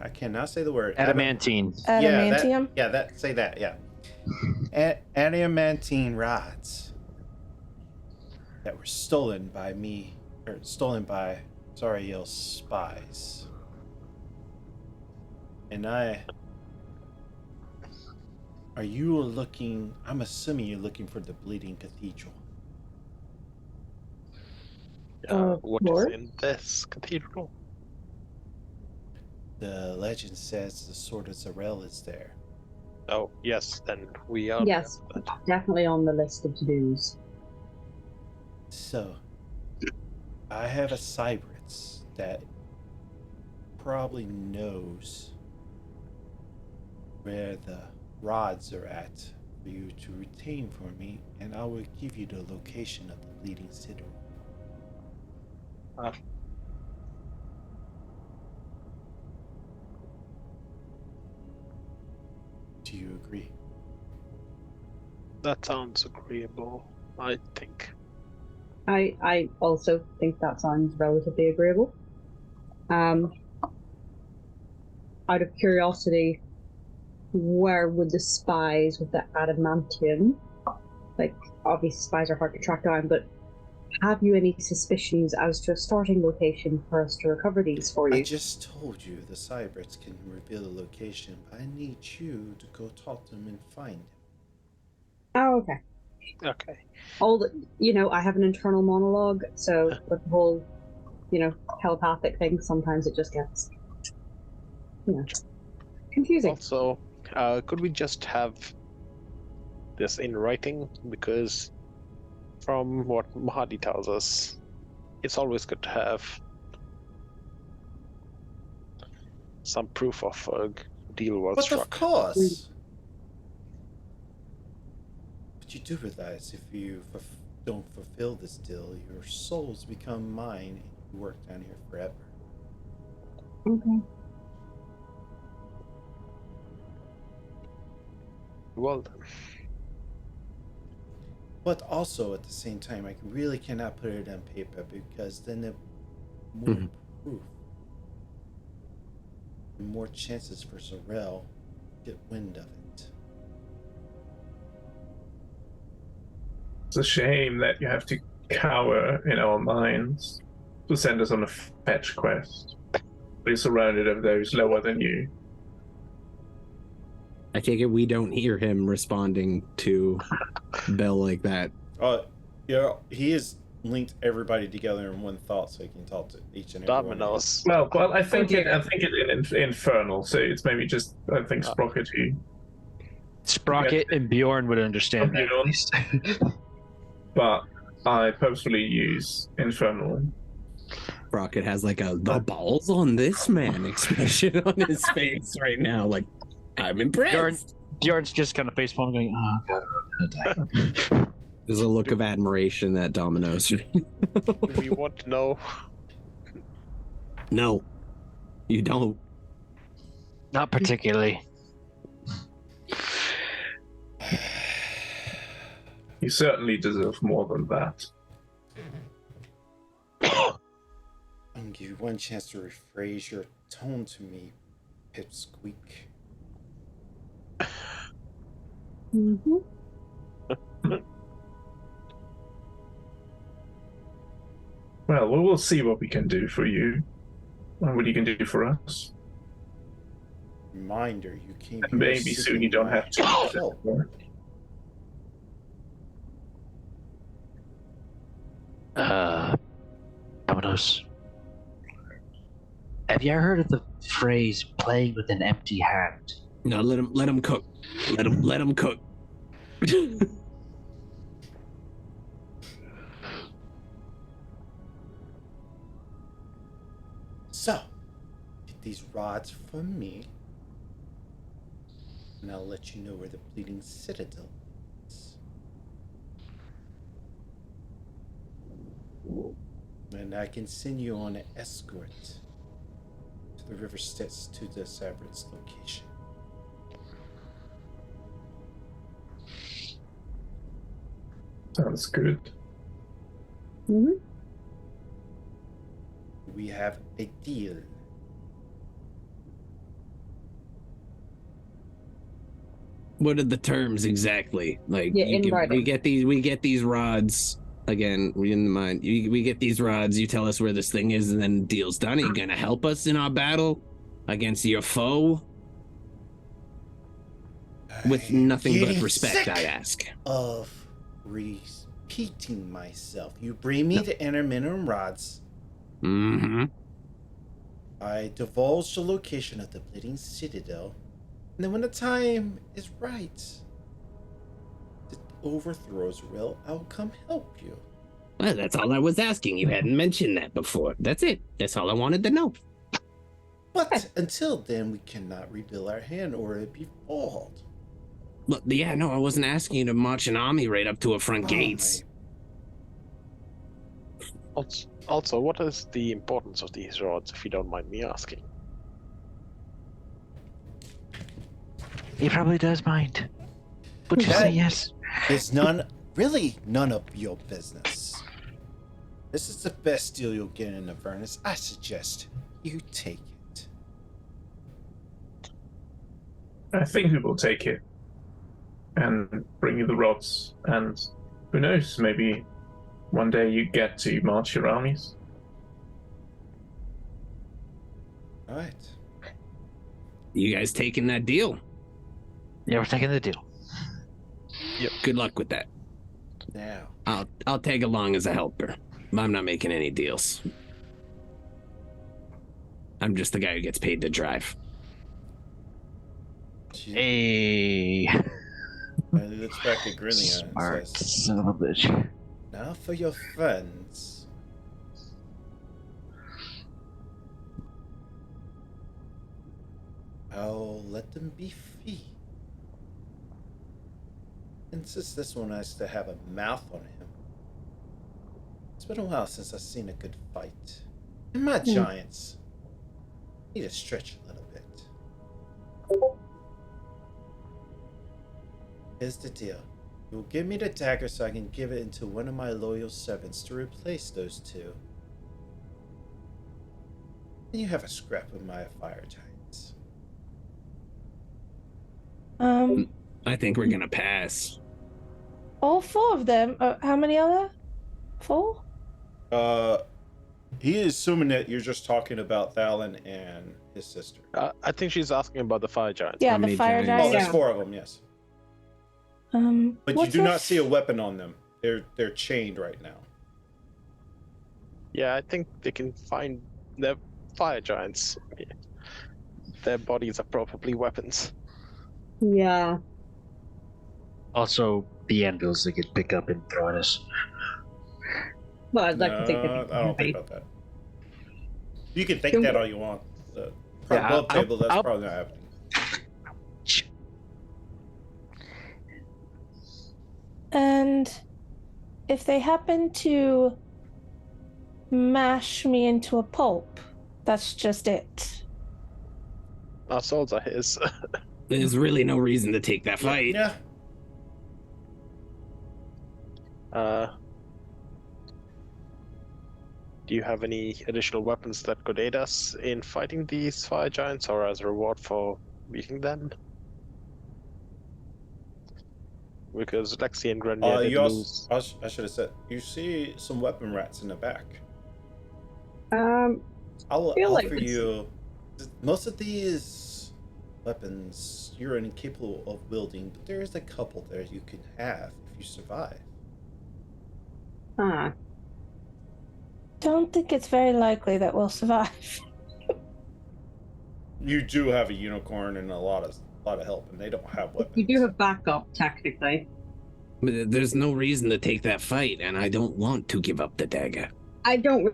I cannot say the word. Adamantine. Adamantium? Say that, yeah. Adamantine rods that were stolen by Zariel's spies. And I'm assuming you're looking for the Bleeding Cathedral. What is in this cathedral? The legend says the Sword of Zariel is there. Oh, yes, then we are. Yes, definitely on the list of to-dos. So, I have a Cybrets that probably knows where the rods are at for you to retain for me, and I will give you the location of the Bleeding Citadel. Do you agree? That sounds agreeable, I think. I also think that sounds relatively agreeable. Out of curiosity, where would the spies with the adamantium, like, obviously spies are hard to track down, but have you any suspicions as to a starting location for us to recover these for you? I just told you the Cybrets can reveal the location, but I need you to go talk to them and find them. Oh, okay. Okay. I have an internal monologue, so with the whole, telepathic thing, sometimes it just gets, confusing. Also, could we just have this in writing? Because from what Mahadi tells us, it's always good to have some proof of a deal well But struck. of course! But you do realize if you don't fulfill this deal, your souls become mine and you work down here forever. Okay. Well, But also at the same time, I really cannot put it on paper because then it more proof, and more chances for Zarel to get wind of it. It's a shame that you have to cower in our minds to send us on a fetch quest. We're surrounded of those lower than you. I take it we don't hear him responding to Bell like that. Yeah, he has linked everybody together in one thought, so he can talk to each and every one of you. Dominoes. Well, I think it in Infernal, so it's maybe just I think Sprocket who. Sprocket and Bjorn would understand that at least. But I personally use Infernal. Rocket has like the balls on this man expression on his face right now. Like, I'm impressed. Bjorn's just kind of face palm going, oh god, I'm gonna die. There's a look of admiration that Domino's. Do we want to know? No, you don't. Not particularly. You certainly deserve more than that. I'm gonna give you one chance to rephrase your tone to me, Pipsqueak. Mm-hmm. Well, we'll see what we can do for you, and what you can do for us. Reminder, you came here. Maybe soon you don't have to. Help. Dominoes. Have you ever heard of the phrase "playing with an empty hand"? No, let him cook. Let him cook. So, get these rods from me, and I'll let you know where the Bleeding Citadel is. And I can send you on an escort to the River Styx to the Avernus location. Sounds good. Mm-hmm. We have a deal. What are the terms exactly? Like, Yeah, in writing. we get these rods. Again, we get these rods. You tell us where this thing is, and then the deal's done. Are you gonna help us in our battle against your foe? With nothing but Getting respect, sick I ask. Of repeating myself. You bring me the intermittent rods. Mm-hmm. I divulge the location of the Bleeding Citadel. And then when the time is right to overthrow Zarel, I'll come help you. Well, that's all I was asking. You hadn't mentioned that before. That's it. That's all I wanted to know. But until then, we cannot rebuild our hand or it be foiled. Look, yeah, no, I wasn't asking you to march an army right up to our front gates. Also, what is the importance of these rods, if you don't mind me asking? He probably does mind. Would you say yes? It's really none of your business. This is the best deal you'll get in Avernus. I suggest you take it. I think we will take it and bring you the rods, and who knows, maybe one day you get to march your armies. All right. You guys taking that deal? Yeah, we're taking the deal. Yep. Good luck with that. Now, I'll tag along as a helper. I'm not making any deals. I'm just the guy who gets paid to drive. Hey. He looks back at Grillian and Smart says, son of a bitch. now for your friends. I'll let them be free. And since this one has to have a mouth on him, it's been a while since I've seen a good fight. And my giants need to stretch a little bit. Here's the deal. You'll give me the dagger so I can give it into one of my loyal servants to replace those two. And you have a scrap of my fire giants. I think we're gonna pass. All 4 of them. How many are there? 4? He is assuming that you're just talking about Thalon and his sister. I think she's asking about the fire giants. Yeah, How the many fire giants? Oh, giants. there's 4 of them, yes. But you What's do your not see a weapon on them. They're chained right now. Yeah, I think they can find their fire giants. Their bodies are probably weapons. Yeah. Also, the anvils they could pick up and throw at us. Well, I'd like to think No, that I don't think about that. You can think Can that we- all you want. The Yeah, above I'll- table, that's I'll- probably not happening. And if they happen to mash me into a pulp, that's just it. Our souls are his. There's really no reason to take that fight. Yeah. Do you have any additional weapons that could aid us in fighting these fire giants, or as a reward for beating them? Because Lexi and Grendia did You lose. also, I should have said, you see some weapon rats in the back. I'll feel like offer this- you. Most of these weapons you're incapable of wielding, but there is a couple there you can have if you survive. Ah. Don't think it's very likely that we'll survive. You do have a unicorn and a lot of help, and they don't have weapons. You do have backup, technically. But there's no reason to take that fight, and I don't want to give up the dagger. I don't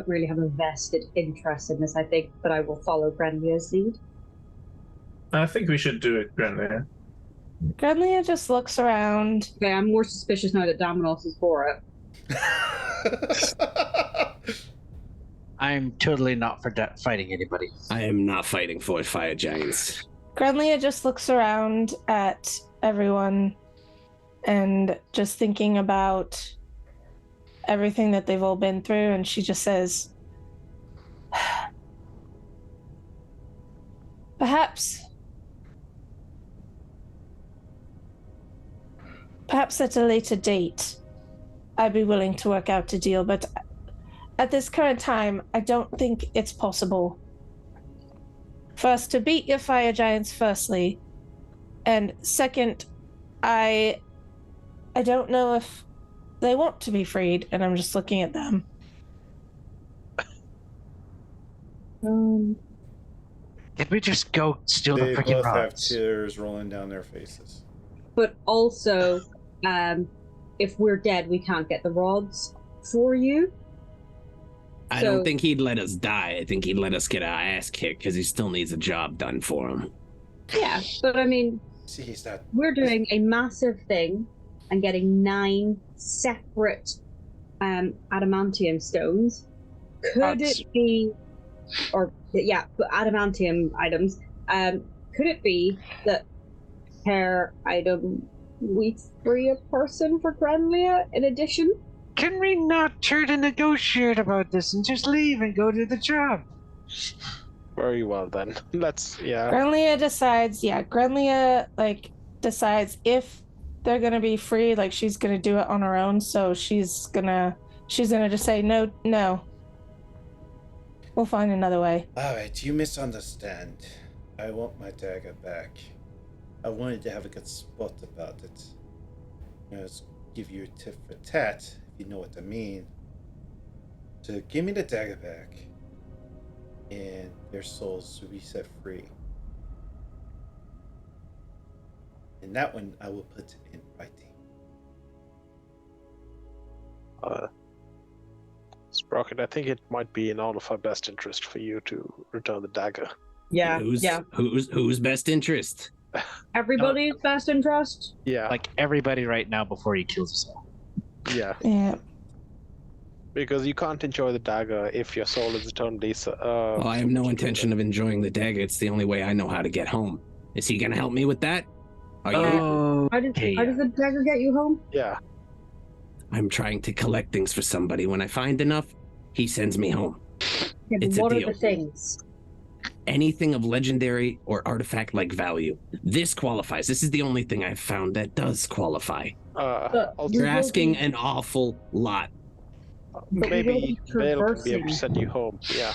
really have a vested interest in this, I think, but I will follow Grenvia's lead. I think we should do it, Grenlia. Grenlia just looks around. Okay, I'm more suspicious now that Dominos is for it. I'm totally not for fighting anybody. I am not fighting for fire giants. Grenlia just looks around at everyone and just thinking about everything that they've all been through, and she just says, perhaps at a later date I'd be willing to work out a deal, but at this current time I don't think it's possible for us to beat your fire giants, firstly, and second, I don't know if they want to be freed, and I'm just looking at them. Did we just go steal They the freaking both have rods? tears rolling down their faces. But also, if we're dead, we can't get the rods for you. I So- don't think he'd let us die. I think he'd let us get our ass kicked because he still needs a job done for him. Yeah, but I mean, See, he's not. we're doing a massive thing and getting 9 separate adamantium stones. Could That's- it be, or yeah, but adamantium items? Could it be that per item we free a person for Grenlia in addition? Can we not try to negotiate about this and just leave and go do the job? Very well then. Yeah. Grenlia decides if they're gonna be free, like she's gonna do it on her own, so she's gonna just say no. We'll find another way. Alright, you misunderstand. I want my dagger back. I wanted to have a good spot about it. Let's give you a tit for tat, if you know what I mean. So give me the dagger back, and their souls will be set free. And that one I will put in writing. Sprocket, I think it might be in all of our best interest for you to return the dagger. Yeah, Whose best interest? Everybody's best interest. Yeah, Like everybody right now before he kills himself. yeah. Yeah. Because you can't enjoy the dagger if your soul is eternally. Well, I have no intention of enjoying the dagger. It's the only way I know how to get home. Is he gonna help me with that? Are you? How does the dagger get you home? Yeah. I'm trying to collect things for somebody. When I find enough, he sends me home. Yeah, but It's a what are deal. the things? Anything of legendary or artifact-like value. This qualifies. This is the only thing I've found that does qualify. But Also, You're you will asking be- an awful lot. but we will maybe be Vale can be able to traversing send you home. Yeah.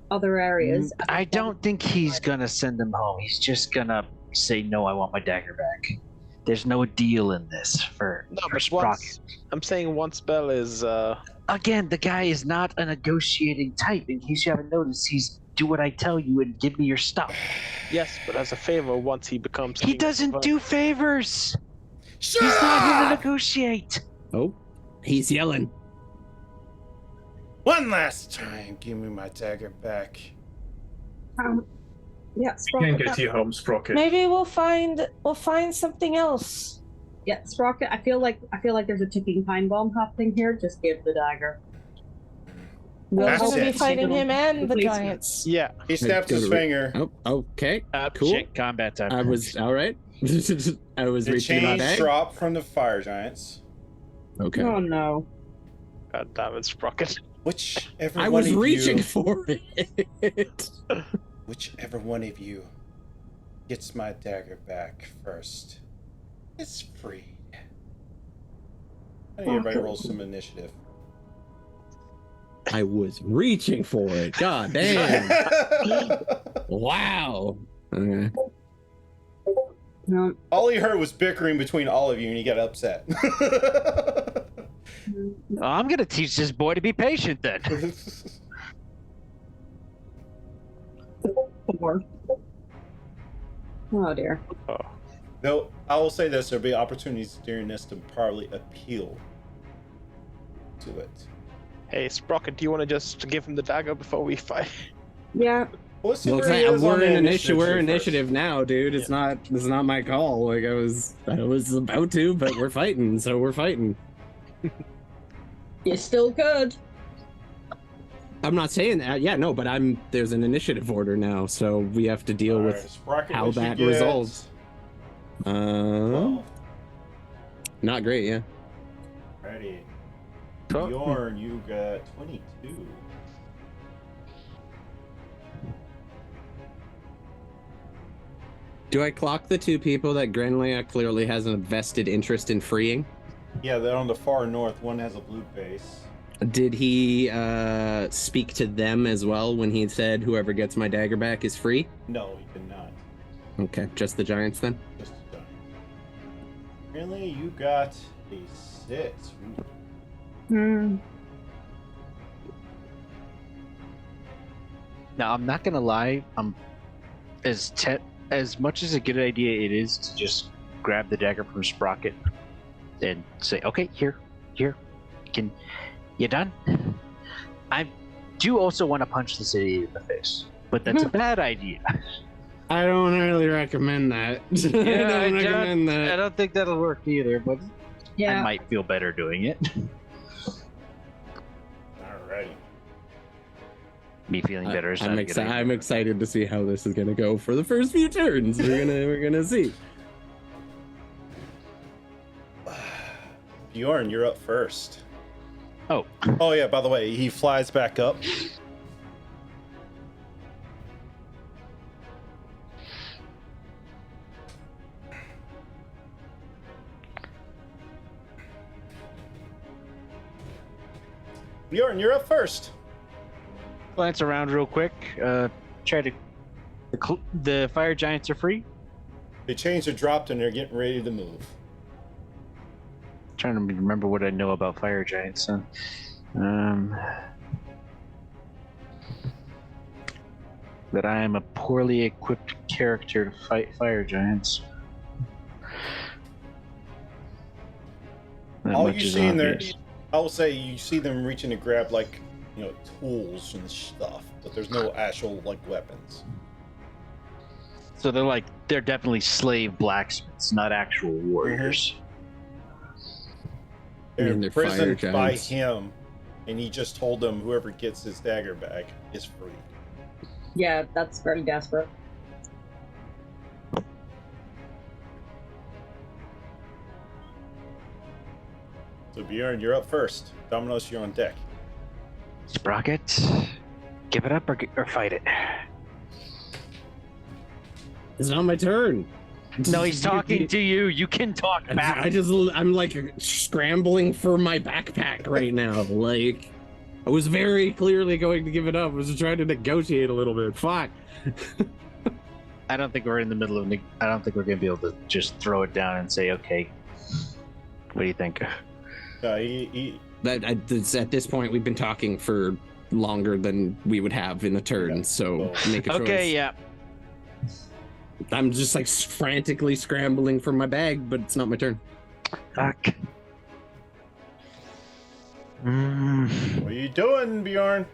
other areas. I don't think he's gonna send him home. He's just gonna say, "No, I want my dagger back." There's no deal in this for No, for but Sprocket. I'm saying once Bell is. Again, the guy is not a negotiating type. In case you haven't noticed, he's do what I tell you and give me your stuff. Yes, but as a favor, once he becomes. He king of doesn't Avernus- do favors. Shut He's not here to up! negotiate. Oh, he's yelling. One last time, give me my dagger back. Yeah, You can Sprocket. get you home, Sprocket. Maybe we'll find something else. Yeah, Sprocket. I feel like there's a ticking time bomb happening here. Just give the dagger. We're That's going to be it. fighting him and the Please. giants. Yeah. He snaps his finger. Oh, okay. Cool. Shit, combat time. I was all right. I was The reaching my chains bag. drop from the fire giants. Okay. Oh no. God damn it, Sprocket. Whichever I one was of reaching you, for it. whichever one of you gets my dagger back first is free. I need everybody roll some initiative. I was reaching for it. God damn. Wow. Okay. No. All he heard was bickering between all of you, and he got upset. I'm gonna teach this boy to be patient then. 4. Oh dear. Oh. Though I will say this, there'll be opportunities during this to probably appeal to it. Hey, Sprocket, do you want to just give him the dagger before we fight? Yeah. Let's see Looks where he like is on we're the in initiative. We're first. initiative now, dude. It's not my call. Like I was about to, but we're fighting, so we're fighting. You still could. I'm not saying that. Yeah, no, but there's an initiative order now, so we have to deal Alright, with Sprocket, how what'd you that get? resolves. 12. Not great, yeah. Ready. Cool. Bjorn, you got 22. Do I clock the two people that Grenlia clearly has a vested interest in freeing? Yeah, they're on the far north. One has a blue face. Did he speak to them as well when he said whoever gets my dagger back is free? No, he did not. Okay, just the giants then? Just a giant. Really, you got a 6. Ooh. Hmm. Now I'm not gonna lie. As much as a good idea it is to just grab the dagger from Sprocket and say, "Okay, here, can you done?" I do also want to punch the city in the face, but that's a bad idea. I don't really recommend that. I don't think that'll work either, but Yeah. I might feel better doing it. Alrighty. Me feeling better is not a good idea. I'm excited to see how this is gonna go for the first few turns. We're gonna see. Bjorn, you're up first. Oh, Oh yeah, by the way, he flies back up. Bjorn, you're up first. glance around real quick. Try to. The fire giants are free. The chains are dropped and they're getting ready to move. Trying to remember what I know about fire giants. That I am a poorly equipped character to fight fire giants. That All much you is see in there, obvious. I will say you see them reaching to grab like, tools and stuff, but there's no actual like weapons. So they're definitely slave blacksmiths, not actual warriors. They're And they're fire imprisoned by giants. him, and he just told them whoever gets his dagger back is free. Yeah, that's very desperate. So Bjorn, you're up first. Dominos, you're on deck. Sprocket, give it up or fight it. It's not my turn. No, he's talking to you. You can talk back. I'm like scrambling for my backpack right now. Like, I was very clearly going to give it up. I was trying to negotiate a little bit. Fuck. I don't think we're in the middle of. I don't think we're gonna be able to just throw it down and say, "Okay, what do you think?" At this point, we've been talking for longer than we would have in a turn. So make a choice. Okay, yeah. I'm just like frantically scrambling for my bag, but it's not my turn. Fuck. What are you doing, Bjorn?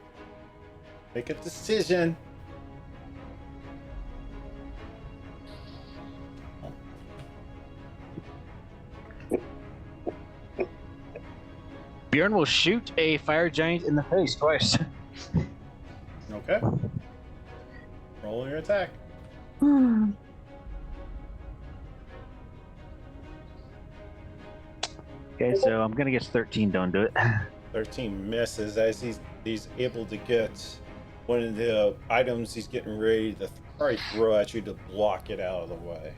Make a decision. Bjorn will shoot a fire giant in the face twice. Okay. Roll your attack. Okay, so I'm gonna guess 13 don't do it. 13 misses as he's able to get one of the items he's getting ready to probably throw at you to block it out of the way.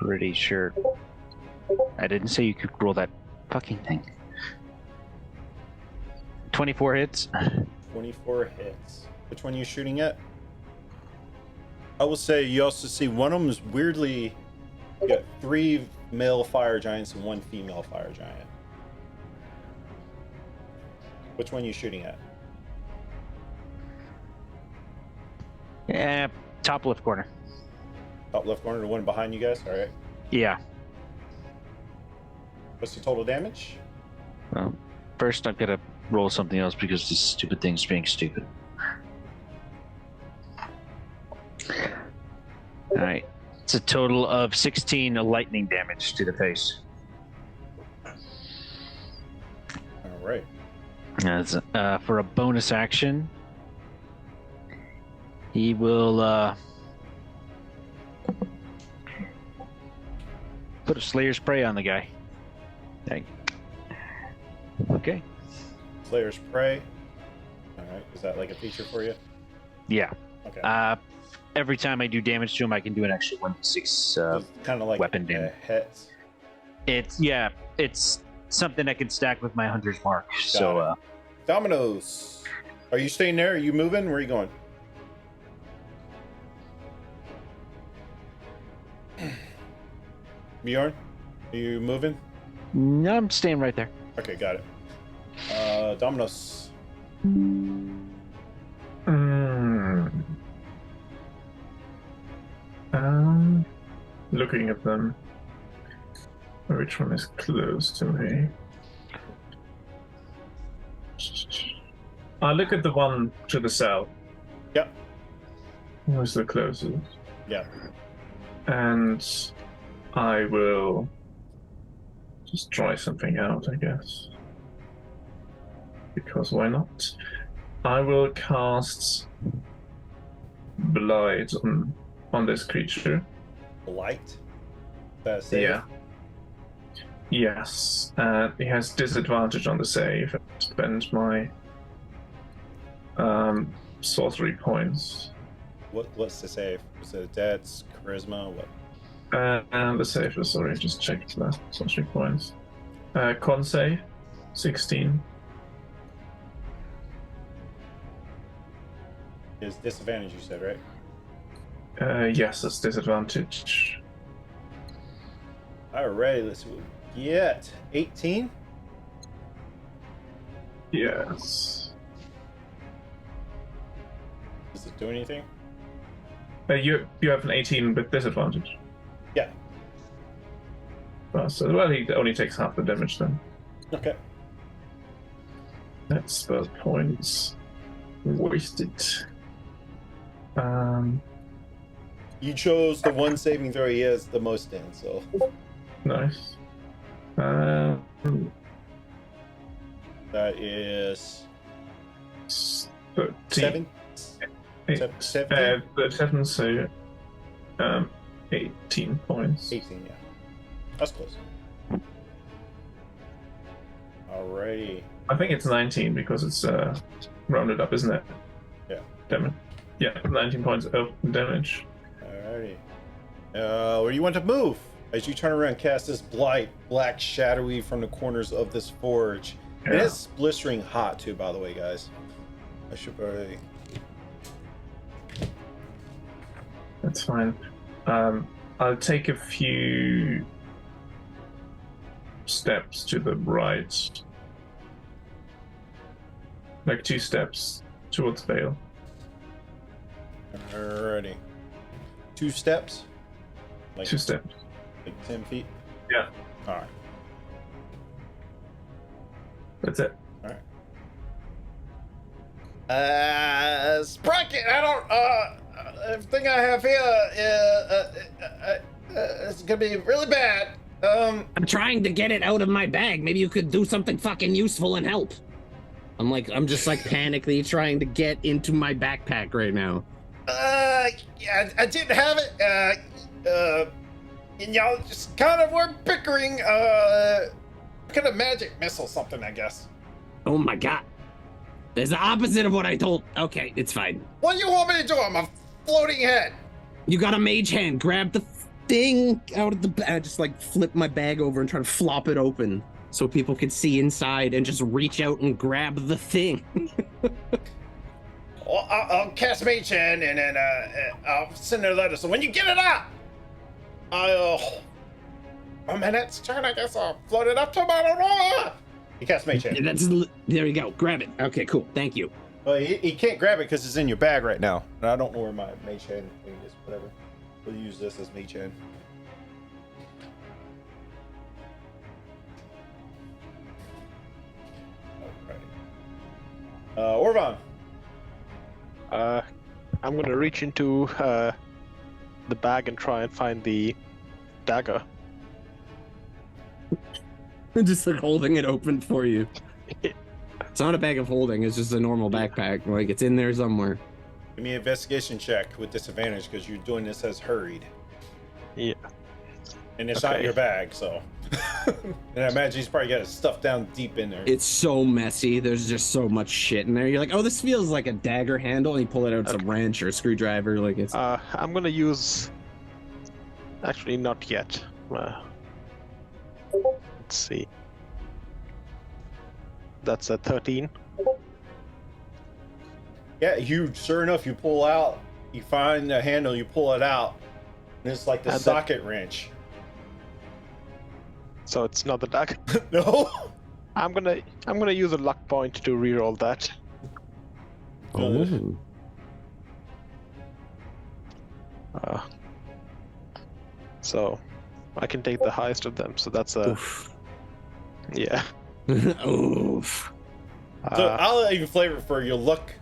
Pretty sure. I didn't say you could roll that fucking thing. 24 hits. 24 hits. Which one are you shooting at? I will say you also see one of them is weirdly, you got 3 male fire giants and 1 female fire giant. Which one are you shooting at? Yeah, top left corner. Top left corner, the one behind you guys? Alright. Yeah. What's the total damage? Well, first I've got to roll something else because this stupid thing's being stupid. Alright. It's a total of 16 lightning damage to the face. Alright. As, for a bonus action, he will put a Slayer's Prey on the guy. Okay. Slayer's Prey. Alright, is that like a feature for you? Yeah. Okay. Every time I do damage to him, I can do an extra 1d6 kind of like weapon damage. Hits. It's something I can stack with my Hunter's Mark. So, Dominoes. Are you staying there? Are you moving? Where are you going? Bjorn, are you moving? No, I'm staying right there. Okay, got it. Dominos. Looking at them. Which one is close to me? I'll look at the one to the south. Yep. Who's the closest? Yeah. And I will just try something out, I guess. Because why not? I will cast Blight on this creature. Blight? That's it. Yeah. Yes. He has disadvantage on the save. I spend my sorcery points. What's the save? Is it Dex, Charisma, what? And the save, sorry, just checked the sorcery points. Con save, 16. Is disadvantage, you said, right? Yes, it's disadvantage. Alright, let's see what we get. 18? Yes. Does it do anything? You have an 18 with disadvantage. Yeah. So he only takes half the damage then. Okay. That's spell points wasted. You chose the one saving throw he has the most in, so. Nice. That is 13. 7? Eight. 7, so 18 points. 18, yeah. That's close. Alrighty. I think it's 19 because it's rounded up, isn't it? Yeah. Damage. Yeah, 19 points of damage. Alrighty. Where do you want to move? As you turn around, cast this blight, black shadowy from the corners of this forge. Yeah. It is blistering hot too, by the way, guys. I should probably. That's fine. I'll take a few steps to the right. Like 2 steps towards Vale. Alrighty. 2 steps? Like 2 steps. Like 10 feet? Yeah. Alright. That's it. Sprocket, I don't, everything I have here, it's gonna be really bad. I'm trying to get it out of my bag. Maybe you could do something fucking useful and help. I'm just like panically trying to get into my backpack right now. Yeah, I didn't have it, and y'all just kind of were bickering, kind of magic missile something, I guess. Oh my god. There's the opposite of what I told. Okay, it's fine. What do you want me to do? I'm a floating head. You got a mage hand. Grab the thing out of the bag. Just like flip my bag over and try to flop it open so people can see inside and just reach out and grab the thing. Well, I'll cast Mage Hand and then I'll send a letter. So when you get it out, I'll. Oh man, it's turn. I guess I'll float it up to my. You cast Mage Hand. There you go. Grab it. Okay, cool. Thank you. Well, he can't grab it because it's in your bag right now. And I don't know where my Mage Hand thing is. Whatever. We'll use this as Mage Hand. Alrighty. Orvon. I'm gonna reach into the bag and try and find the dagger. Just like holding it open for you. It's not a bag of holding, it's just a normal backpack. Like it's in there somewhere. Give me an investigation check with disadvantage because you're doing this as hurried. Yeah. And it's not your bag, so. And I imagine he's probably got his stuff down deep in there. It's so messy. There's just so much shit in there. You're like, oh, this feels like a dagger handle. And you pull it out, it's a wrench or a screwdriver. Like it's. I'm gonna use. Actually, not yet. Let's see. That's a 13. Yeah, sure enough, you pull out, you find the handle, you pull it out, and it's like the socket wrench. So it's not the dagger. No. I'm gonna use a luck point to reroll that. Oh. So I can take the highest of them. So that's a. Oof. Yeah. Oof. So I'll even flavor it for your luck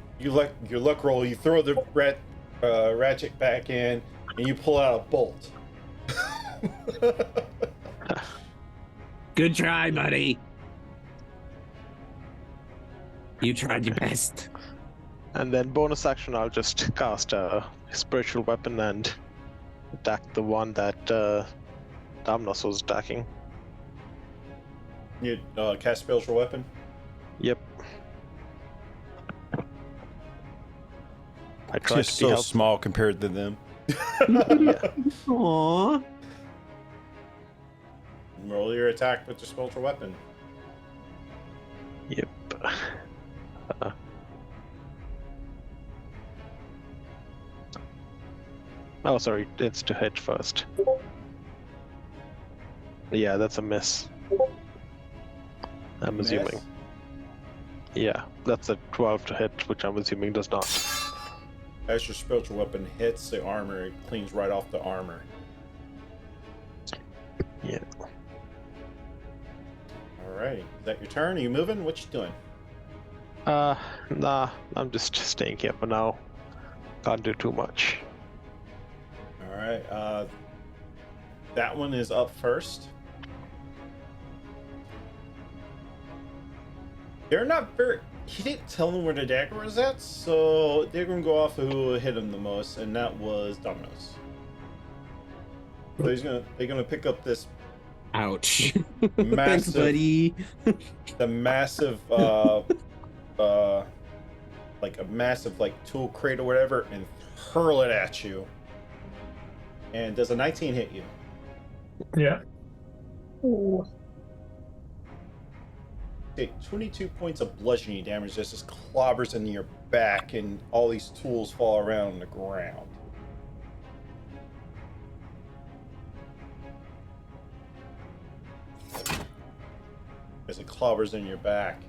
roll. You throw the ratchet back in, and you pull out a bolt. Good try, buddy. You tried your best. And then bonus action, I'll just cast a spiritual weapon and attack the one that Damnos was attacking. You cast spiritual weapon? Yep. I tried Just to so be helpful. small compared to them. Aww. Roll your attack with the spiritual weapon. Yep. Oh, sorry, it's to hit first. Yeah, that's a miss. I'm assuming. Miss? Yeah, that's a 12 to hit, which I'm assuming does not. As your spiritual weapon hits the armor, it cleans right off the armor. Yeah. Alright. Is that your turn? Are you moving? What you doing? Nah, I'm just staying here for now. Can't do too much. All right. That one is up first. They're not very. He didn't tell them where the dagger was at, so they're gonna go off of who hit him the most, and that was Domino's. So they're gonna pick up this Ouch. Thanks, massive, buddy. the massive, like a massive tool crate or whatever, and hurl it at you. And does a 19 hit you? Yeah. Ooh. Take 22 points of bludgeoning damage. Just clobbers into your back, and all these tools fall around the ground. As it clobbers in your back.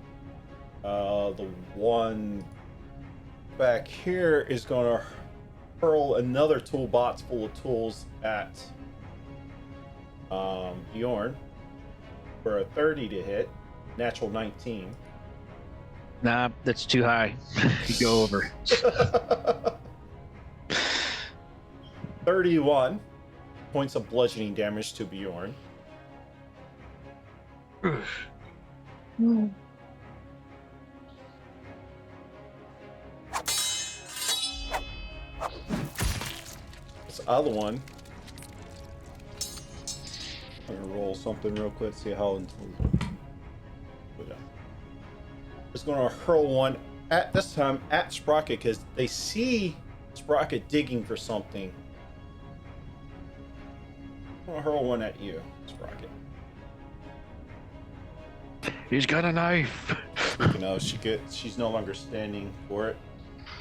The one back here is going to hurl another toolbox full of tools at Bjorn for a 30 to hit. Natural 19. Nah, that's too high. You go over. 31 points of bludgeoning damage to Bjorn. This other one. I'm gonna roll something real quick, see how it's gonna hurl one at this time at Sprocket because they see Sprocket digging for something. I'm gonna hurl one at you, Sprocket. He's got a knife. You know, she's no longer standing for it.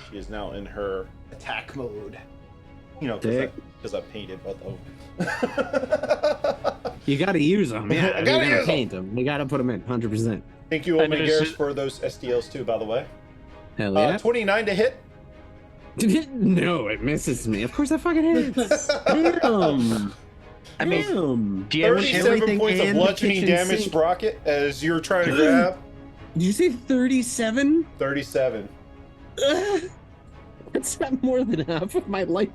She is now in her attack mode. You know, because I painted both of them. You gotta use them, yeah. I gotta use paint them. You gotta put them in, 100%. Thank you, Omega Gears, for those SDLs too, by the way. Hell yeah. 29 to hit. No, it misses me. Of course that fucking hits. Damn. I mean, Damn. 37 points of bludgeoning damage, Sprocket, as you're trying to grab. Did you say 37? 37. That's not more than half of my life.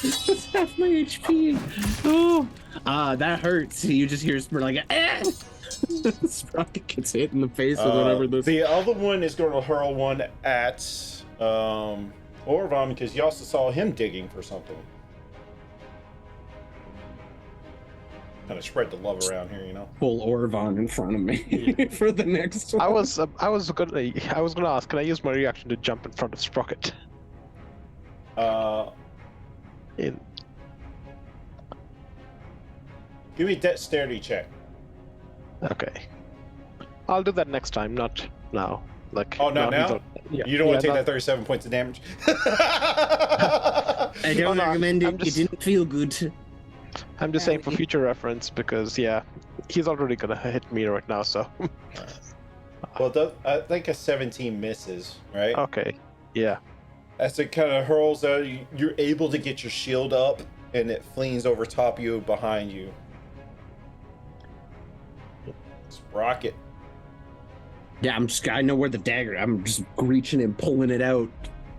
That's half my HP. Oh, that hurts. You just hear like, Sprocket gets hit in the face with whatever this. The other one is going to hurl one at Orvon because you also saw him digging for something. Kind of spread the love around here, you know. Pull Orvon in front of me for the next one. I was gonna ask, can I use my reaction to jump in front of Sprocket? Give me a dexterity check. Okay. I'll do that next time, not now. Like. Oh, not now? Yeah. You don't want to take that 37 points of damage? I don't recommend it. It didn't feel good. I'm just saying for future reference because, yeah, he's already gonna hit me right now, so. Well, I think a 17 misses, right? Okay, yeah. As it kind of hurls out, you're able to get your shield up, and it flings over top of you behind you. Sprocket. Yeah, I know where the dagger. I'm just reaching and pulling it out.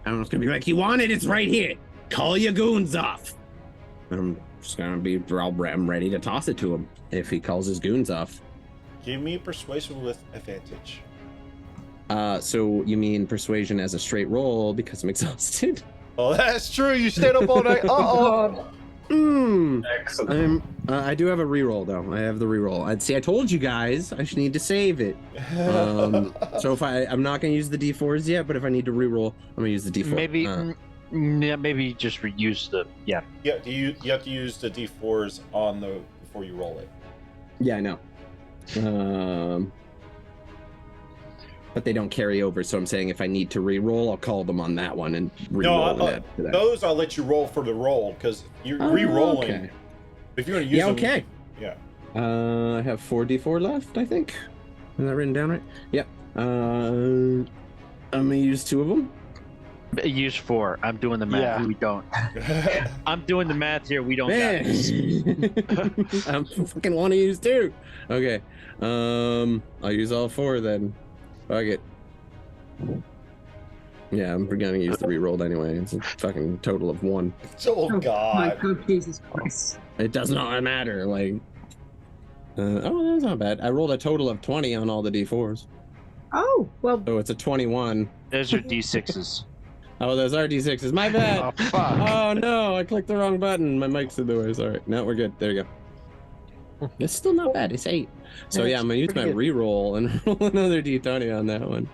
I don't know. It's gonna be like, you want it? It's right here. Call your goons off. I'm just gonna be. I'm ready to toss it to him if he calls his goons off. Give me persuasion with advantage. So you mean persuasion as a straight roll because I'm exhausted? Oh, that's true. You stayed up all night. Uh-oh. Excellent. I do have a reroll though. I have the reroll. I told you guys I should need to save it. So if I'm not gonna use the D4s yet, but if I need to reroll, I'm gonna use the D4. Maybe just reuse the Yeah, you have to use the D4s before you roll it. Yeah, I know. But they don't carry over, so I'm saying if I need to re-roll, I'll call them on that one and re-roll that. Those I'll let you roll for the roll because you're re-rolling. Okay. If you're gonna use them, okay. Yeah. I have 4d4 left, I think. Is that written down right? Yep. I'm gonna use 2 of them. use 4. I'm doing the math. Yeah. We don't. I'm doing the math here. We don't. I fucking want to use 2. Okay. I'll use all 4 then. Fuck it. Yeah, I'm gonna use the reroll anyway. It's a fucking total of 1. Oh My God. God, Jesus Christ. It does not matter. Like, oh, that's not bad. I rolled a total of 20 on all the d4s, Oh, well, so it's a 21. Those are d6s. Oh, those are d6s. My bad. Oh, fuck. Oh no, I clicked the wrong button. My mic's in the way. Sorry. No, we're good. There you go. It's still not bad. It's 8. So yeah, I'm gonna use my reroll and roll another d20 on that one.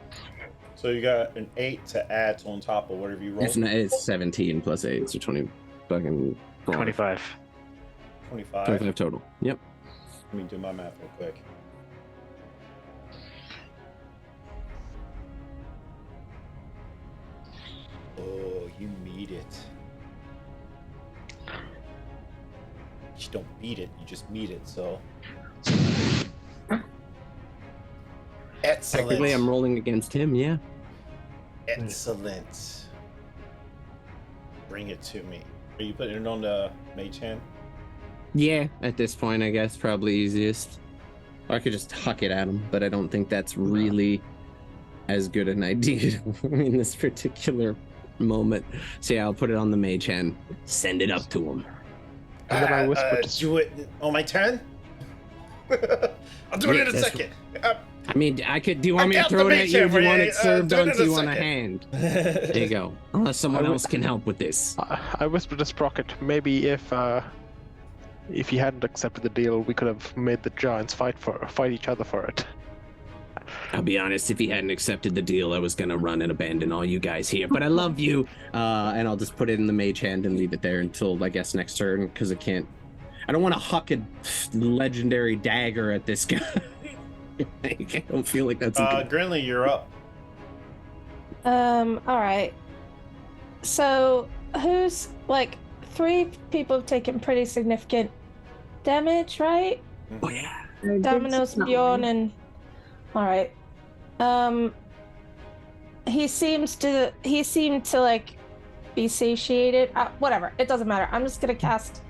So you got an 8 to add on top of whatever you roll. It's 17 plus 8, so 20 fucking 25. 25. 25 total. Yep. Let me do my math real quick. Oh, you meet it. You don't beat it, you just meet it, so. Excellent. Technically, I'm rolling against him. Yeah. Excellent. Bring it to me. Are you putting it on the mage hand? Yeah. At this point, I guess probably easiest. Or I could just huck it at him, but I don't think that's really as good an idea in this particular moment. So yeah, I'll put it on the mage hand. Send it up to him. And then I whispered, Do it on my turn? I'll do it in a second. I mean, I could. Do you want I me to got throw the it at mage you? hand Do you for want you. it served Do it in onto a you on a second. hand? There you go. Unless someone else can help with this. I whispered to Sprocket, maybe if he hadn't accepted the deal, we could have made the giants fight each other for it. I'll be honest, if he hadn't accepted the deal, I was gonna run and abandon all you guys here. But I love you, and I'll just put it in the mage hand and leave it there until I guess next turn, because I don't want to huck a legendary dagger at this guy. I don't feel like that's. Grinley, you're up. All right. So who's like 3 people have taken pretty significant damage, right? Oh yeah. Domino's, Bjorn, and all right. He seemed to like be satiated. Whatever. It doesn't matter. I'm just gonna cast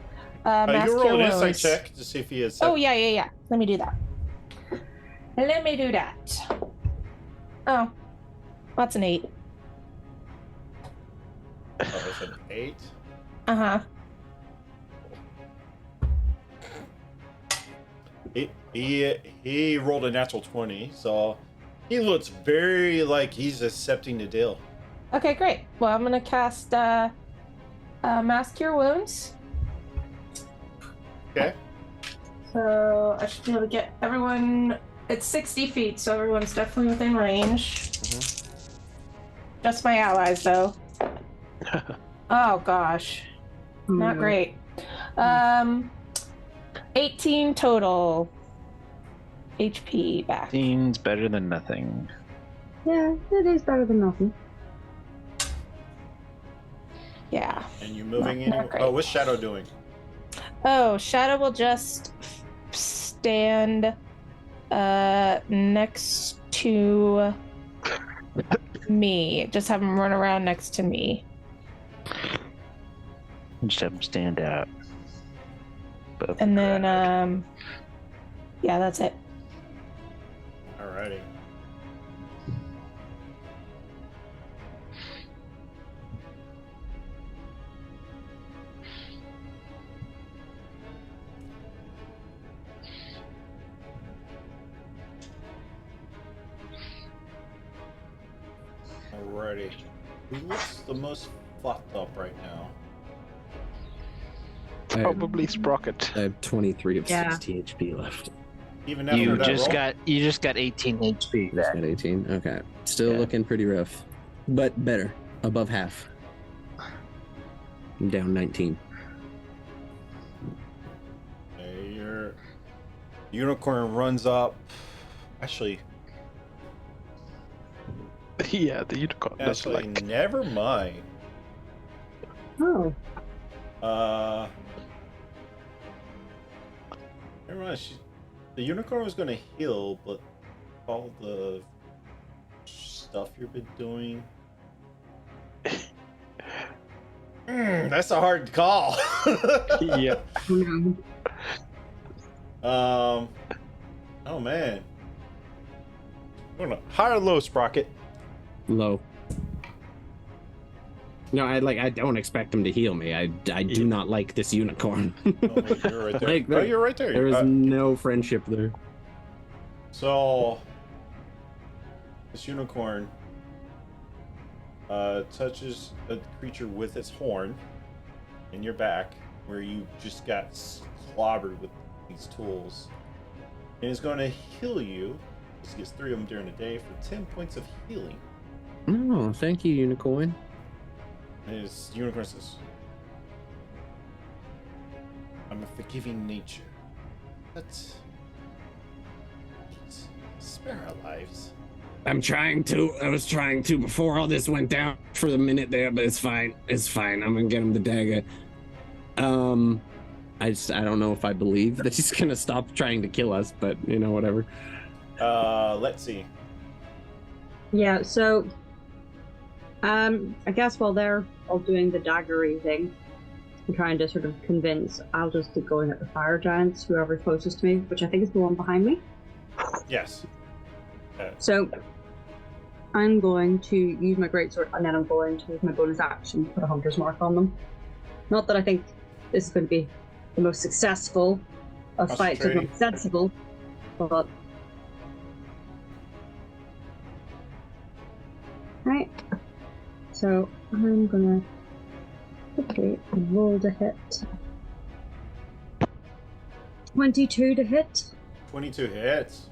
Mass You Cure roll an insight Wounds. check to see if he is. Oh yeah. Let me do that. Oh, that's an 8. Oh, it's an 8. Uh-huh. He rolled a natural 20, so he looks very like he's accepting the deal. Okay, great. Well, I'm gonna cast Mass Cure Wounds. Okay. So I should be able to get everyone. It's 60 feet, so everyone's definitely within range. Just my allies, though. Oh gosh, not great. 18 total HP back. 18's better than nothing. Yeah, it is better than nothing. Yeah. And you moving Not anywhere? great. Oh, what's Shadow doing? Oh, Shadow will just stand next to me. Just have him run around next to me. Just have them stand out. above the And then, crowd. yeah, that's it. Alrighty. Alrighty. Who looks the most fucked up right now? Probably Sprocket. I have 23 of Yeah. 60 HP left. Even after You that just roll? got 18 HP Just back. got 18. Okay. Still Yeah. looking pretty rough, but better. Above half. I'm down 19. Okay, your unicorn runs up. Actually, Yeah, the unicorn does like. never mind. Oh. Never mind. The unicorn was gonna heal, but all the stuff you've been doing. That's a hard call. Yeah. Oh man. I'm gonna high or low, Sprocket. Low. No, I don't expect him to heal me. I do not like this unicorn. Oh, you're right there. Like, Oh, you're right there. There is no friendship there. So, this unicorn touches a creature with its horn in your back, where you just got clobbered with these tools, and it's going to heal you. This gets 3 of them during the day for 10 points of healing. Oh, thank you, unicorn. And his unicorn says, I'm a forgiving nature, but please spare our lives. I was trying to before all this went down for the minute there, but it's fine. It's fine. I'm gonna get him the dagger. I don't know if I believe that he's gonna stop trying to kill us, but whatever. Let's see. Yeah, so I guess while they're all doing the daggery thing, I'm trying to sort of convince, I'll just keep going at the fire giants, whoever's closest to me, which I think is the one behind me. Yes. So I'm going to use my greatsword, and then I'm going to use my bonus action to put a hunter's mark on them. Not that I think this is going to be the most successful of fights, or not sensible, but right. So I'm gonna quickly roll to hit. 22 to hit. 22 hits.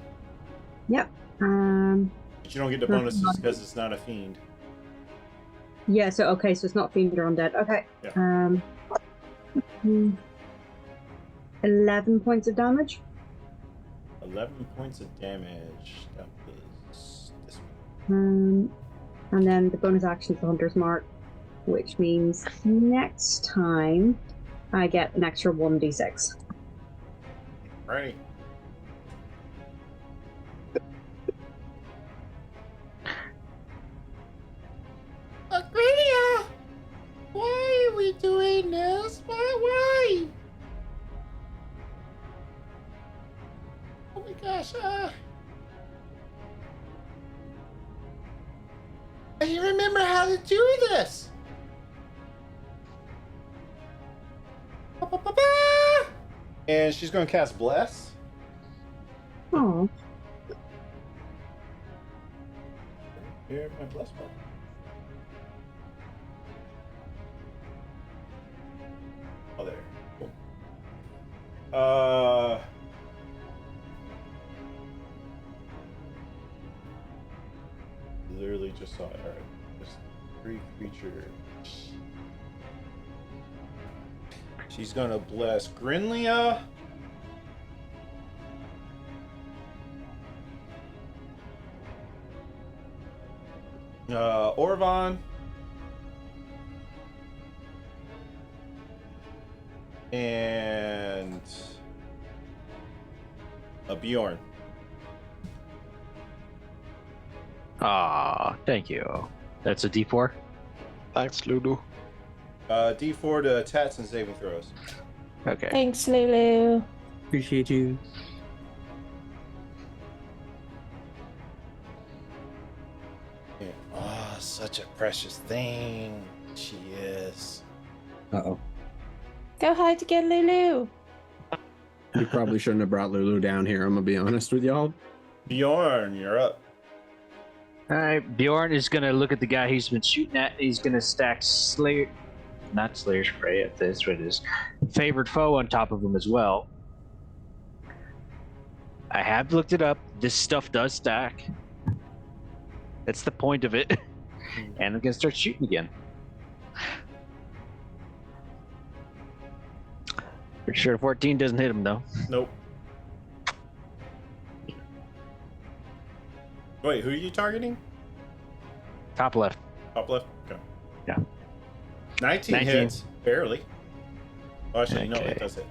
Yep. But you don't get the bonuses because it's not a fiend. Yeah, so okay, so it's not fiend or undead. Okay. Yeah. 11 points of damage. 11 points of damage. That was this one. And then the bonus action is the Hunter's Mark, which means next time I get an extra 1d6. Right. Agridia! Why are we doing this? Why? Oh my gosh, I remember how to do this! And she's gonna cast Bless. Oh. Here, my Bless button. Oh, there. Cool. Literally just saw it. Alright. Just 3 creatures. She's gonna bless Grinlia. Orvan. And Bjorn. Ah, thank you. That's a D4? Thanks, Lulu. D4 to attacks and saving throws. Okay. Thanks, Lulu. Appreciate you. Oh, such a precious thing. She is. Uh-oh. Go hide again, Lulu. You probably shouldn't have brought Lulu down here, I'm gonna be honest with y'all. Bjorn, you're up. Alright, Bjorn is gonna look at the guy he's been shooting at. He's gonna stack Slayer's Prey at this, but his favored foe on top of him as well. I have looked it up. This stuff does stack. That's the point of it. And I'm gonna start shooting again. Pretty sure 14 doesn't hit him though. Nope. Wait, who are you targeting? Top left. Top left? Okay. Yeah. 19 hits. Barely. Oh, actually, no, Okay. it does hit.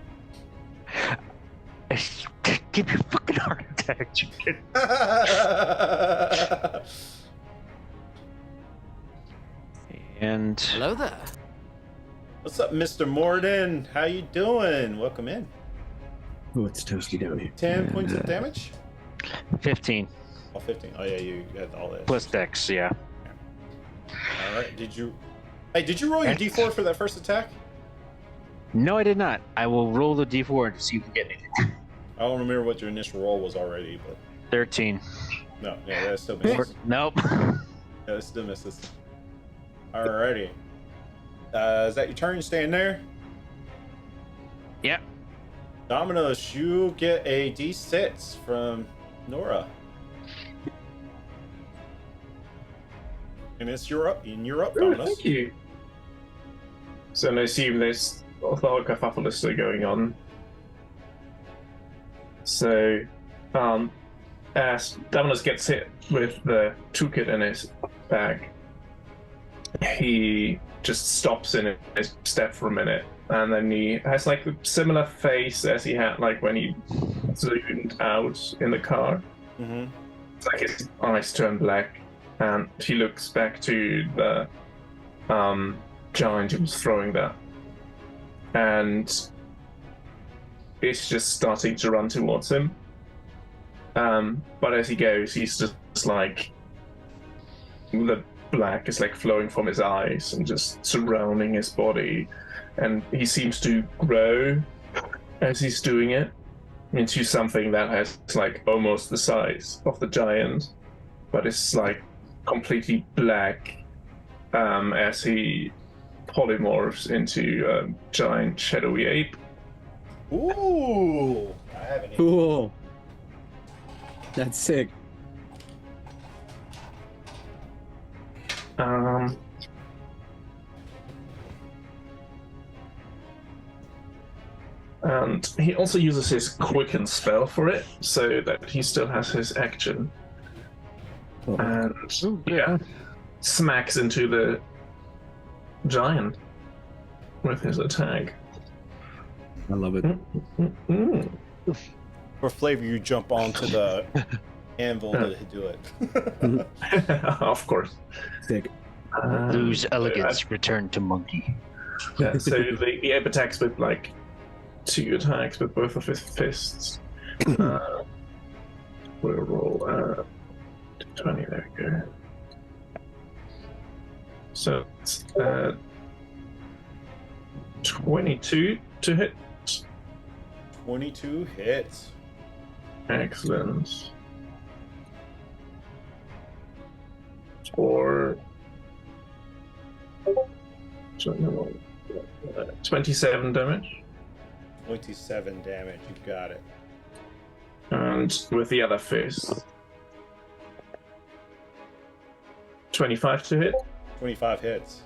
Give me a fucking heart attack, chicken. And Hello there. What's up, Mr. Morden? How you doing? Welcome in. Oh, it's toasty down here. 10 points of damage? 15 Oh, 15. Oh, yeah, you had all that. plus dex, yeah. All right. Did you roll your d4 for that first attack? No, I did not. I will roll the d4 to see if we get anything. I don't remember what your initial roll was already, but 13. no, yeah, that still misses. Nope. Yeah, that still misses. Alrighty. Is that your turn? Staying there? Yep. Dominus, you get a d6 from Nora. And you're up, Oh, Dominus. thank you. So I assume there's Orthogocaphopoulos still going on. So, as Dominus gets hit with the toolkit in his bag, he just stops in his step for a minute, and then he has like a similar face as he had like when he zoomed out in the car. Mm-hmm. It's like his eyes turn black, and he looks back to the giant who was throwing that, and it's just starting to run towards him. But as he goes, he's just like the black is like flowing from his eyes and just surrounding his body, and he seems to grow as he's doing it into something that has like almost the size of the giant, but it's like completely black as he polymorphs into a giant shadowy ape. Ooh! I have an Cool. That's sick. And he also uses his quicken spell for it, so that he still has his action. And yeah, smacks into the giant with his attack. I love it. For flavor, you jump onto the anvil to do it. Of course. Sick. Lose elegance, return to monkey. Yeah, so the ape attacks with like 2 attacks with both of his fists. We'll roll 20, there we go. So it's 22 to hit. 22 hits. Excellent. For 27 damage. 27 damage, you got it. And with the other fist, 25 to hit. 25 hits.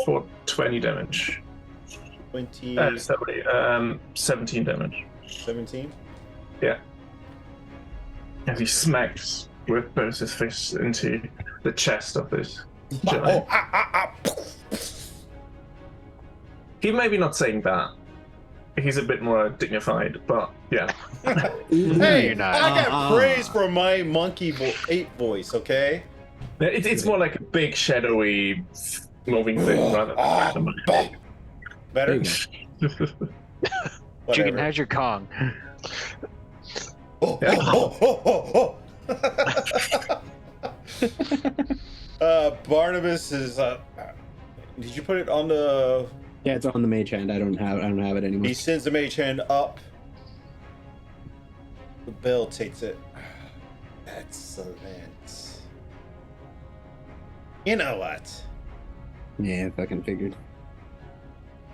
For 20 damage. 20... 17 damage. 17? Yeah. As he smacks with both his fists into the chest of this giant. He may be not saying that. He's a bit more dignified, but yeah. Hey, you're not. I got praise for my monkey ape voice, okay? It's more like a big shadowy moving thing rather than Better? Chicken, how's your Kong? Barnabas is did you put it on the... Yeah, it's on the mage hand. I don't have it anymore. He sends the mage hand up. The bell takes it. Excellent. You know what? Yeah, I fucking figured.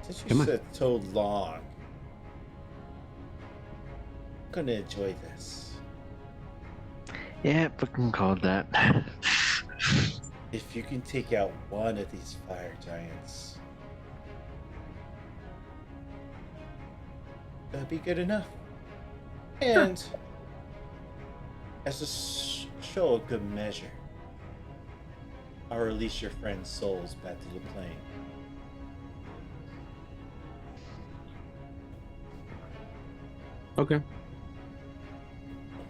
Since Come you on. said so long, I'm gonna enjoy this. Yeah, we can call it that. If you can take out one of these fire giants, that'd be good enough. And as a show of good measure, I'll release your friend's souls back to the plane. Okay.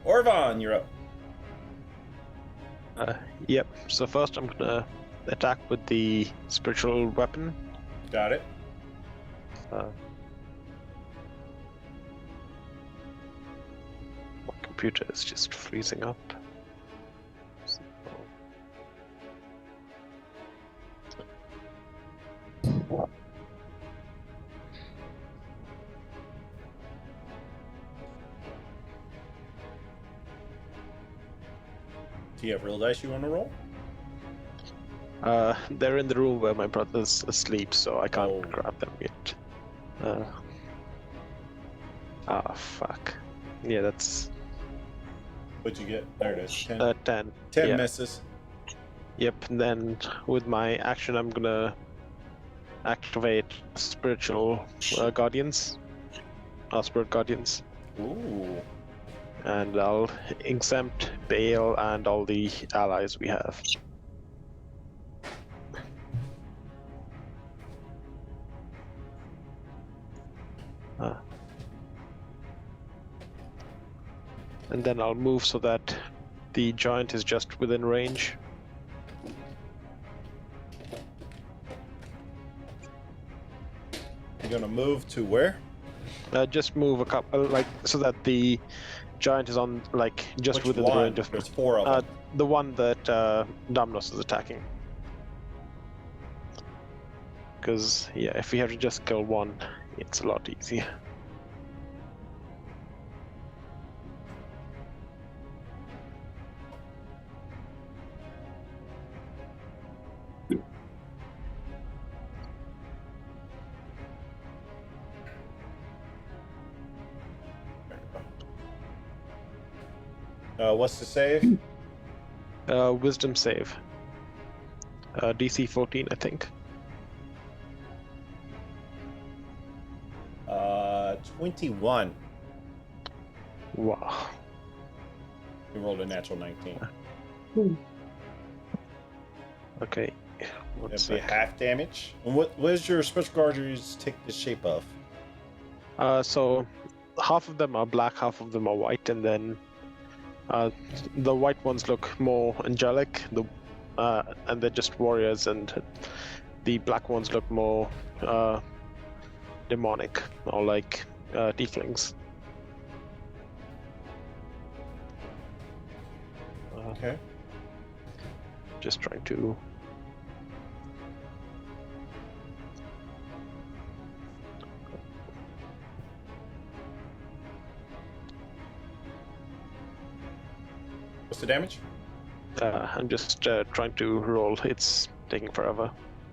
Orvon, you're up. Yep. So first I'm gonna attack with the spiritual weapon. Got it. computer is just freezing up. Do you have real dice you want to roll? They're in the room where my brother's asleep, so I can't grab them yet. Fuck. Yeah, that's... What'd you get? There it is. 10. 10. 10 yeah. misses. Yep, and then with my action, I'm gonna activate spiritual guardians. Spirit guardians. Ooh. And I'll exempt Bale and all the allies we have. And then I'll move so that the giant is just within range. You're gonna move to where? Just move a couple, like, so that the giant is on, like, just Which within one? the range of... There's 4 of them. The one that Damnos is attacking. Because, yeah, if we have to just kill one, it's a lot easier. What's the save? Wisdom save. DC 14, I think. 21. Wow. You rolled a natural 19. Okay. That'd be half damage. And what is your special guardians take the shape of? So half of them are black, half of them are white, and then the white ones look more angelic, and they're just warriors, and the black ones look more demonic, or like tieflings. Okay. Just trying to... What's the damage? I'm just trying to roll. It's taking forever.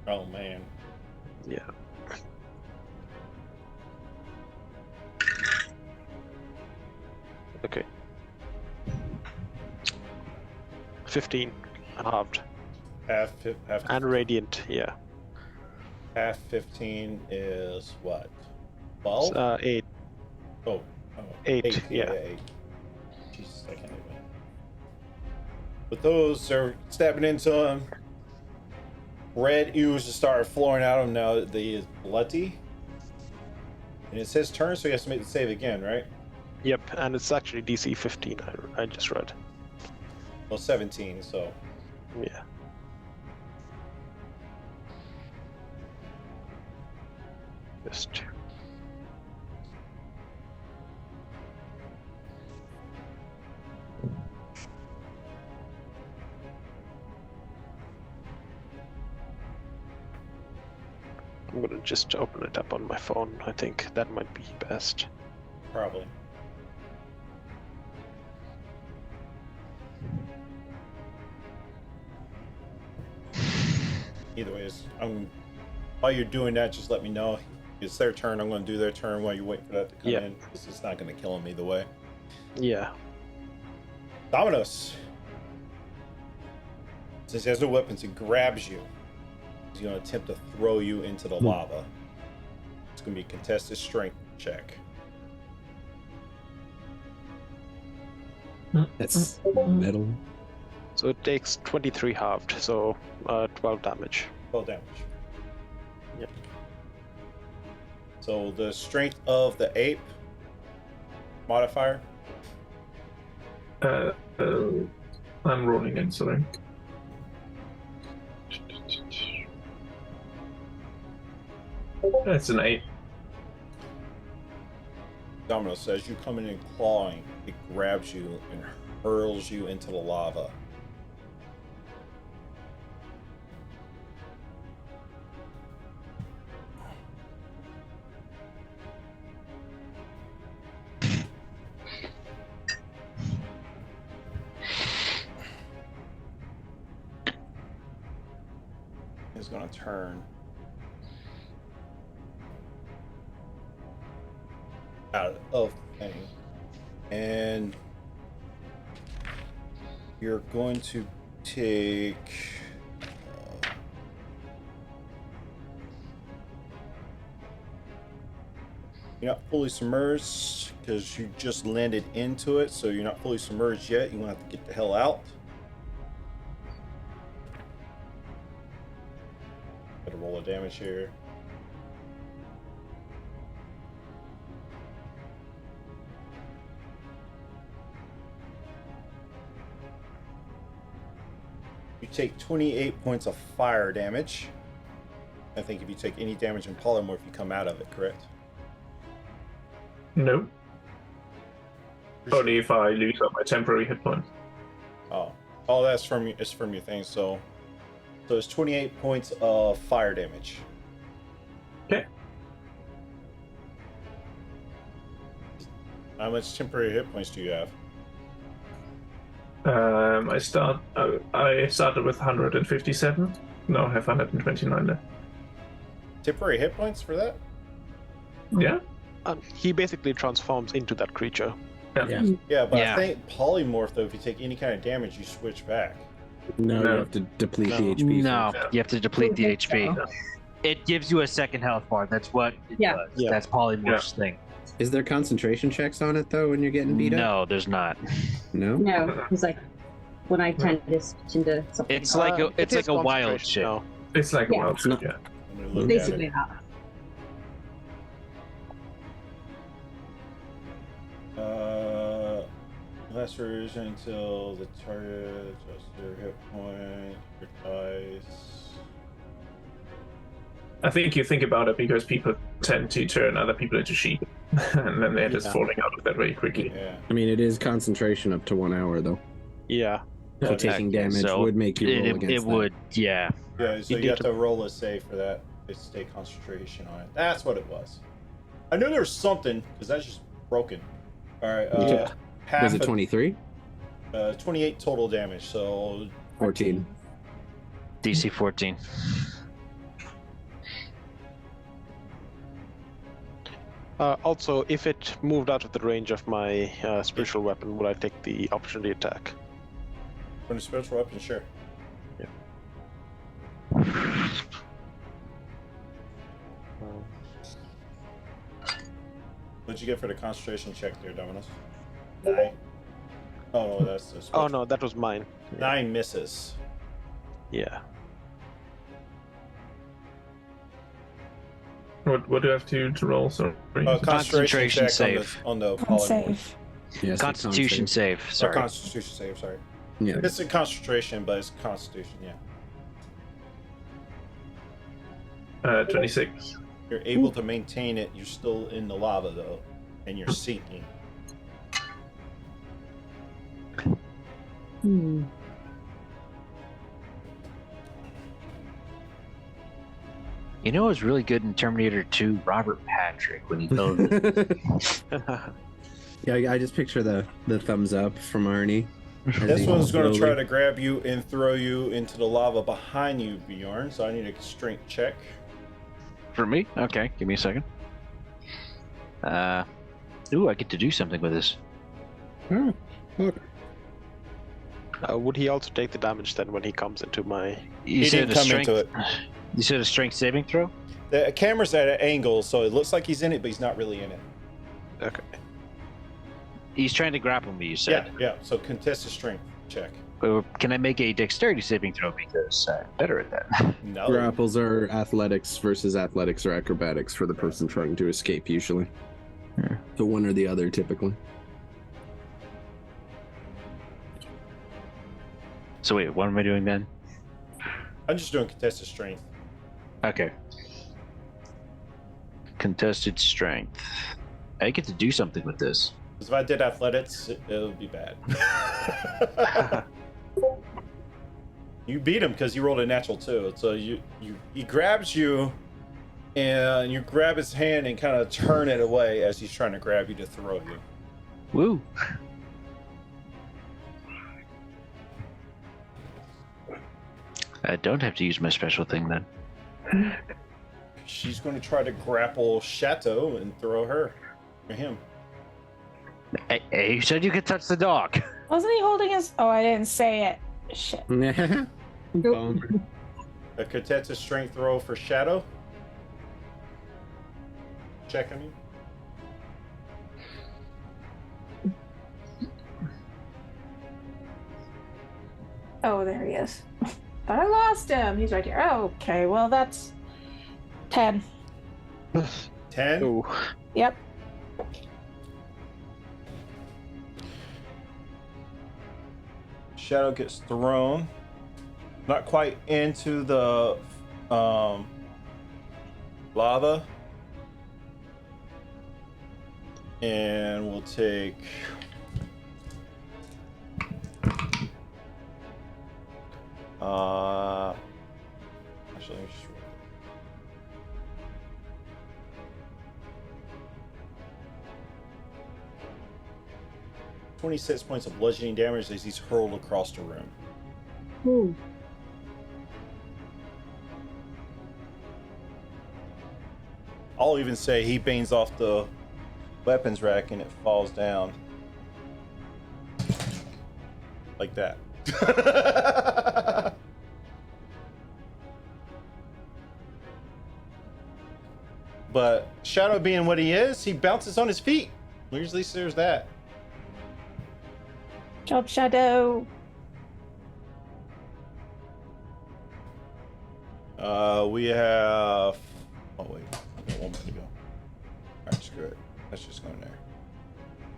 Oh man. Yeah. Okay. 15 halved. Half And radiant, yeah. half 15 is what? 12? 8. Oh, 8, yeah. 8. Jesus, I can't even. But those are stabbing into him. Red ooze just started flowing out of him now that he is bloody. And it's his turn, so he has to make the save again, right? Yep, and it's actually DC 15, I just read. Well, 17, so. Yeah. Just... I'm gonna just open it up on my phone. I think that might be best. Probably. Either way, while you're doing that, just let me know. It's their turn. I'm going to do their turn while you wait for that to come in. This is not going to kill them either way. Yeah. Dominus. Since he has no weapons, he grabs you. He's going to attempt to throw you into the lava. It's going to be a contested strength check. That's metal. So it takes 23 halved, so 12 damage. 12 damage. Yep. So the strength of the ape modifier. I'm rolling in, sorry. That's an 8. Domino says you come in and clawing it grabs you and hurls you into the lava. It's going to turn out of thing, and you're going to take you're not fully submerged because you just landed into it, so you're not fully submerged yet. You want to have to get the hell out. Gotta roll a damage here. You take 28 points of fire damage. I think if you take any damage in polymorph, you come out of it, correct? No. Only if I lose up my temporary hit points. Oh, that's from your thing. So it's 28 points of fire damage. Okay. How much temporary hit points do you have? I started with 157. Now I have 129 left. Temporary hit points for that? Yeah. He basically transforms into that creature. Yeah, but Yeah. I think polymorph though, if you take any kind of damage, you switch back. No, No. you have to deplete the HP. No, Yeah. you have to deplete the HP. It gives you a second health bar. That's what it Yeah. does. Yeah. That's Polymorph's thing. Is there concentration checks on it though when you're getting beat up? No, there's not. No. No, it's like when I tend to switch into something. It's like a, it's It like is a wild concentration, shit. no. It's like Yeah. a wild It's not- shit, yeah. I'm gonna look basically at that. it. Lesser is until the target adjusts their hit point, your dice. I think you think about it because people tend to turn other people into sheep, and then they're just Yeah. falling out of that very quickly. Yeah. I mean, it is concentration up to 1 hour though. Yeah. So Okay, taking damage so would make you roll It against that. would, yeah. Yeah, so You you need have to- to roll a save for that. To stay concentration on it. That's what it was. I knew there was something because that's just broken. All right. Yeah. Half Was it of- 23? 28 total damage. So 14. DC 14. Also, if it moved out of the range of my spiritual weapon, would I take the opportunity attack? from the spiritual weapon, sure. What'd you get for the concentration check there, Dominus? 9. Oh no, that's the Oh spiritual. no, that was mine. 9 misses. Yeah. What do I have to roll? Sorry. Concentration check save. on the Con polymorph. save. Yes. Constitution save. Or Sorry. Constitution save, sorry. Yeah. It's a concentration, but it's Constitution, yeah. 26. You're able to maintain it. You're still in the lava though, and you're sinking. Hmm. You know, it was really good in Terminator 2. Robert Patrick when he built it. Yeah, I just picture the thumbs up from Arnie. This one's going to try to grab you and throw you into the lava behind you, Bjorn. So I need a strength check. For me? Okay, give me a second. Ooh, I get to do something with this. Oh, look. Would he also take the damage then when he comes into my? You He said didn't a come strength. into it. You said a strength saving throw. The camera's at an angle, so it looks like he's in it, but he's not really in it. Okay. He's trying to grapple me. You said. Yeah. So contest a strength check. Or can I make a dexterity saving throw because I'm better at that? No. Grapples are athletics versus athletics or acrobatics for the person trying to escape, usually. Yeah. So one or the other, typically. So wait, what am I doing then? I'm just doing contested strength. Okay. Contested strength. I get to do something with this. Because if I did athletics, it would be bad. You beat him because you rolled a natural 2. So he grabs you, and you grab his hand and kind of turn it away as he's trying to grab you to throw you. Woo! I don't have to use my special thing then. She's going to try to grapple Chateau and throw her or him. Hey, you said you could touch the dog. Wasn't he holding his? Oh, I didn't say it. Shit. A Katetsa strength throw for Shadow. Check on you. Oh, there he is. Thought I lost him. He's right here. Oh, okay, well, that's 10. 10? Ooh. Yep. Shadow gets thrown. Not quite into the lava. And we'll take... actually, let me just... 26 points of bludgeoning damage as he's hurled across the room. Ooh. I'll even say he bangs off the weapons rack and it falls down. Like that. But Shadow being what he is, he bounces on his feet. Usually there's that. Job, Shadow. We have... Oh, wait. I got 1 minute to go. Alright, screw it. Let's just go in there.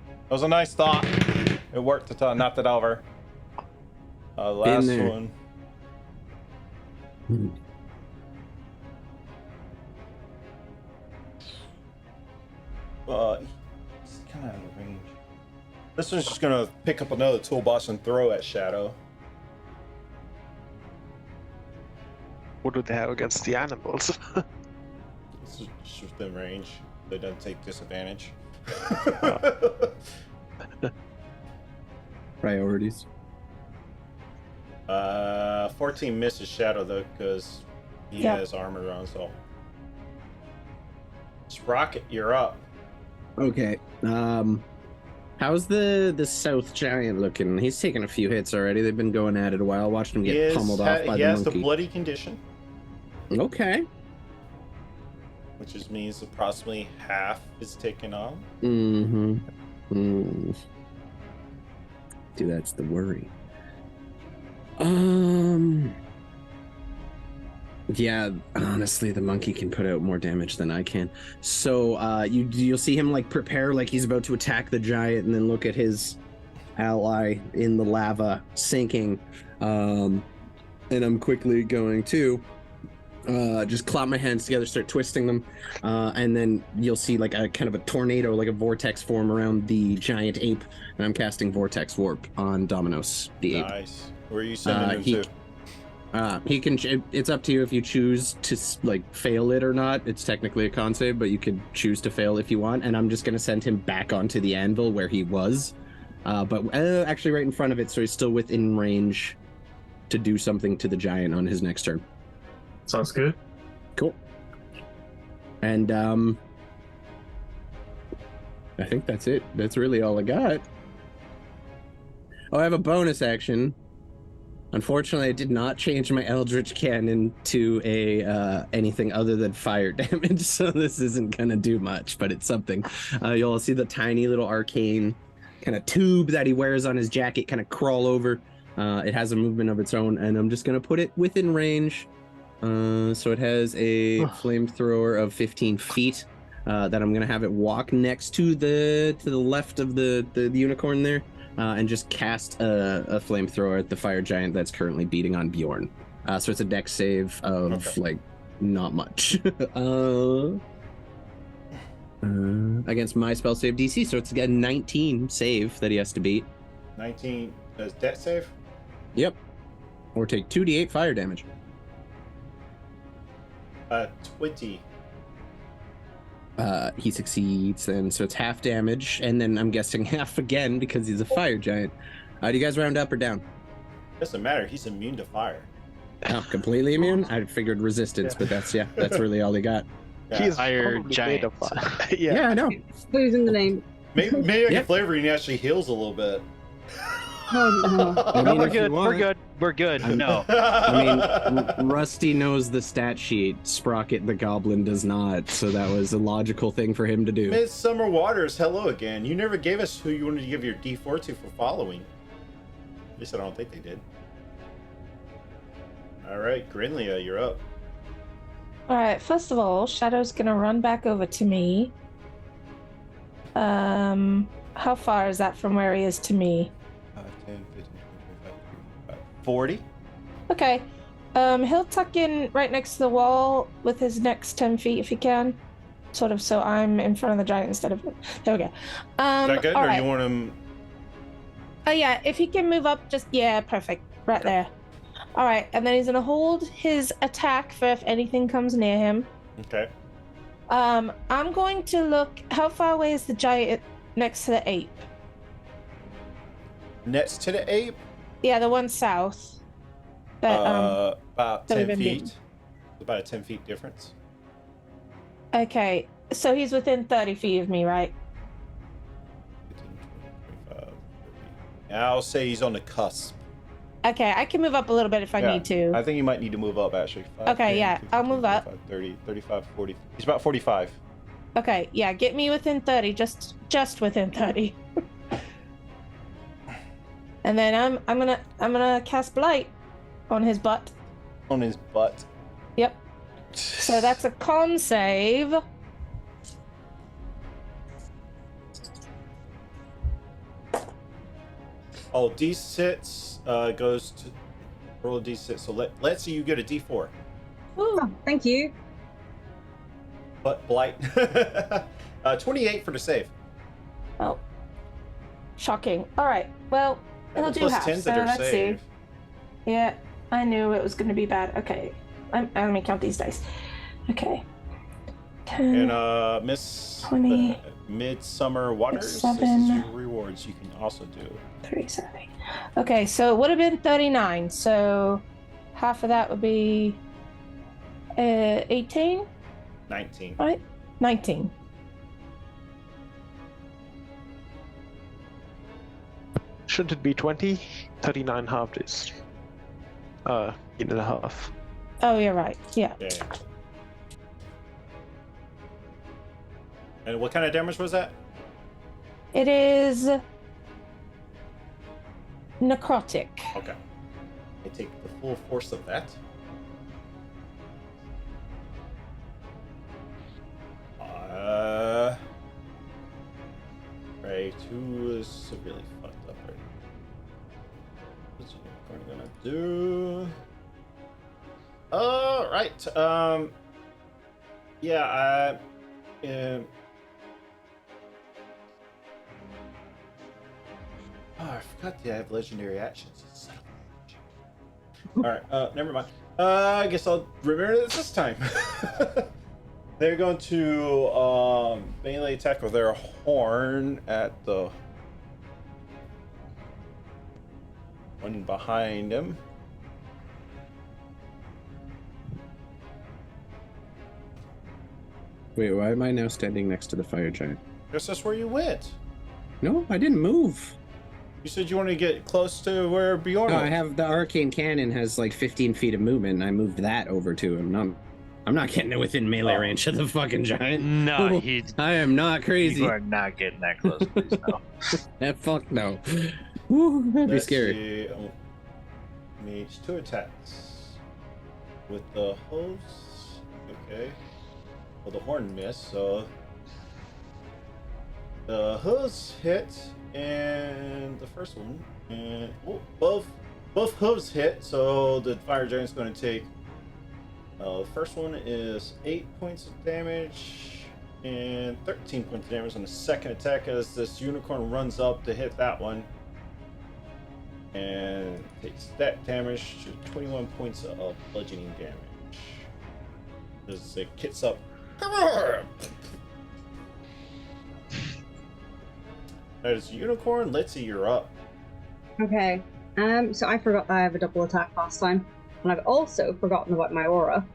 That was a nice thought. It worked to knock it over. Last one. He's kind of out of range. This one's just gonna pick up another toolbox and throw at Shadow. What do they have against the animals? This is just within range. They don't take disadvantage. Priorities. 14 misses Shadow though, because he Yep. has armor on. So, Sprocket, you're up. Okay. How's the South Giant looking? He's taken a few hits already. They've been going at it a while. Watched him get pummeled off by he the has monkey. the bloody condition, Okay. which just means approximately half is taken on. Mm-hmm. Dude, that's the worry. Yeah, honestly, the monkey can put out more damage than I can. So you'll see him like prepare like he's about to attack the giant, and then look at his ally in the lava sinking. And I'm quickly going to just clap my hands together, start twisting them, and then you'll see like a kind of a tornado, like a vortex form around the giant ape, and I'm casting Vortex Warp on Dominos, the ape. Nice. Where are you sending him to? He can. It's up to you if you choose to like fail it or not. It's technically a con save, but you could choose to fail if you want. And I'm just gonna send him back onto the anvil where he was, but actually right in front of it, so he's still within range to do something to the giant on his next turn. Sounds good. Cool. And I think that's it. That's really all I got. Oh, I have a bonus action. Unfortunately, I did not change my Eldritch Cannon to a anything other than fire damage, so this isn't gonna do much, but it's something. You'll see the tiny little arcane kind of tube that he wears on his jacket kind of crawl over. It has a movement of its own, and I'm just gonna put it within range. So it has a flamethrower of 15 feet that I'm gonna have it walk next to the left of the unicorn there. And just cast a flamethrower at the fire giant that's currently beating on Bjorn. So it's a dex save of like not much. Against my spell save DC, so it's a 19 save that he has to beat. 19 as death save. Yep. Or take 2d8 fire damage. 20. He succeeds, and so it's half damage, and then I'm guessing half again because he's a fire giant. Do you guys round up or down? Doesn't matter. He's immune to fire. Oh, completely immune? I figured resistance, but that's really all they got. Yeah. He's Fire probably giant. made of fire. Yeah. Yeah, I know. Losing the name. Maybe I can Yep. flavor and he actually heals a little bit. Oh, no. I No, mean, we're if you good. We're want- good. We're good. No. I mean, Rusty knows the stat sheet. Sprocket the Goblin does not, so that was a logical thing for him to do. Midsummer Waters, hello again. You never gave us who you wanted to give your D4 to for following. At least I don't think they did. All right, Grinlia, you're up. All right. First of all, Shadow's gonna run back over to me. How far is that from where he is to me? 10, 15, 20, 25, 40. Okay. He'll tuck in right next to the wall with his next 10 feet if he can. Sort of so I'm in front of the giant instead of... There we go. Is that good? all Or right. you want him... Oh, yeah. If he can move up, just... Yeah, perfect. Right there. All right. And then he's going to hold his attack for if anything comes near him. Okay. I'm going to look... How far away is the giant next to the ape? Next to the ape, Yeah, the one south. That, about that we've 10 been feet. beaten. About a 10 feet difference. Okay. So he's within 30 feet of me, right? 15, 20, 25, 30. I'll say he's on the cusp. Okay, I can move up a little bit if I Yeah, need to. I think you might need to move up, actually. 5, Okay, 10, yeah, 15, I'll move 20, up. 25, 30, 35, 40. He's about 45. Okay, yeah, get me within 30, just within 30. And then I'm gonna cast blight on his butt. On his butt. Yep. So that's a con save. Oh, D6 goes to roll a D6. So let's see you get a D4. Ooh. Oh, thank you. But blight. 28 for the save. Oh. Shocking. All right. Well, And it'll the do plus half. 10 to So their let's save. see. Yeah, I knew it was going to be bad. Okay. Let me count these dice. Okay. 10. And Miss 20, Midsummer Waters. This 7. is your rewards you can also do. 3, 7. Okay, so it would have been 39. So half of that would be 18, 19. right? 19. Shouldn't it be 20? 39 halved is 8.5. Oh, you're right. Yeah. Yeah. And what kind of damage was that? It is necrotic. Okay. I take the full force of that. Right, 2 is severely fucked up right now. What's Unicorn gonna do? Right. Yeah, Oh, I forgot I have legendary actions. Son of a bitch. Alright, never mind. I guess I'll remember this time. They're going to melee attack with their horn at the one behind him. Wait, why am I now standing next to the fire giant? Guess that's where you went. No, I didn't move. You said you want to get close to where Bjorn No, was. I have the arcane cannon has like 15 feet of movement, and I moved that over to him. I'm not getting it within melee Oh. range of the fucking giant. No, I am not crazy. you are not getting that close, please. No. Fuck no. Woo, that'd be Let's scary. see. Needs 2 attacks with the hose. Okay. Well, the horn missed, so the hose hit, and the first one, and both hooves hit. So the fire giant's going to take. The first one is 8 points of damage. And 13 points of damage on the second attack as this unicorn runs up to hit that one. And takes that damage to 21 points of bludgeoning damage. As it kicks up. That is unicorn. Let's see, you're up. Okay. So I forgot that I have a double attack last time, and I've also forgotten about my aura.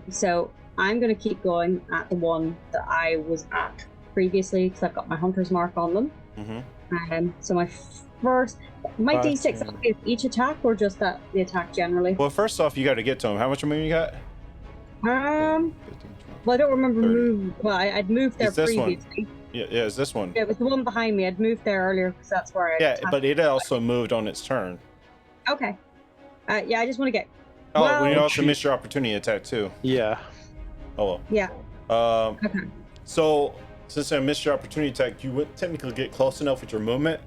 So I'm going to keep going at the one that I was at previously because I've got my hunter's mark on them. Mm-hmm. So my D6 is each attack or just that the attack generally? Well, first off, you got to get to him. How much movement you got? 15, well, I don't remember 30. move. Well, I'd moved there It's this one. previously. Yeah, it's this one. Yeah, it was the one behind me. I'd moved there earlier because that's where I. Yeah, attacked. but it also moved on its turn. Okay. Yeah, I just want to get. Oh, well, we also missed your opportunity attack too. Yeah. Oh Yeah. well. Okay. So since I missed your opportunity attack, you would technically get close enough with your movement.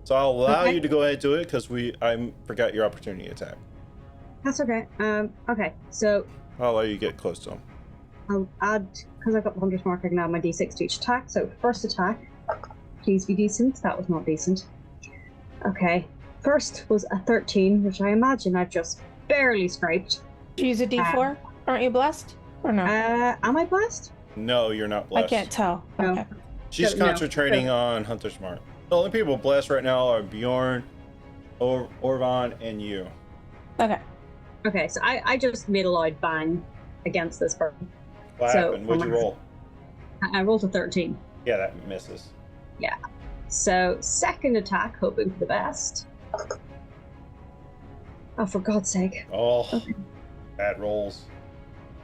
So I'll allow you to go ahead and do it because I forgot your opportunity attack. That's okay. Okay. So I'll allow you to get close to him. I'll add because I got the hunter's mark. I can add my D6 to each attack. So first attack, please be decent. That was not decent. Okay. First was a 13, which I imagine I've just barely scraped. Did you use a D4? Aren't you blessed? Or no? Am I blessed? No, you're not blessed. I can't tell. No. Okay. She's So, no. concentrating on Hunter's Mark. The only people blessed right now are Bjorn, Orvan, and you. Okay. Okay, so I just made a loud bang against this person. What happened? What'd you roll? I rolled a 13. Yeah, that misses. Yeah. So second attack, hoping for the best. Oh, for God's sake! Oh, bad rolls.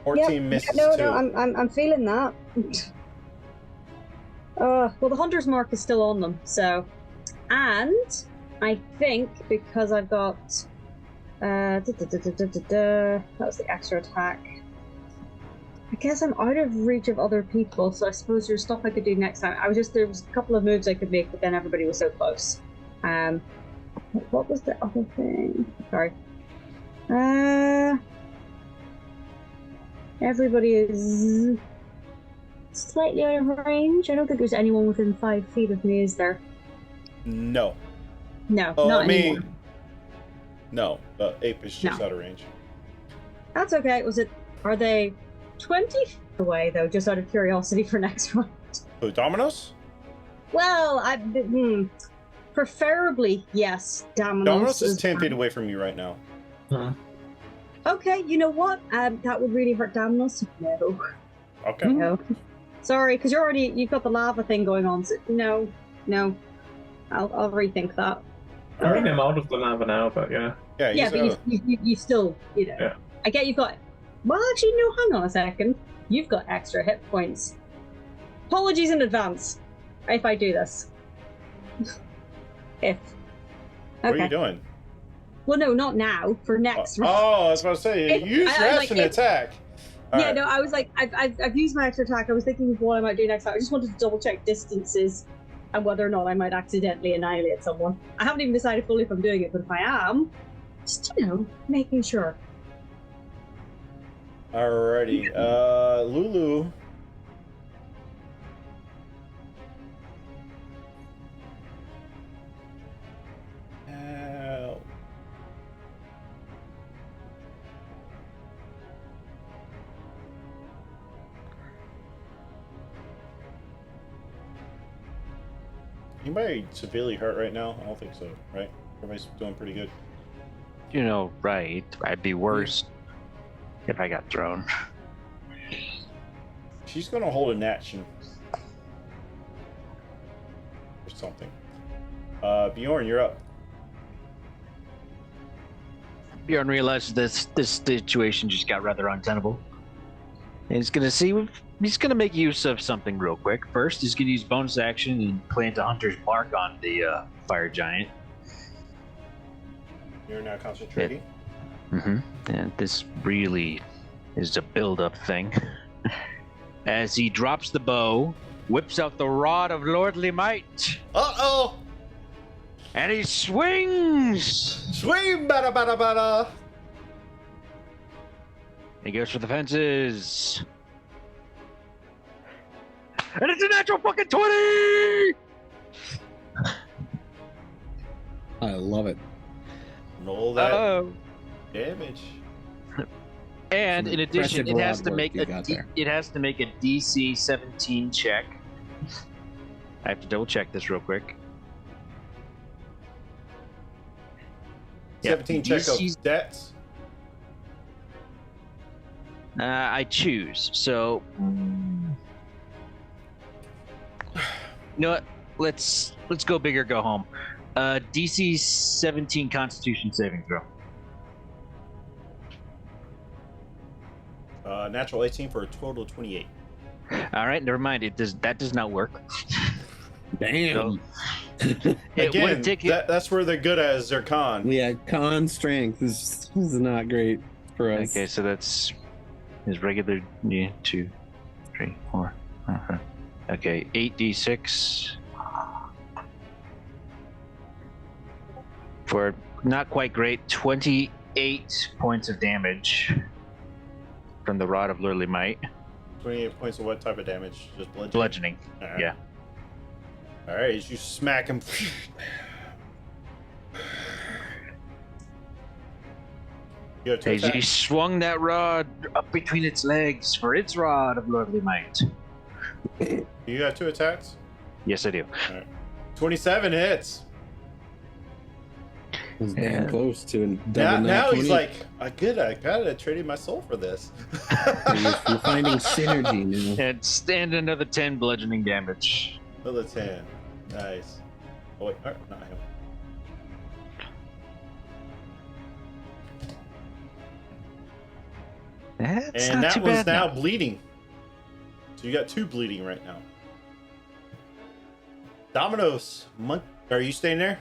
14 misses No, too. I'm feeling that. Well, the hunter's mark is still on them, so, and I think because I've got that was the extra attack. I guess I'm out of reach of other people, so I suppose there's stuff I could do next time. There was a couple of moves I could make, but then everybody was so close. What was the other thing? Sorry. Everybody is slightly out of range. I don't think there's anyone within 5 feet of me, is there? No. No, Oh, not I mean, anymore. no. The ape is just No. out of range. That's okay. Are they 20 feet away, though, just out of curiosity for next round? Who, Domino's? Well, preferably, yes. Domino's is 10 feet away from you right now. Okay, you know what? That would really hurt Damnos. No. Okay. No. Sorry, because you've got the lava thing going on. So no. I'll rethink that. I mean, I'm out of the lava now, but yeah. Yeah, but you still, Yeah. I get you've got. Well, actually, no. Hang on a second. You've got extra hit points. Apologies in advance if I do this. If. What are Okay. you doing? Well, no, not now. For next round. Oh, I was about to say, use your action to attack. All Yeah, right. no, I was like, I've used my extra attack. I was thinking of what I might do next time. I just wanted to double check distances and whether or not I might accidentally annihilate someone. I haven't even decided fully if I'm doing it, but if I am, just, making sure. Alrighty. Lulu. Anybody severely hurt right now? I don't think so, right? Everybody's doing pretty good. Right. I'd be worse if I got thrown. She's gonna hold an action. Or something. Bjorn, you're up. Bjorn realizes this situation just got rather untenable. And he's gonna make use of something real quick. First, he's gonna use bonus action and plant a hunter's mark on the fire giant. You're now concentrating. And this really is a build-up thing. As he drops the bow, whips out the rod of lordly might. Uh-oh! And he swings! Swing, bada bada bada! He goes for the fences. And it's a natural fucking 20! I love it. Roll that Oh. damage. And Some in addition, impressive it has rod to work make you a got D- there. it has to make a DC 17 check. I have to double check this real quick. Yeah, 17 check DC's of dex. I choose. So, you know what? Let's go big or go home. DC 17 Constitution saving throw. Natural 18 for a total of 28. All right, never mind. That does not work. Damn. It Again, would take it. that's where they're good at is their con. Yeah, con strength is not great for us. Okay, so that's his regular 2, 3, 4. Okay, 8d6 for not quite great 28 points of damage from the Rod of Lurley Might. 28 points of what type of damage? Just bludgeoning? Bludgeoning. All right. Yeah. All right, as you smack him. You have to As attack. he swung that rod up between its legs for its Rod of Lurley Might. You have 2 attacks? Yes, I do. 27 hits. It was damn Yeah. close to a Now, double nat now 20. he's like, I gotta trade my soul for this. You're finding synergy now. And stand another 10 bludgeoning damage. Another 10. Nice. Oh, wait, not him. That's And not that too one's bad now bleeding. So you got 2 bleeding right now. Dominoes, are you staying there?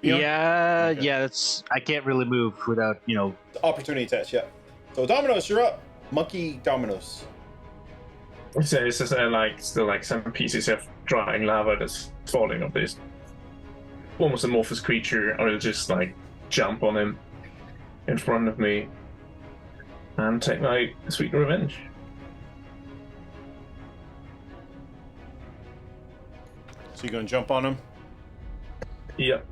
Beyond? Yeah, Okay. yeah. That's I can't really move without Opportunity test, yeah. So Dominoes, you're up. Monkey Dominoes. So it's just still like some pieces of drying lava that's falling off this almost amorphous creature. I'll just like jump on him in front of me and take my sweet revenge. So you're gonna jump on him? Yep.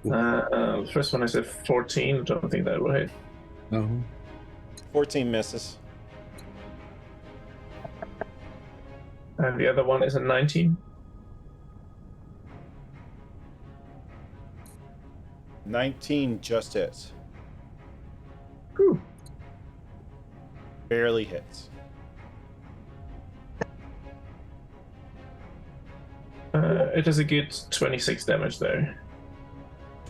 The first one is a 14. I don't think that will hit. Oh. 14 misses. And the other one is a 19. 19 just hits. Whew. Barely hits. It does a good 26 damage there.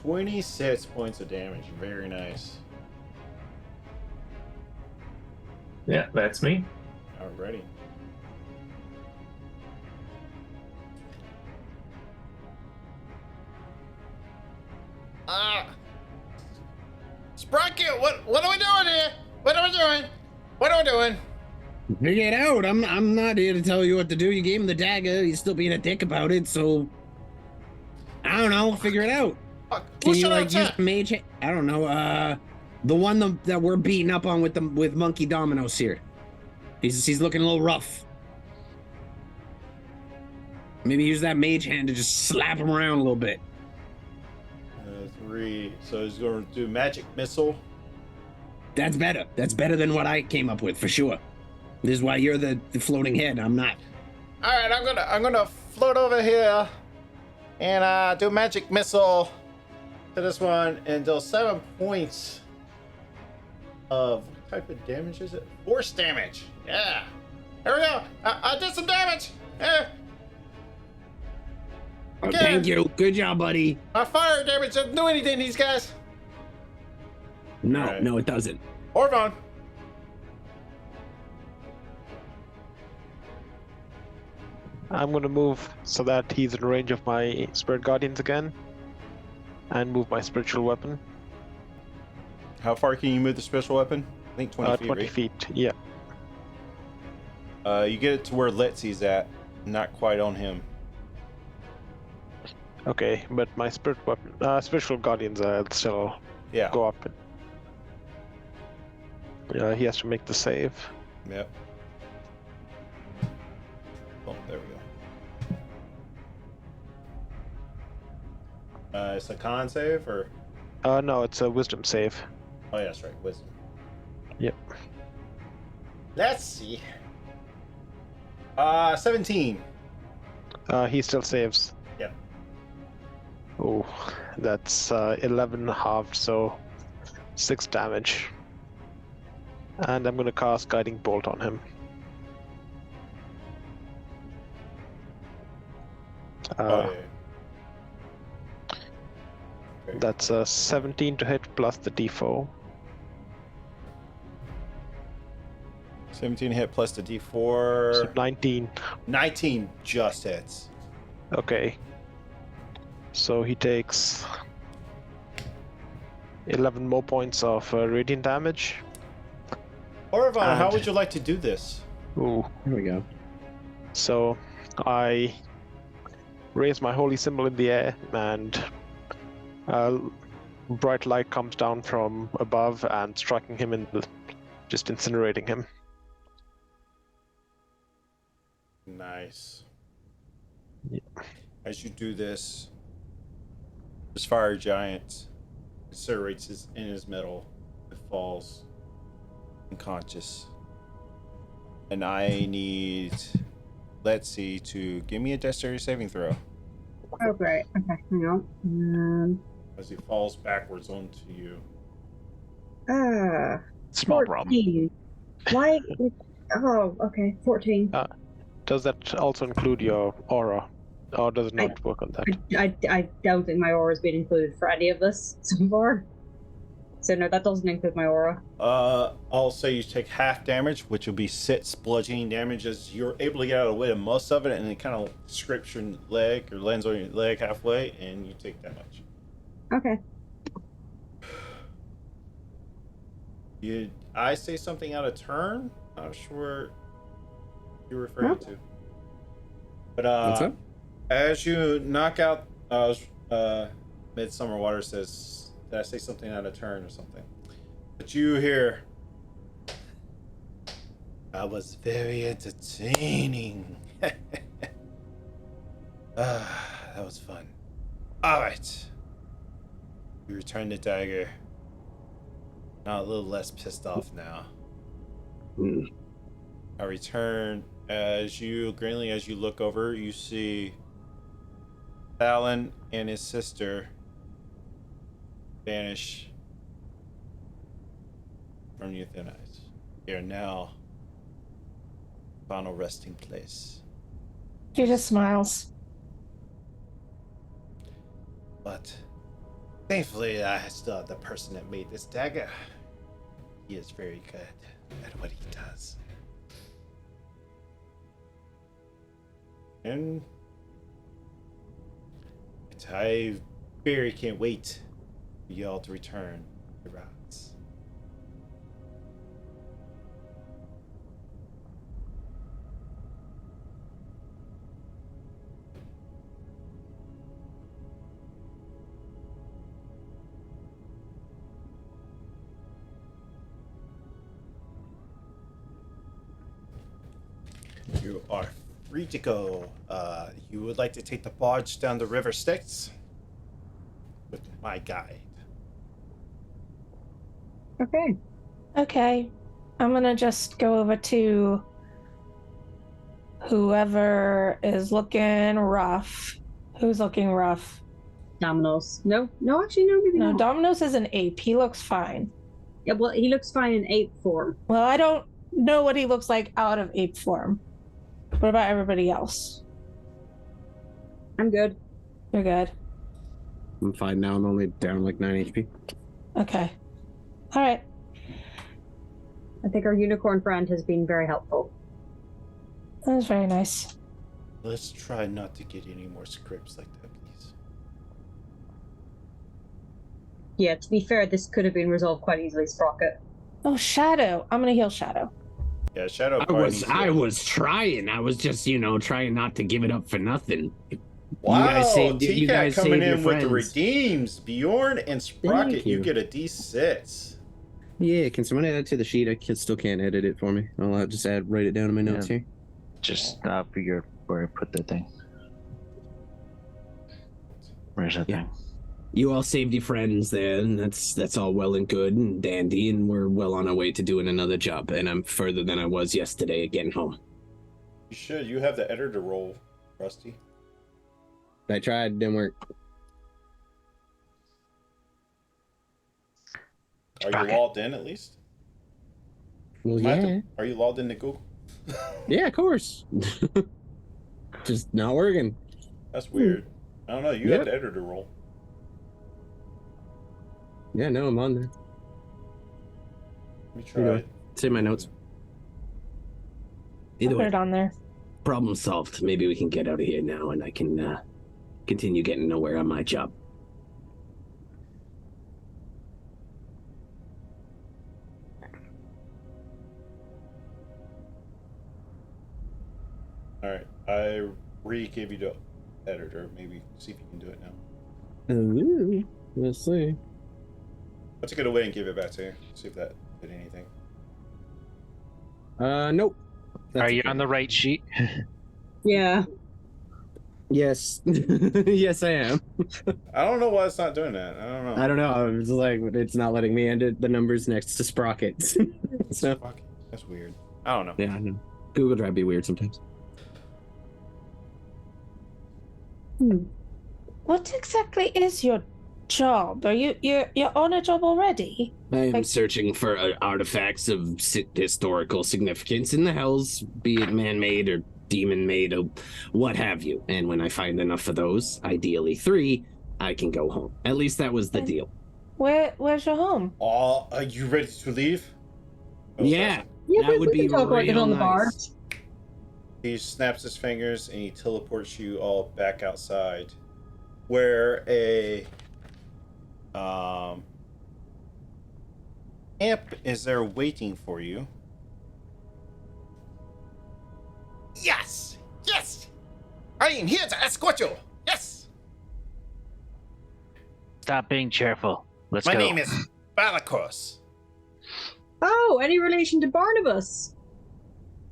26 points of damage. Very nice. Yeah, that's me. Alrighty. Sprocket, what are we doing here? What are we doing? What are we doing? Figure it out. I'm not here to tell you what to do. You gave him the dagger. He's still being a dick about it, so I don't know. Figure it out. Who Can you should I like use attack? mage? I don't know. The one that we're beating up on with Monkey Dominoes here. He's looking a little rough. Maybe use that mage hand to just slap him around a little bit. 3. So he's going to do magic missile. That's better. That's better than what I came up with for sure. This is why you're the floating head. I'm not. All right, I'm gonna float over here and do magic missile to this one and deal 7 points of what type of damage is it? Force damage. Yeah. There we go. I did some damage. Yeah. Oh, Okay. thank you. Good job, buddy. My fire damage doesn't do anything, these guys. No, All right. no, it doesn't. Orvon. I'm gonna move so that he's in range of my spirit guardians again, and move my spiritual weapon. How far can you move the special weapon? I think 20 feet, 20 right? feet. Yeah. You get it to where Letsy's at. Not quite on him. Okay, but my spirit weapon, spiritual guardians, still Yeah. go up. He has to make the save. Yep. Oh, there we go. It's a con save, or? No, it's a wisdom save. Oh, yeah, that's right. Wisdom. Yep. Let's see. 17. He still saves. Yeah. Oh, that's 11 halved, so 6 damage. And I'm going to cast Guiding Bolt on him. Oh, yeah. Okay. That's a 17 to hit plus the d4. 17 hit plus the d4. So 19. 19 just hits. Okay. So he takes 11 more points of radiant damage. Orvon, how would you like to do this? Ooh. Here we go. So I raise my holy symbol in the air, and bright light comes down from above and striking him in the, just incinerating him. Nice. Yeah. As you do this, this fire giant incinerates in his middle. It falls unconscious. And I need Letzi to give me a dexterity saving throw. Oh, great. Okay, hang on. As he falls backwards onto you. Small 14. problem. Why? Oh, okay, 14. Does that also include your aura, or does it not work on that? I don't think my aura has been included for any of this so far. So no, that doesn't include my aura. I'll say you take half damage, which will be 6 bludgeoning damage, as you're able to get out of the way of most of it, and it kind of scrapes your leg or lands on your leg halfway, and you take that much. Okay. I say something out of turn? Not sure you're referring to. But What's up? as you knock out Midsummer Water says, did I say something out of turn or something? But you hear, that was very entertaining. That was fun. Alright. You return the dagger. Now a little less pissed off now. I return. As you look over, you see Alan and his sister vanish from your thin eyes. They are now final resting place. She just smiles. But thankfully, I still have the person that made this dagger. He is very good at what he does. And I very can't wait for y'all to return to Rods. You are free to go. You would like to take the barge down the river Styx with my guide. Okay. Okay. I'm gonna just go over to whoever is looking rough. Who's looking rough? Dominoes. No, actually, no, maybe No, not. Domino's is an ape. He looks fine. Yeah, well, he looks fine in ape form. Well, I don't know what he looks like out of ape form. What about everybody else? I'm good. You're good. I'm fine now. I'm only down like 9 HP. Okay. All right. I think our unicorn friend has been very helpful. That was very nice. Let's try not to get any more scripts like that, please. Yeah, to be fair, this could have been resolved quite easily, Sprocket. Oh, Shadow. I'm gonna heal Shadow. Yeah, Shadow. I was trying. I was just, trying not to give it up for nothing. Wow, you guys saved coming your in with the friends. redeems. Bjorn and Sprocket, you. you get a D6. Yeah, can someone add it to the sheet? I still can't edit it for me. I'll just write it down in my notes here. Just figure where I put the thing. Where's that thing? You all saved your friends there, and that's all well and good and dandy, and we're well on our way to doing another job, and I'm further than I was yesterday getting home. You should. You have the editor role, Rusty. I tried, didn't work. Are you logged in at least? Well, yeah. Are you logged into Google? Yeah, of course. Just not working. That's weird. I don't know. You have the editor role. Yeah, no, I'm on there. Let me try it. It's in my notes. I'll put it on there. Problem solved. Maybe we can get out of here now, and I can continue getting nowhere on my job. Alright. I re-gave you the editor. Maybe see if you can do it now. Ooh, let's see. Let's get away and give it back to you. See if that did anything. Nope. Are you on the right sheet? Yeah. Yes. Yes, I am. I don't know why it's not doing that. I don't know. I was like, it's not letting me enter the numbers next to sprockets. So, That's weird. I don't know. yeah, I know. Google Drive be weird sometimes. What exactly is your job? Are you're on a job already? I am searching for artifacts of historical significance in the hells, be it man-made or demon-made or what have you. And when I find enough of those, ideally 3, I can go home. At least that was the deal. Where's your home? Oh, are you ready to leave? Yeah, Yeah, that would we be can talk about it real on the bar. nice. He snaps his fingers and he teleports you all back outside, where a amp is there waiting for you. Yes! Yes! I am here to escort you! Yes! Stop being cheerful. Let's My go. name is Balakos. Oh, any relation to Barnabas?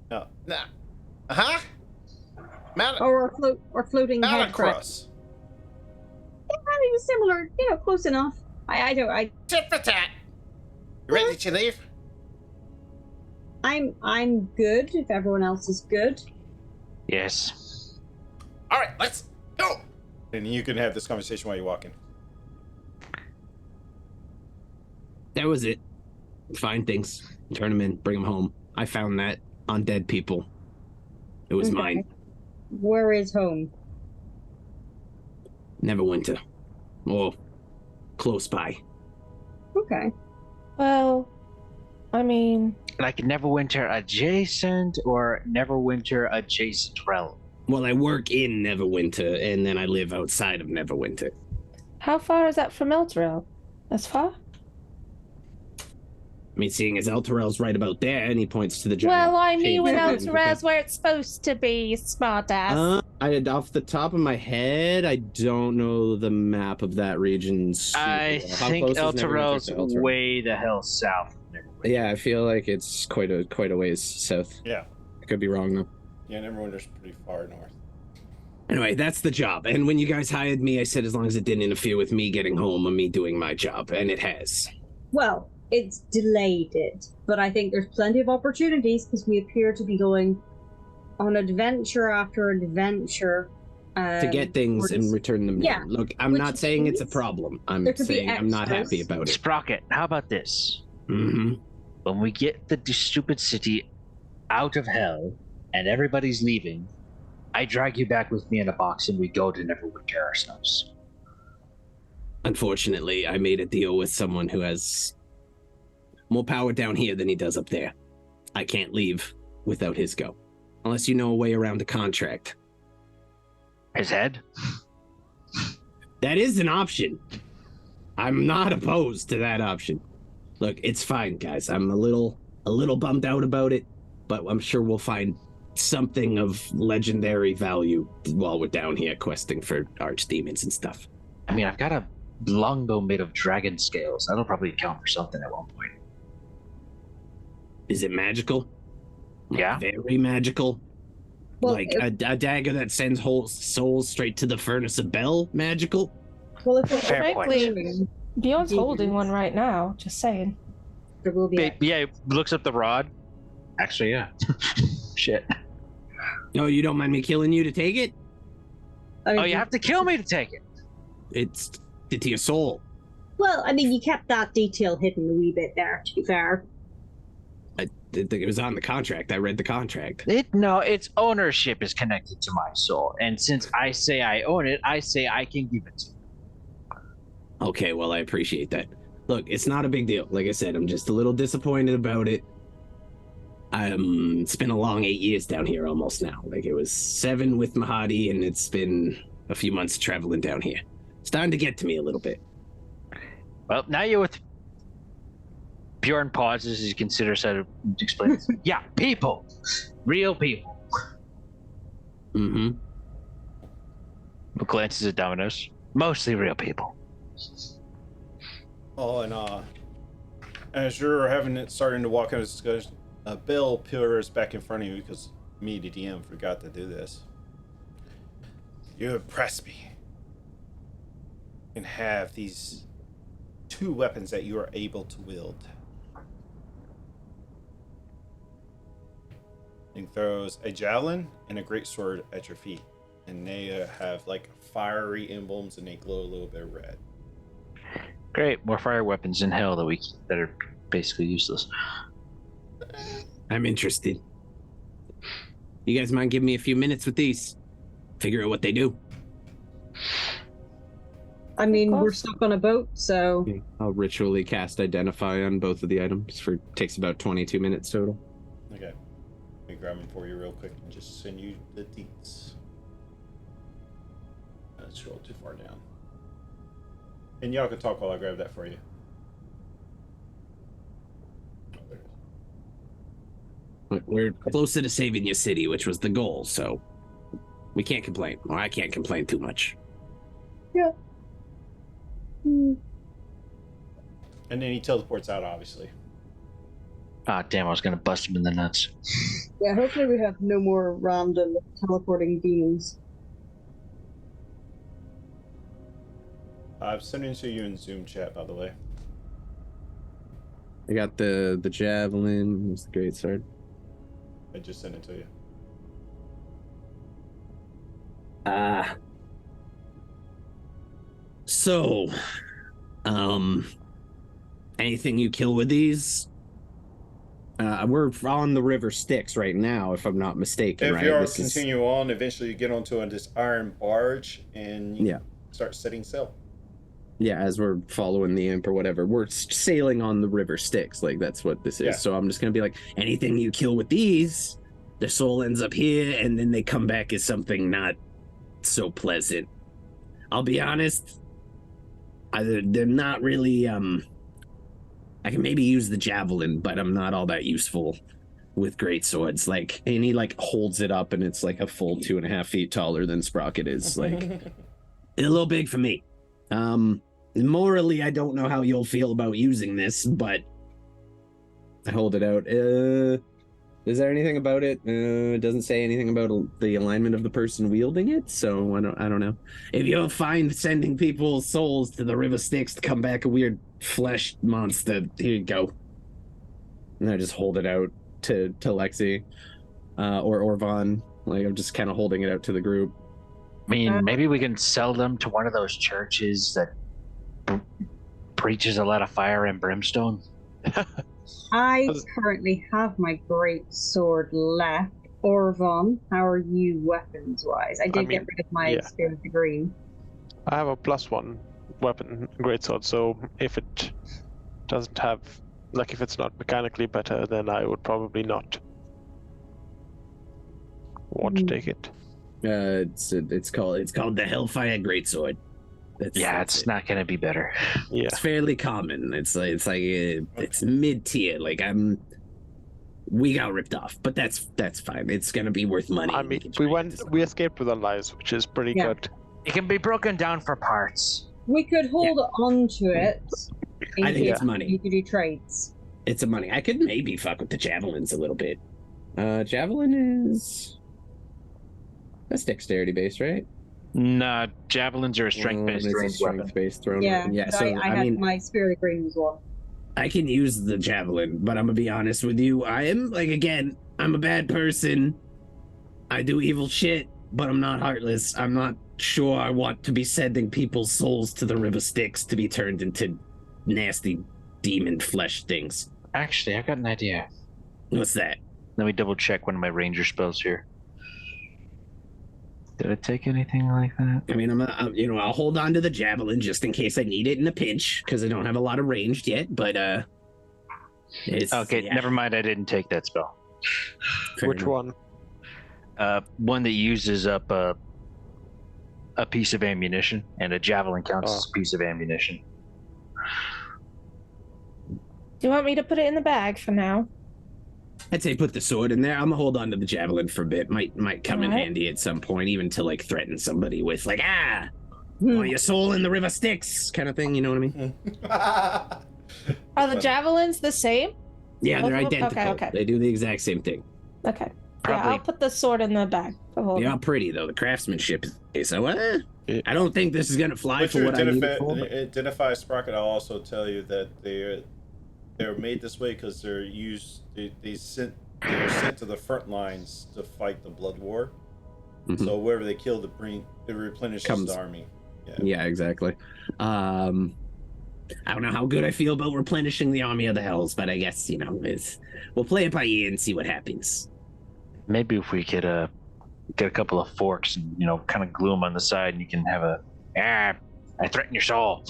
No. Nah. Uh-huh? Or floating head crab? Balakros. Yeah, he was similar. Close enough. I don't. Tit for tat. You ready to leave? I'm good. If everyone else is good. Yes. All right, let's go. And you can have this conversation while you're walking. That was it. Find things, turn them in, bring them home. I found that on dead people. It was mine. Where is home? Neverwinter. Or close by. Okay. Well, I mean, Like Neverwinter adjacent or Neverwinter adjacent realm? Well, I work in Neverwinter, and then I live outside of Neverwinter. how far is that from Elturel? As far? I mean, seeing as Elturel's right about there, and he points to the giant. Well, I shape knew when thing. Elturel's where it's supposed to be, you smartass. Off the top of my head, I don't know the map of that region. I think Elturel's way the hell south. Yeah, I feel like it's quite a ways south. Yeah. I could be wrong though. Yeah, Neverwinter's pretty far north. Anyway, that's the job. And when you guys hired me, I said as long as it didn't interfere with me getting home or me doing my job, and it has. Well, it's delayed it, but I think there's plenty of opportunities because we appear to be going on adventure after adventure To get things and return them. Yeah. Down. Look, I'm Which not saying it's a means problem. I'm there could be saying I'm not extras. happy about it. Sprocket, how about this? Mm-hmm. When we get the stupid city out of hell and everybody's leaving, I drag you back with me in a box and we go to Neverwinter ourselves. Unfortunately, I made a deal with someone who has more power down here than he does up there. I can't leave without his go. Unless you know a way around a contract. His head? That is an option. I'm not opposed to that option. Look, it's fine, guys. I'm a little bummed out about it, but I'm sure we'll find something of legendary value while we're down here questing for archdemons and stuff. I mean, I've got a longbow made of dragon scales. That'll probably count for something at one point. Is it magical? Like, Yeah. very magical. Well, Like a dagger that sends whole souls straight to the furnace of Bel. Magical. well, if it's Fair Frankly, flowing, Bjorn's Demons. holding one right now. Just saying. there will be. Yeah, he looks up the rod. Actually, yeah. Shit. No, you don't mind me killing you to take it? I mean, Oh, you have to kill me to take it. It's to your soul. Well, I mean, you kept that detail hidden a wee bit there. To be fair. It was on the contract. I read the contract. No, its ownership is connected to my soul, and since I say I own it, I say I can give it to you. Okay, well, I appreciate that. Look, it's not a big deal. Like I said, I'm just a little disappointed about it. It's been a long 8 years down here almost now. Like, it was 7 with Mahadi, and it's been a few months traveling down here. It's starting to get to me a little bit. Well, now you're with. Bjorn pauses as he considers how to explain this. Yeah, people, real people. Mm-hmm. Glances at Domino's. Mostly real people. Oh, and as you're starting to walk out of discussion, Bill appears back in front of you because me, the DM, forgot to do this. You impress me. You can have these 2 weapons that you are able to wield. He throws a javelin and a great sword at your feet, and they have like fiery emblems and they glow a little bit red. Great, more fire weapons in hell that are basically useless. I'm interested. You guys mind giving me a few minutes with these? Figure out what they do. I mean, we're course. stuck on a boat, so Okay. I'll ritually cast Identify on both of the items. Takes about 22 minutes total. Okay. Let me grab them for you real quick and just send you the deets. Let's scroll too far down. And y'all can talk while I grab that for you. Oh, there it is. We're closer to saving your city, which was the goal, so we can't complain. Or I can't complain too much. And then he teleports out, obviously. Ah, damn, I was gonna bust him in the nuts. yeah. Hopefully, we have no more random teleporting demons. I've sent it to you in Zoom chat, by the way. I got the javelin. It's the great sword. I just sent it to you. So, anything you kill with these? We're on the river Styx right now, if I'm not mistaken, If right? you This is- continue on, eventually you get onto this iron barge and you Yeah. start setting sail. Yeah, as we're following the imp or whatever, we're sailing on the river Styx. Like, that's what this is. Yeah. So I'm just gonna be like, anything you kill with these, their soul ends up here, and then they come back as something not so pleasant. I'll be honest, they're not really. I can maybe use the javelin, but I'm not all that useful with great swords. Like, and he like holds it up, and it's like a full 2.5 feet taller than Sprocket is. Like, a little big for me. Morally, I don't know how you'll feel about using this, but I hold it out. Is there anything about it? It doesn't say anything about the alignment of the person wielding it, so I don't know. If you're fine sending people's souls to the River Styx to come back a weird flesh monster, here you go. And I just hold it out to Lexi, or Vaughn. Like, I'm just kind of holding it out to the group. I mean, maybe we can sell them to one of those churches that preaches a lot of fire and brimstone. I currently have my great sword left. Orvon, how are you weapons-wise? I did get rid of my Spirit of the Green. I have a +1 weapon, greatsword, so if it doesn't have, like, if it's not mechanically better, then I would probably not want to take it. It's called the Hellfire Greatsword. It's not gonna be better. Yeah, It's fairly common. It's mid-tier. Like, we got ripped off, but that's fine. It's gonna be worth money. I mean, we escaped with our lives, which is pretty good. It can be broken down for parts. We could hold on to it. In I think case it's money. You could do trades. It's a money. I could maybe fuck with the javelins a little bit. Javelin is that's dexterity based, right? Nah, javelins are a strength-based It's a ranged weapon. strength-based thrown Yeah, weapon. Yeah, 'cause so, I I had mean- my spirit of green as well. I can use the javelin, but I'm gonna be honest with you. I am like again, I'm a bad person. I do evil shit, but I'm not heartless. I'm not sure I want to be sending people's souls to the river Styx to be turned into nasty demon flesh things. Actually, I got an idea. What's that? Let me double check one of my ranger spells here. Did I take anything like that? I mean, I'll hold on to the javelin just in case I need it in a pinch because I don't have a lot of ranged yet. But it's Okay, yeah, never mind. I didn't take that spell. fair Which enough. one? One that uses up a piece of ammunition, and a javelin counts Oh. as a piece of ammunition. Do you want me to put it in the bag for now? I'd say put the sword in there. I'm gonna hold on to the javelin for a bit. Might come in Alright. handy at some point, even to like threaten somebody with like want your soul in the river Styx kind of thing. You know what I mean? Are the javelins the same? Yeah, they're Okay, identical. okay. They do the exact same thing. Okay. Probably. Yeah, I'll put the sword in the bag. They're all pretty though. The craftsmanship is so. I don't think this is gonna fly But for you what I need it for. but- identify Sprocket. I'll also tell you that they're made this way because they're sent to the front lines to fight the blood war. Mhm. So wherever they kill, it replenishes Comes- the army. Yeah, exactly. I don't know how good I feel about replenishing the army of the hells, but I guess we'll play it by ear and see what happens. Maybe if we could get a couple of forks and kind of glue them on the side, and you can have I threaten your soul.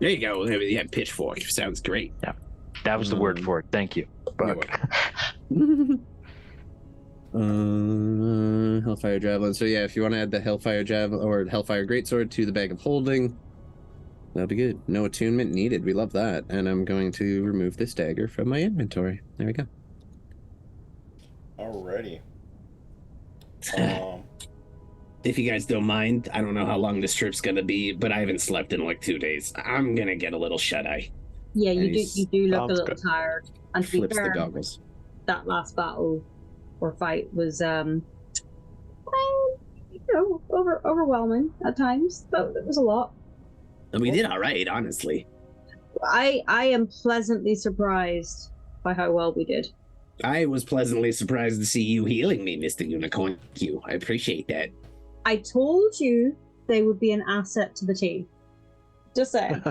There you go. Yeah, pitchfork sounds great. That was the word for it. Thank you. You're Buck. Hellfire Javelin. So yeah, if you want to add the Hellfire Javelin or Hellfire Greatsword to the bag of holding, that'll be good. No attunement needed. We love that. And I'm going to remove this dagger from my inventory. There we go. Alrighty. If you guys don't mind, I don't know how long this trip's gonna be, but I haven't slept in like 2 days. I'm gonna get a little shut-eye. Yeah, you Nice. do look a Sounds little good. tired. And to be Flips the fair, goggles. that last battle or fight was overwhelming at times, but it was a lot. And we did all right, honestly. I am pleasantly surprised by how well we did. I was pleasantly surprised to see you healing me, Mr. Unicorn. Thank you. I appreciate that. I told you they would be an asset to the team. Just saying.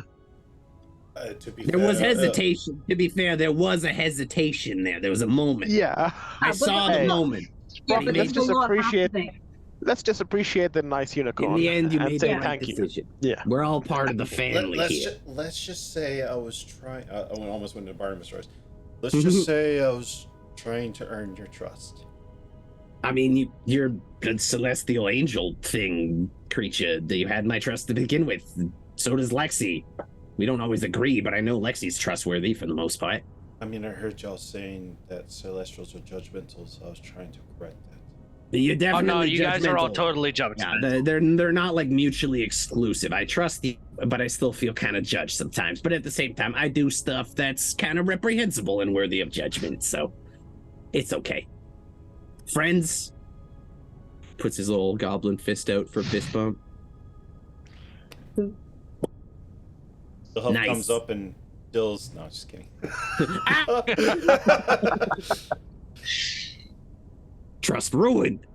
To be There fair, was hesitation. To be fair, there was a hesitation there. There was a moment. Yeah. I but saw there's the a lot- moment. Yeah, But but he let's made, there's just a lot appreciate- happening. Let's just appreciate the nice unicorn. in the end, you and made say the right thank you. decision. Yeah. We're all part of the family here. let's just say I was trying. I almost went to Barnabas Royce. Let's just say I was trying to earn your trust. I mean, you're a celestial angel thing creature that you had my trust to begin with. So does Lexi. We don't always agree, but I know Lexi's trustworthy for the most part. I mean, I heard y'all saying that Celestials are judgmental, so I was trying to correct that. You're Oh definitely no, you guys are all judgmental. totally Yeah, judgmental. they're not like mutually exclusive. I trust you, but I still feel kind of judged sometimes. But at the same time, I do stuff that's kind of reprehensible and worthy of judgment, so it's okay. Friends, Puts his little goblin fist out for a fist bump. The hub Nice. comes up and Dill's. No, just kidding. trust ruined.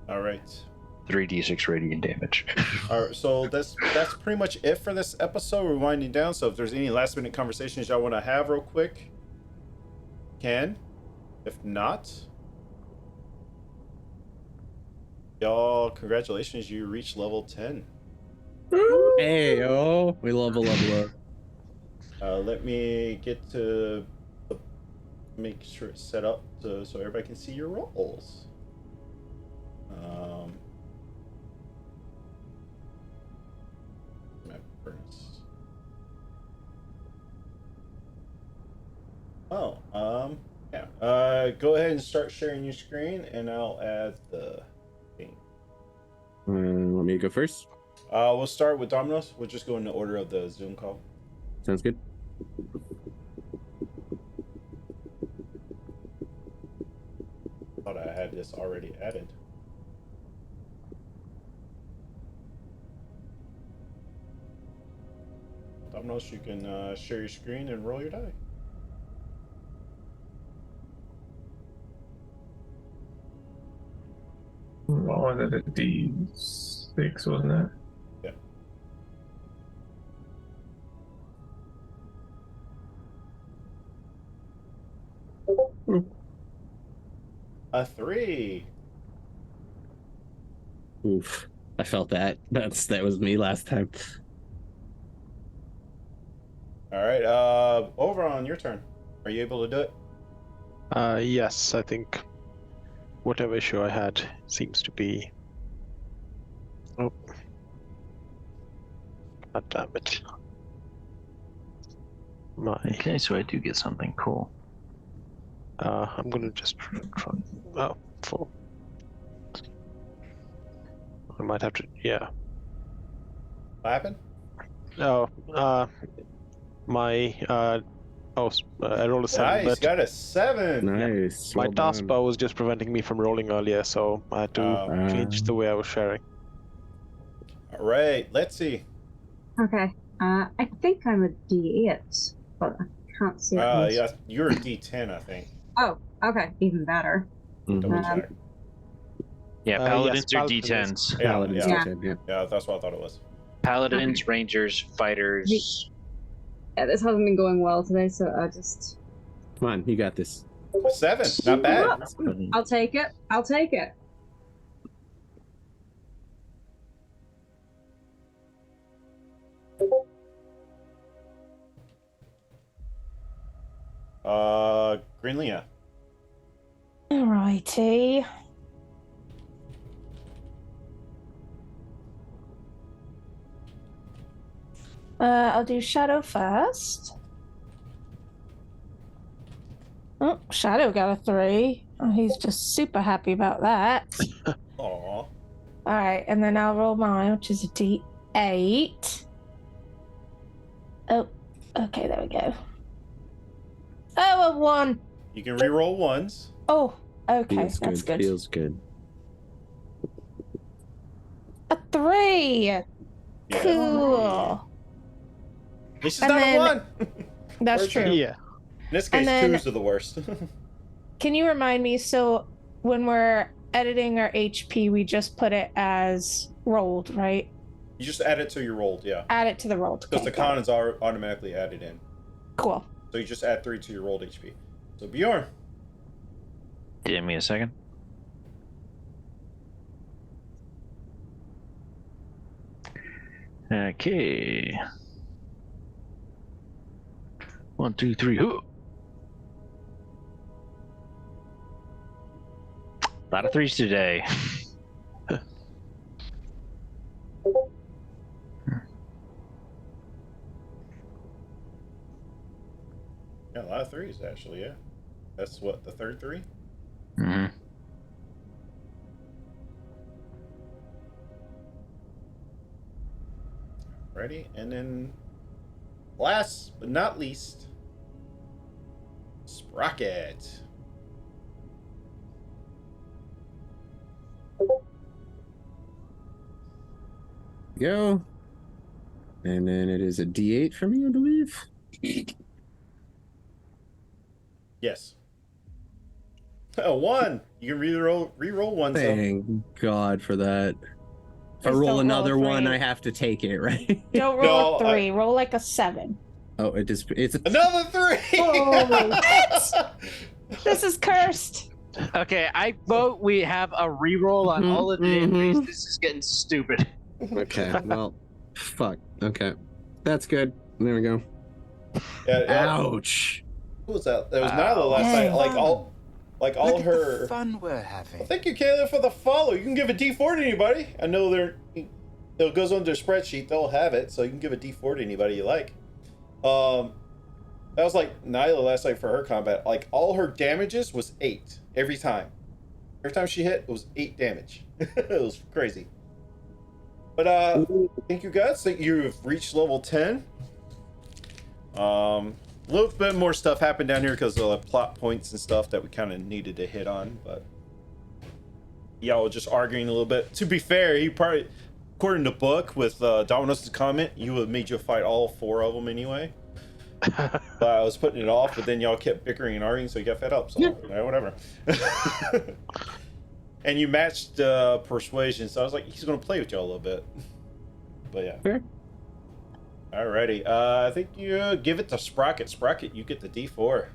All right. 3d6 radiant damage. All right. So that's pretty much it for this episode. We're winding down. So if there's any last minute conversations y'all want to have real quick, can. If not, y'all, congratulations, you reached level 10. Hey, oh, we level up. Let me get to make sure it's set up so everybody can see your rolls. Avernus. Oh, yeah. Go ahead and start sharing your screen, and I'll add the thing. Want me to go first? We'll start with Domino's. We'll just go in the order of the Zoom call. Sounds good. thought I had this already added. Avernus, you can share your screen and roll your die. What was it? A D6, wasn't it? Yeah. A 3. Oof. I felt that. That was me last time. All right. Over on your turn. Are you able to do it? Yes, I think whatever issue I had seems to be. Oh. God damn it. Okay, so I do get something cool. I'm gonna just try. Oh, full. I might have to. Yeah. What happened? Oh, my I rolled a 7, Nice. but Got a 7. Nice. my well taskbar done. was just preventing me from rolling earlier, so I had to change the way I was sharing. All right. Let's see. Okay. I think I'm a D8, but I can't see it. on the Yeah. You're a D10, I think. Oh, okay, even better. Double Um, check. Yeah, Yes, paladins are paladins. D10s. Yeah. Paladins, Yeah. D10, yeah. Yeah. That's what I thought it was. Paladins, rangers, fighters. Yeah, this hasn't been going well today, so I just. Come on, you got this. A 7. Not bad. I'll take it. I'll take it. Greenlia. Alrighty. I'll do Shadow first. Oh, Shadow got a 3. Oh, he's just super happy about that. Aw. All right, and then I'll roll mine, which is a D8. Oh, okay, there we go. Oh, a 1. You can re-roll ones. Oh, okay, Feels that's good. Feels good. A 3. Yeah. Cool. At least it's And not then- a 1. That's Where's true. Yeah. In this case, And then- 2s are the worst. Can you remind me? So when we're editing our HP, we just put it as rolled, right? You just add it to your rolled, yeah. Add it to the rolled. Because Okay, the got con is automatically added in. it. Cool. So you just add 3 to your rolled HP. So Bjorn. Give me a second. Okay. 1, 2, 3. Hoo! A lot of 3s today. Yeah, a lot of 3s actually, yeah. That's what, the third 3? Mm-hmm. Ready? And then last but not least, Sprocket. Go. And then it is a D8 for me, I believe. Yes. A 1. You can re-roll one. So Thank God for that. If I Just roll don't roll another a one, 3. I have to take it, right? Don't roll No, a 3. Roll like a 7. Oh, it's a another 3. Holy what? This is cursed. Okay, I vote we have a reroll on all of the entries. This is getting stupid. Okay, well, fuck. Okay. That's good. There we go. Yeah, Ouch. Who was that? That was Nyla last night. All Look at her. the fun we're having. Well, thank you, Kayla, for the follow. You can give a D4 to anybody. I know it goes on their spreadsheet. They'll have it, so you can give a D4 to anybody you like. That was like Nyla last night for her combat. Like all her damages was 8 every time. Every time she hit, it was 8 damage. It was crazy. But thank you guys. Think you've reached level 10. A little bit more stuff happened down here because of the plot points and stuff that we kind of needed to hit on, but y'all just arguing a little bit. To be fair, he probably, according to book with Domino's comment, you would have made you fight all 4 of them anyway. But I was putting it off, but then y'all kept bickering and arguing, so you got fed up. So whatever. And you matched persuasion, so I was like, he's gonna play with y'all a little bit. But yeah. Fair. Alrighty. I think you give it to Sprocket. Sprocket, you get the D4.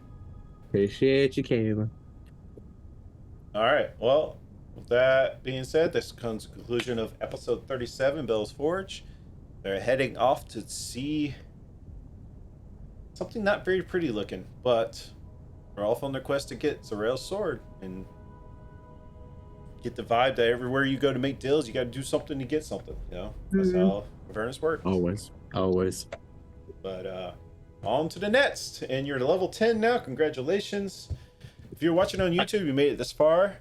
Appreciate you, Kayla. Alright, well, with that being said, this comes to the conclusion of episode 37, Bell's Forge. They're heading off to see something not very pretty looking, but they're off on their quest to get Zarel's sword and get the vibe that everywhere you go to make deals, you got to do something to get something. You know, that's how Avernus works. Always. But on to the next, and you're at level 10 now. Congratulations! If you're watching on YouTube, you made it this far.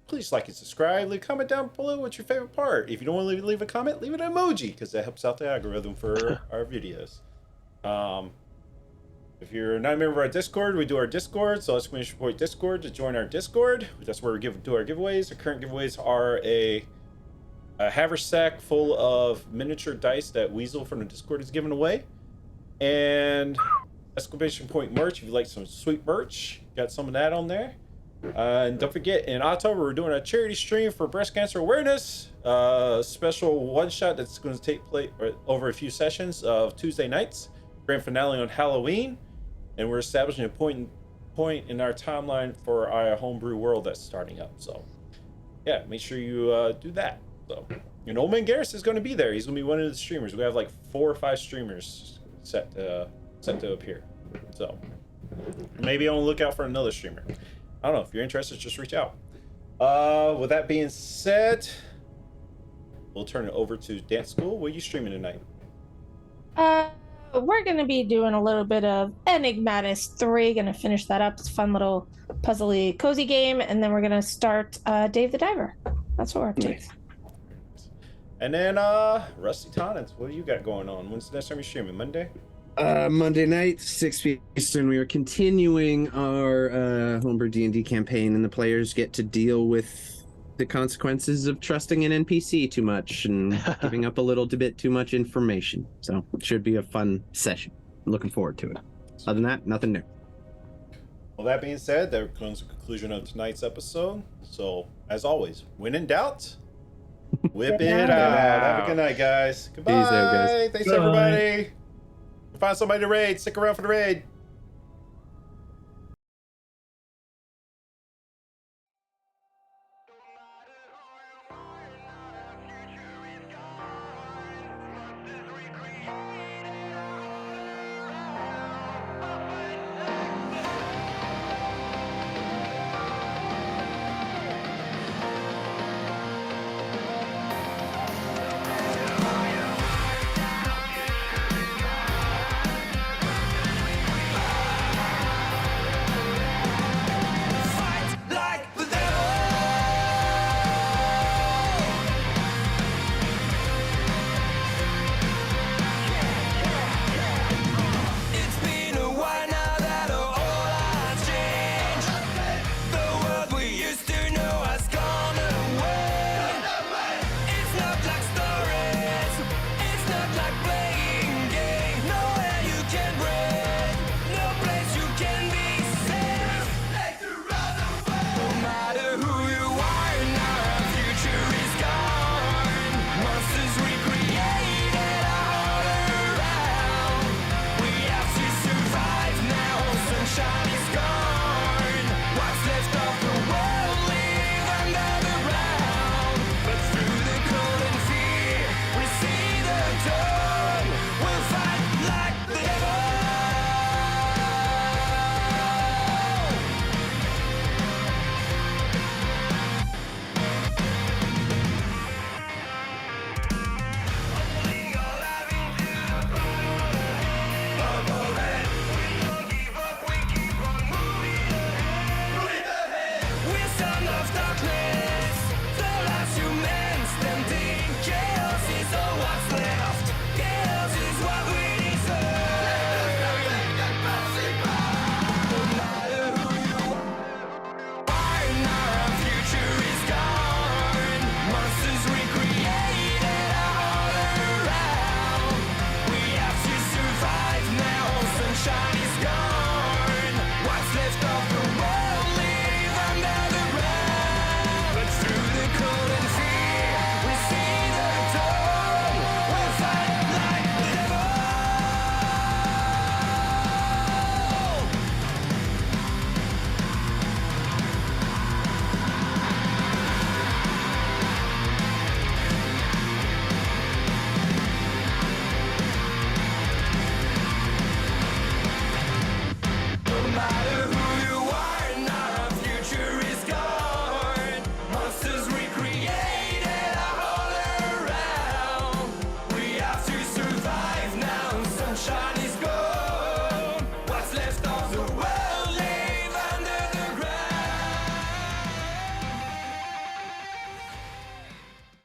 Please like and subscribe. Leave a comment down below. What's your favorite part? If you don't want to leave a comment, leave an emoji because that helps out the algorithm for our videos. If you're not a member of our Discord, we do our Discord, so let's support Discord to join our Discord. That's where we do our giveaways. The current giveaways are a haversack full of miniature dice that Weasel from the Discord is giving away, and exclamation point merch. If you like some sweet merch, got some of that on there. And don't forget, in October we're doing a charity stream for breast cancer awareness. Special one shot that's going to take place over a few sessions of Tuesday nights. Grand finale on Halloween. And we're establishing a point in our timeline for our homebrew world that's starting up. So, yeah, make sure you do that. So, and Old Man Garrus is going to be there. He's going to be one of the streamers. We have like 4 or 5 streamers set to appear. So, maybe on the lookout for another streamer. I don't know. If you're interested, just reach out. With that being said, we'll turn it over to Dance School. What are you streaming tonight? We're going to be doing a little bit of Enigmatis 3. Going to finish that up. It's a fun little puzzly cozy game. And then we're going to start Dave the Diver. That's what we're up to. Nice. And then Rusty Tonnins, what do you got going on? When's the next time you're streaming? Monday? Monday night, 6 p.m. Eastern. We are continuing our homebrew D&D campaign, and the players get to deal with the consequences of trusting an NPC too much and giving up a little bit too much information. So it should be a fun session. I'm looking forward to it. Other than that, nothing new. Well, that being said, that comes to the conclusion of tonight's episode. So, as always, when in doubt, whip it out. Have a good night, guys. Goodbye. Peace out, guys. Thanks, everybody. Find somebody to raid. Stick around for the raid.